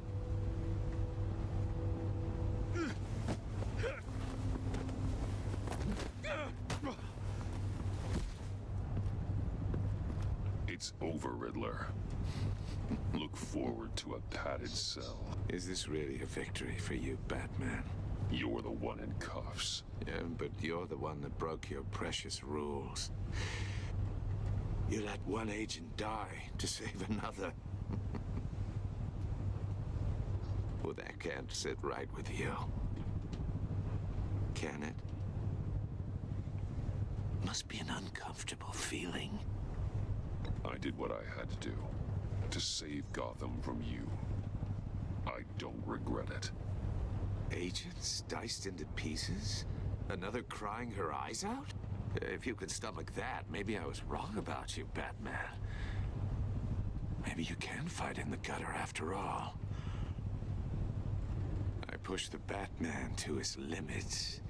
It's over, Riddler. Look forward to a padded cell. Is this really a victory for you, Batman? You're the one in cuffs. Yeah, but you're the one that broke your precious rules. You let one agent die to save another. Well, that can't sit right with you. Can it? Must be an uncomfortable feeling. I did what I had to do. To save Gotham from you. I don't regret it. Agents diced into pieces? Another crying her eyes out? If you could stomach that, maybe I was wrong about you, Batman. Maybe you can fight in the gutter after all. I pushed the Batman to his limits.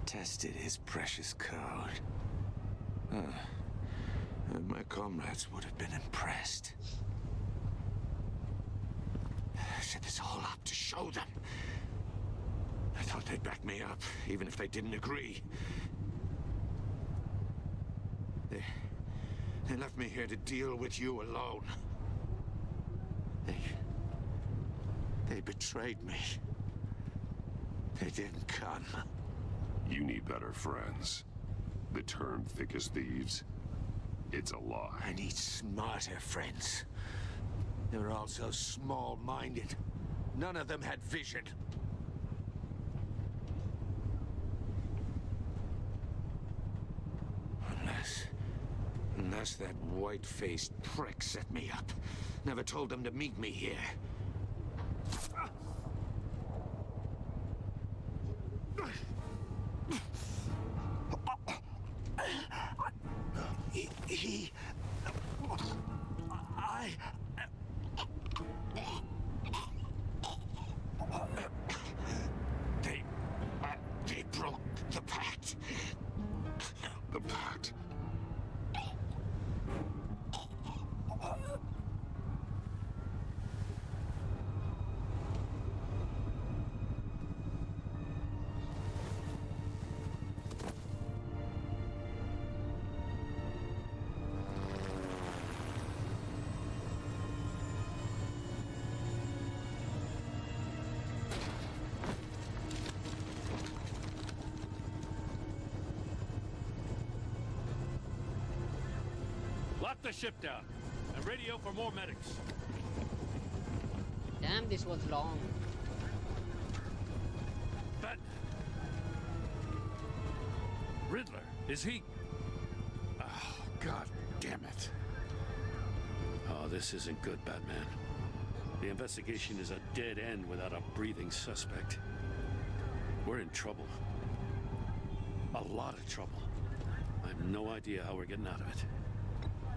Tested his precious code. And my comrades would have been impressed. I set this all up to show them. I thought they'd back me up, even if they didn't agree. They left me here to deal with you alone. They betrayed me. They didn't come. You need better friends. The term thick as thieves, it's a lie. I need smarter friends. They were all so small-minded. None of them had vision. Unless that white-faced prick set me up. Never told them to meet me here. They broke the pact. The pact? Lock the ship down and radio for more medics. Damn, this was long. Batman. Riddler, is he? Oh, God damn it. Oh, this isn't good, Batman. The investigation is a dead end without a breathing suspect. We're in trouble. A lot of trouble. I have no idea how we're getting out of it.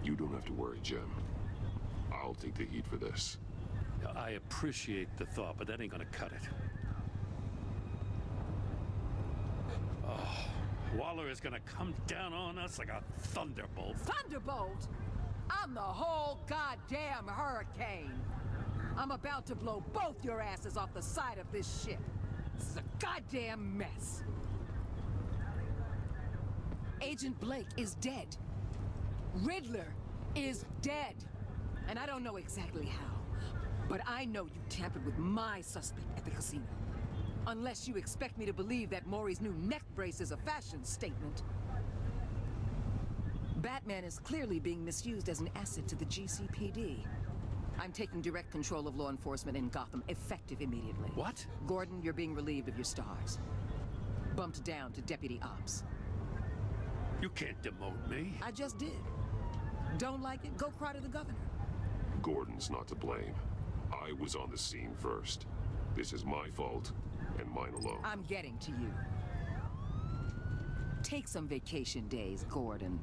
You don't have to worry, Jim. I'll take the heat for this. I appreciate the thought, but that ain't gonna cut it. Oh, Waller is gonna come down on us like a thunderbolt. Thunderbolt? I'm the whole goddamn hurricane. I'm about to blow both your asses off the side of this ship. This is a goddamn mess. Agent Blake is dead. Riddler is dead. And I don't know exactly how, but I know you tampered with my suspect at the casino. Unless you expect me to believe that Maury's new neck brace is a fashion statement. Batman is clearly being misused as an asset to the GCPD. I'm taking direct control of law enforcement in Gotham, effective immediately. What? Gordon, you're being relieved of your stars. Bumped down to Deputy Ops. You can't demote me. I just did. Don't like it? Go cry to the governor. Gordon's not to blame. I was on the scene first. This is my fault, and mine alone. I'm getting to you. Take some vacation days, Gordon.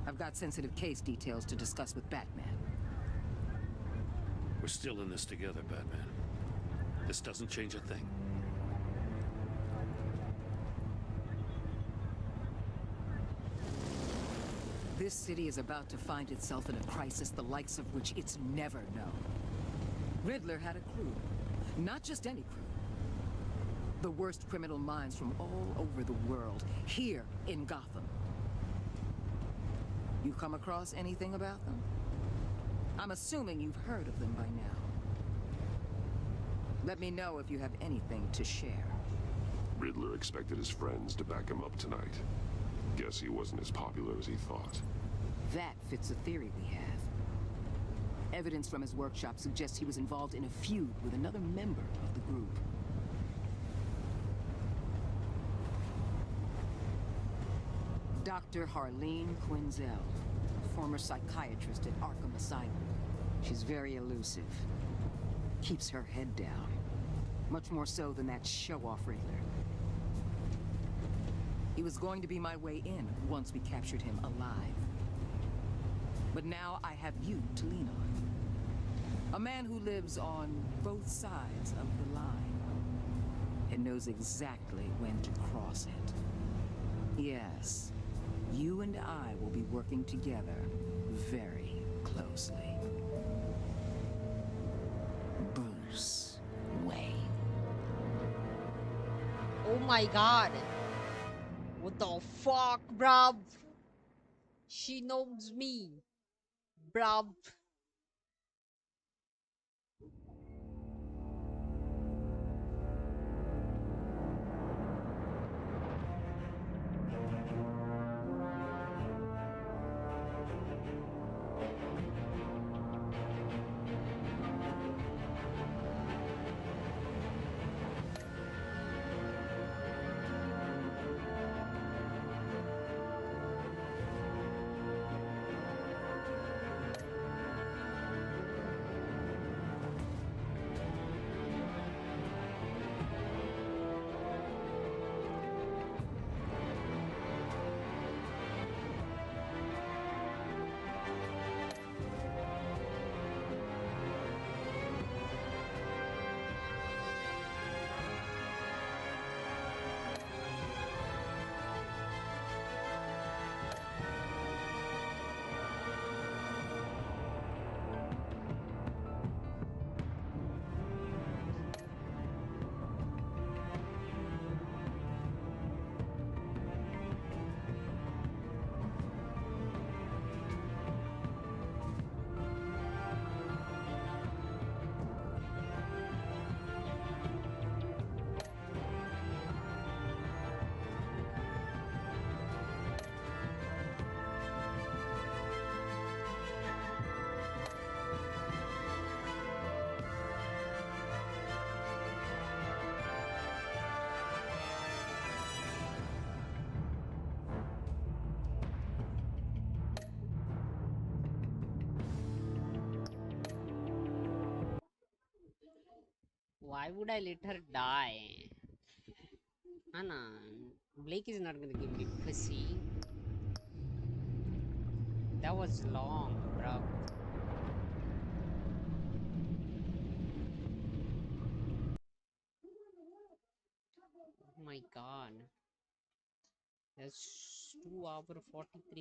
I've got sensitive case details to discuss with Batman. We're still in this together, Batman. This doesn't change a thing. This city is about to find itself in a crisis the likes of which it's never known. Riddler had a crew. Not just any crew. The worst criminal minds from all over the world, here in Gotham. You come across anything about them? I'm assuming you've heard of them by now. Let me know if you have anything to share. Riddler expected his friends to back him up tonight. Guess he wasn't as popular as he thought. That fits a theory we have. Evidence from his workshop suggests he was involved in a feud with another member of the group. Dr. Harleen Quinzel, former psychiatrist at Arkham Asylum. She's very elusive. Keeps her head down. Much more so than that show-off Riddler. He was going to be my way in once we captured him alive. But now I have you to lean on. A man who lives on both sides of the line and knows exactly when to cross it. Yes, you and I will be working together very closely. Bruce Wayne. Oh my god. What the fuck, bruv? She knows me. Bruv. Why would I let her die? Anna, Blake is not gonna give me pussy. That was long, bro. Oh my god. That's 2 hours 43.